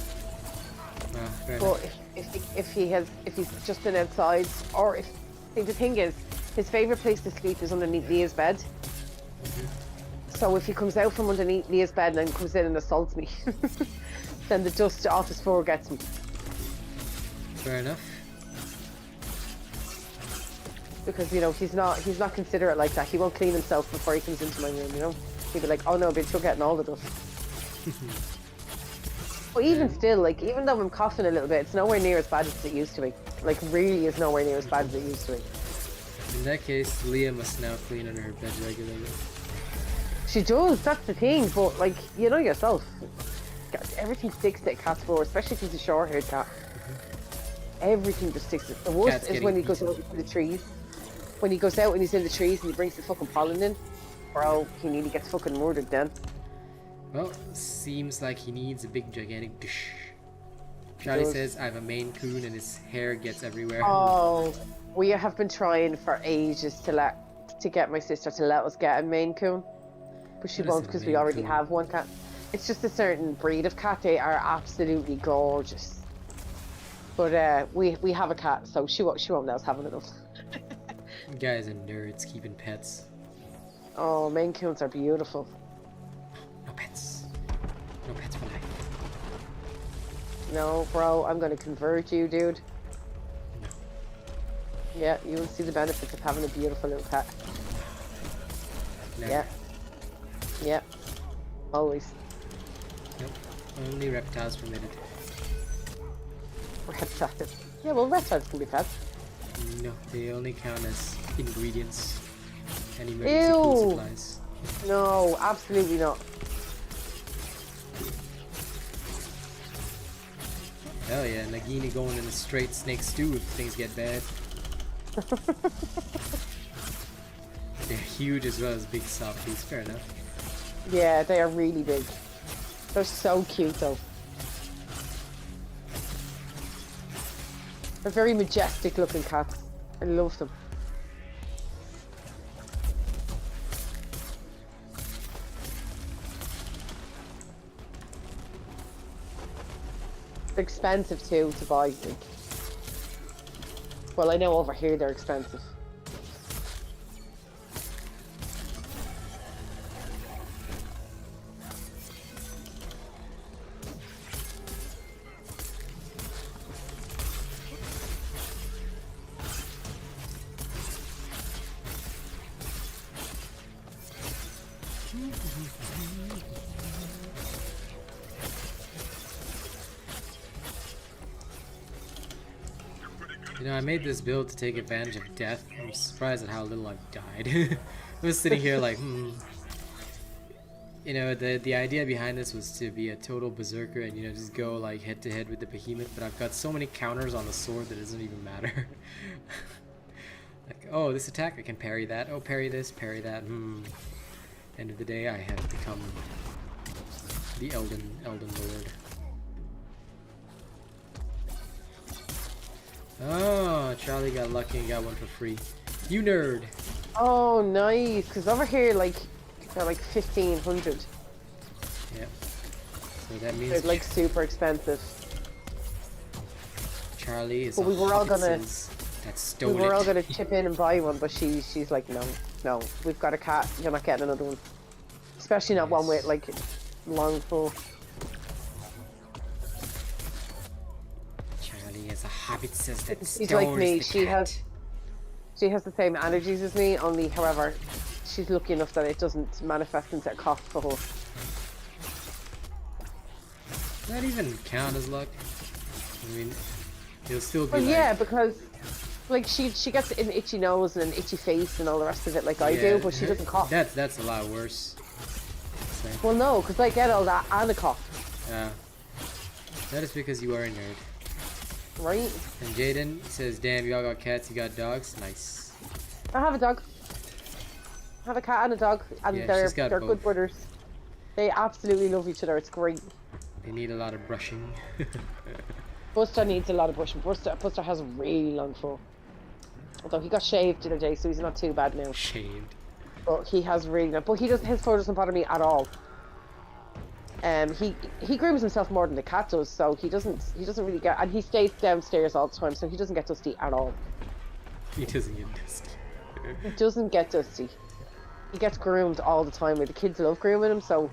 Speaker 2: But if he's just been outside, or if see, the thing is, his favourite place to sleep is underneath Leah's bed. So if he comes out from underneath Leah's bed and then comes in and assaults me, then the dust off his fur gets me.
Speaker 1: Fair enough.
Speaker 2: Because, you know, he's not considerate like that. He won't clean himself before he comes into my room, you know? He'd be like, oh no, bitch, you're getting all the dust. But even still, like, even though I'm coughing a little bit, it's nowhere near as bad as it used to be. Like, really is nowhere near as bad as it used to be.
Speaker 1: In that case, Leah must now clean under her bed regularly.
Speaker 2: She does, that's the thing, but, like, you know yourself. Everything sticks to a cat's fur, especially if he's a short-haired cat. Everything just sticks to it. The worst is when he goes out into the trees. When he goes out and he's in the trees and he brings the fucking pollen in. Bro, he nearly gets fucking murdered then.
Speaker 1: Well, seems like he needs a big gigantic dish. Charlie says I have a Maine Coon and his hair gets everywhere.
Speaker 2: Oh, we have been trying for ages to get my sister to let us get a Maine Coon. But she won't because we already have one cat. It's just a certain breed of cat. They are absolutely gorgeous. But we have a cat, so she won't let us have one of those.
Speaker 1: You guys are nerds keeping pets.
Speaker 2: Oh, Maine Coons are beautiful.
Speaker 1: No pets. No pets for life.
Speaker 2: No, bro, I'm gonna convert you, dude.
Speaker 1: No.
Speaker 2: Yeah, you will see the benefits of having a beautiful little cat.
Speaker 1: No.
Speaker 2: Yeah. Yeah. Always.
Speaker 1: Nope. Only reptiles permitted.
Speaker 2: Reptiles. Yeah, well, reptiles can be pets.
Speaker 1: No, they only count as ingredients and emergency food supplies.
Speaker 2: No, absolutely not.
Speaker 1: Hell yeah, Nagini going in a straight snake stew if things get bad. They're huge as well as big softies, fair enough.
Speaker 2: Yeah, they are really big. They're so cute though. They're very majestic looking cats. I love them. They're expensive too to buy. Like. Well, I know over here they're expensive.
Speaker 1: You know, I made this build to take advantage of death. I'm surprised at how little I've died. I was sitting here like, You know, the idea behind this was to be a total berserker and, you know, just go like head to head with the behemoth, but I've got so many counters on the sword that it doesn't even matter. Like, oh, this attack, I can parry that. Oh, parry this, parry that. End of the day, I have become the Elden Lord. Oh, Charlie got lucky and got one for free. You nerd!
Speaker 2: Oh, nice. Because over here, like, they're like 1,500.
Speaker 1: Yep. So that means
Speaker 2: they're like super expensive.
Speaker 1: Charlie is.
Speaker 2: But we were all gonna.
Speaker 1: That stole
Speaker 2: we were all gonna chip in and buy one, but she's like, no, we've got a cat. You're not getting another one. Especially not one with like long full.
Speaker 1: Charlie is a hobbit, says that.
Speaker 2: She's like me. She has the same allergies as me. Only, however, she's lucky enough that it doesn't manifest into a cough for her.
Speaker 1: Does that even count as luck? I mean, it'll still be.
Speaker 2: Well,
Speaker 1: like...
Speaker 2: yeah, because like she gets an itchy nose and an itchy face and all the rest of it, like I do, but she doesn't cough.
Speaker 1: That's a lot worse. So.
Speaker 2: Well, no, because I get all that and a cough.
Speaker 1: That is because you are a nerd.
Speaker 2: Right?
Speaker 1: And Jaden says, damn, y'all got cats, you got dogs? Nice.
Speaker 2: I have a dog. I have a cat and a dog, and
Speaker 1: Yeah,
Speaker 2: they're
Speaker 1: she's got
Speaker 2: good
Speaker 1: both.
Speaker 2: brothers. They absolutely love each other. It's great.
Speaker 1: They need a lot of brushing.
Speaker 2: Buster needs a lot of brushing. Buster has a really long fur. Although he got shaved the other day, so he's not too bad now.
Speaker 1: Shaved.
Speaker 2: But he has really, but he doesn't. His fur doesn't bother me at all. He grooms himself more than the cat does, so he doesn't really get. And he stays downstairs all the time, so he doesn't get dusty at all.
Speaker 1: He doesn't get dusty.
Speaker 2: He doesn't get dusty. He gets groomed all the time. Like, the kids love grooming him, so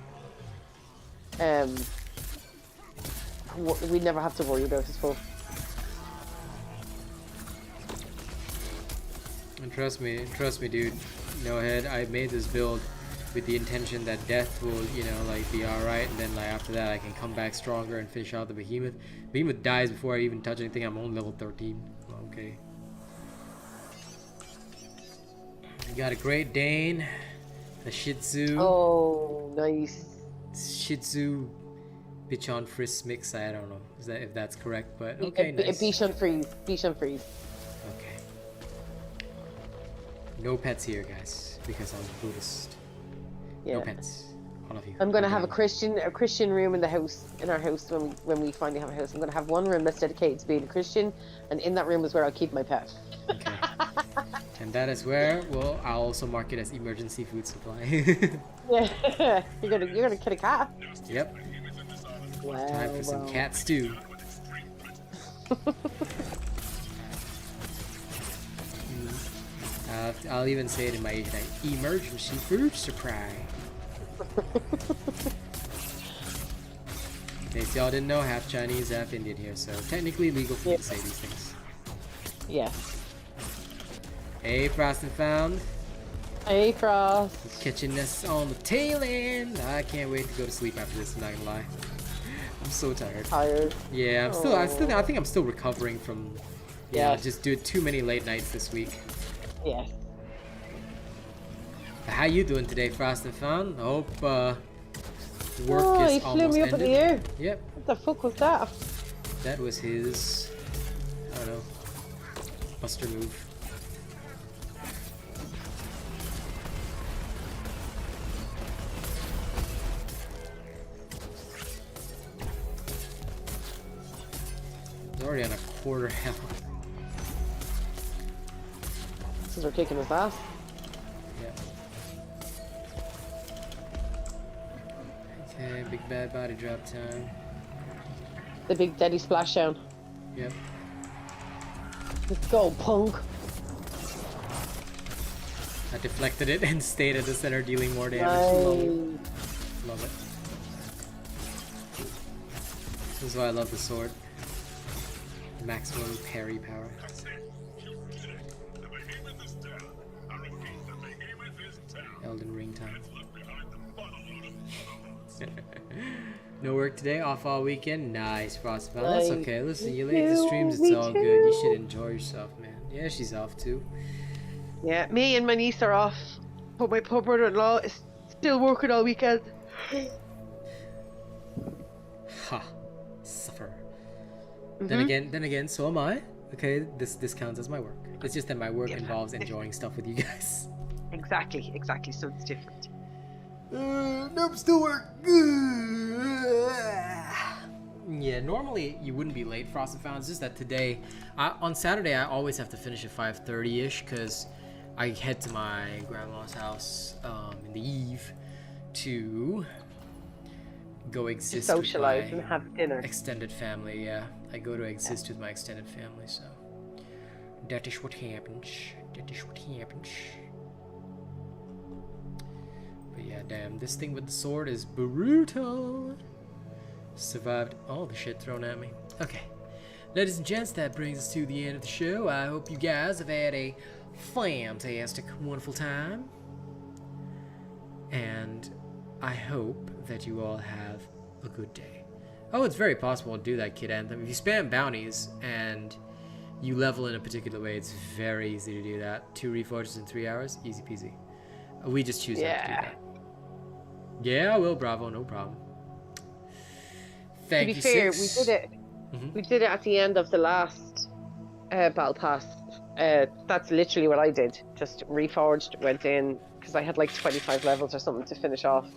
Speaker 2: we never have to worry about his fur.
Speaker 1: And trust me, dude. No head. I made this build with the intention that death will, you know, like be alright, and then like after that I can come back stronger and finish out the behemoth. Behemoth dies before I even touch anything. I'm only level 13. Okay. We got a Great Dane, a Shih Tzu.
Speaker 2: Oh, nice.
Speaker 1: Shih Tzu, Bichon Frisk mix. I don't know if that's correct, but okay, nice.
Speaker 2: Bichon Freeze. Bichon Freeze.
Speaker 1: Okay. No pets here, guys, because I'm a Buddhist.
Speaker 2: Yeah.
Speaker 1: No pets. All of you.
Speaker 2: I'm gonna have a Christian room in our house when we finally have a house. I'm gonna have one room that's dedicated to being a Christian, and in that room is where I'll keep my pet.
Speaker 1: Okay. And that is where, well, I'll also mark it as emergency food supply.
Speaker 2: Yeah, you're gonna kill a cat.
Speaker 1: Yep.
Speaker 2: Wow.
Speaker 1: Time for some cat stew. I'll even say it in my age name. Emergency food supply. In case y'all didn't know, half Chinese, half Indian here, so technically legal for me to say these things.
Speaker 2: Yeah.
Speaker 1: Hey, Frost and Found.
Speaker 2: Hey, Frost.
Speaker 1: Catching us on the tail end. I can't wait to go to sleep after this, I'm not gonna lie. I'm so tired.
Speaker 2: Tired.
Speaker 1: Yeah, I think I'm still recovering from, yeah, just doing too many late nights this week.
Speaker 2: Yes.
Speaker 1: How you doing today, Frost and Found? I hope work
Speaker 2: he
Speaker 1: is
Speaker 2: flew
Speaker 1: almost
Speaker 2: me up
Speaker 1: ended.
Speaker 2: in the air.
Speaker 1: Yep.
Speaker 2: What the fuck was that?
Speaker 1: That was his, I don't know, buster move. He's already on a quarter health.
Speaker 2: Since we're kicking his ass.
Speaker 1: Yeah. Okay, big bad body drop time.
Speaker 2: The big daddy splashdown.
Speaker 1: Yep.
Speaker 2: Let's go, punk.
Speaker 1: I deflected it and stayed at the center, dealing more damage.
Speaker 2: Nice.
Speaker 1: Love it. This is why I love the sword. Maximum parry power. Elden Ring time. No work today, off all weekend. Nice, Frostfell. That's okay. Listen, you late the streams, it's all good. You should enjoy yourself, man. Yeah, she's off too.
Speaker 2: Yeah, me and my niece are off, but my poor brother-in-law is still working all weekend.
Speaker 1: Ha, suffer. Then again, so am I. Okay, this counts as my work. It's just that my work involves enjoying stuff with you guys.
Speaker 2: Exactly. So it's different.
Speaker 1: Nope, still work. Yeah, normally you wouldn't be late, Frost and Found. It's just that today, on Saturday, I always have to finish at 5:30ish because I head to my grandma's house in the eve to go exist
Speaker 2: To socialize
Speaker 1: with my
Speaker 2: and have dinner.
Speaker 1: extended family. Yeah, I go to exist with my extended family, so that is what happens. But yeah, damn, this thing with the sword is brutal. Survived all the shit thrown at me. Okay, ladies and gents, that brings us to the end of the show. I hope you guys have had a fantastic, wonderful time. And I hope that you all have a good day. Oh, it's very possible to do that, Kid Anthem. If you spam bounties and you level in a particular way, it's very easy to do that. 2 reforges in 3 hours, easy peasy. We just choose not to do that. Yeah, I will, Bravo, no problem. Thank
Speaker 2: to be
Speaker 1: you,
Speaker 2: fair,
Speaker 1: Six.
Speaker 2: we did it. We did it at the end of the last battle pass. That's literally what I did. Just reforged, went in because I had like 25 levels or something to finish off.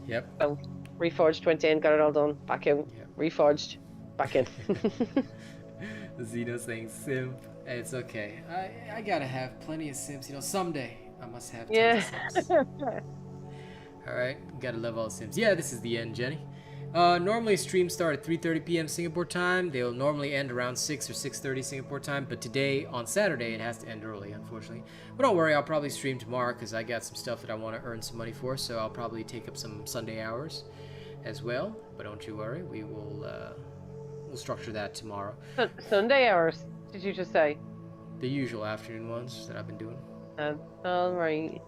Speaker 1: Yep.
Speaker 2: So reforged, went in, got it all done, back out,
Speaker 1: Yep.
Speaker 2: reforged, back in.
Speaker 1: Zeno saying simp. It's okay. I gotta have plenty of simps. You know, someday I must have tons of simps. Alright, gotta love all sims. Yeah, this is the end, Jenny. Normally streams start at 3:30 p.m. Singapore time. They'll normally end around 6 or 6:30 Singapore time, but today, on Saturday, it has to end early, unfortunately. But don't worry, I'll probably stream tomorrow because I got some stuff that I want to earn some money for, so I'll probably take up some Sunday hours as well. But don't you worry, we will we'll structure that tomorrow.
Speaker 2: Sunday hours, did you just say?
Speaker 1: The usual afternoon ones that I've been doing.
Speaker 2: All right.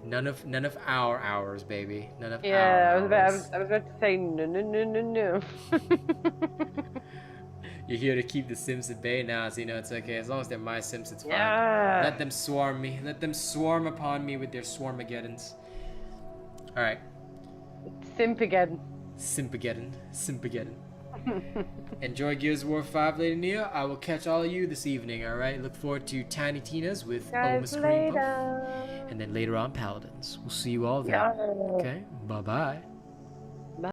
Speaker 1: None of our hours, baby. None of our
Speaker 2: hours. I was about to say no.
Speaker 1: You're here to keep the Sims at bay now, so you know it's okay. As long as they're my Sims, it's fine.
Speaker 2: Yeah.
Speaker 1: Let them swarm me. Let them swarm upon me with their swarmageddons. Alright.
Speaker 2: Simpageddon.
Speaker 1: Simpageddon. Enjoy Gears of War 5, Lady Nia. I will catch all of you this evening, alright? Look forward to Tiny Tina's with Almost Cream Puff. And then later on, Paladins. We'll see you all then. Okay? Bye-bye.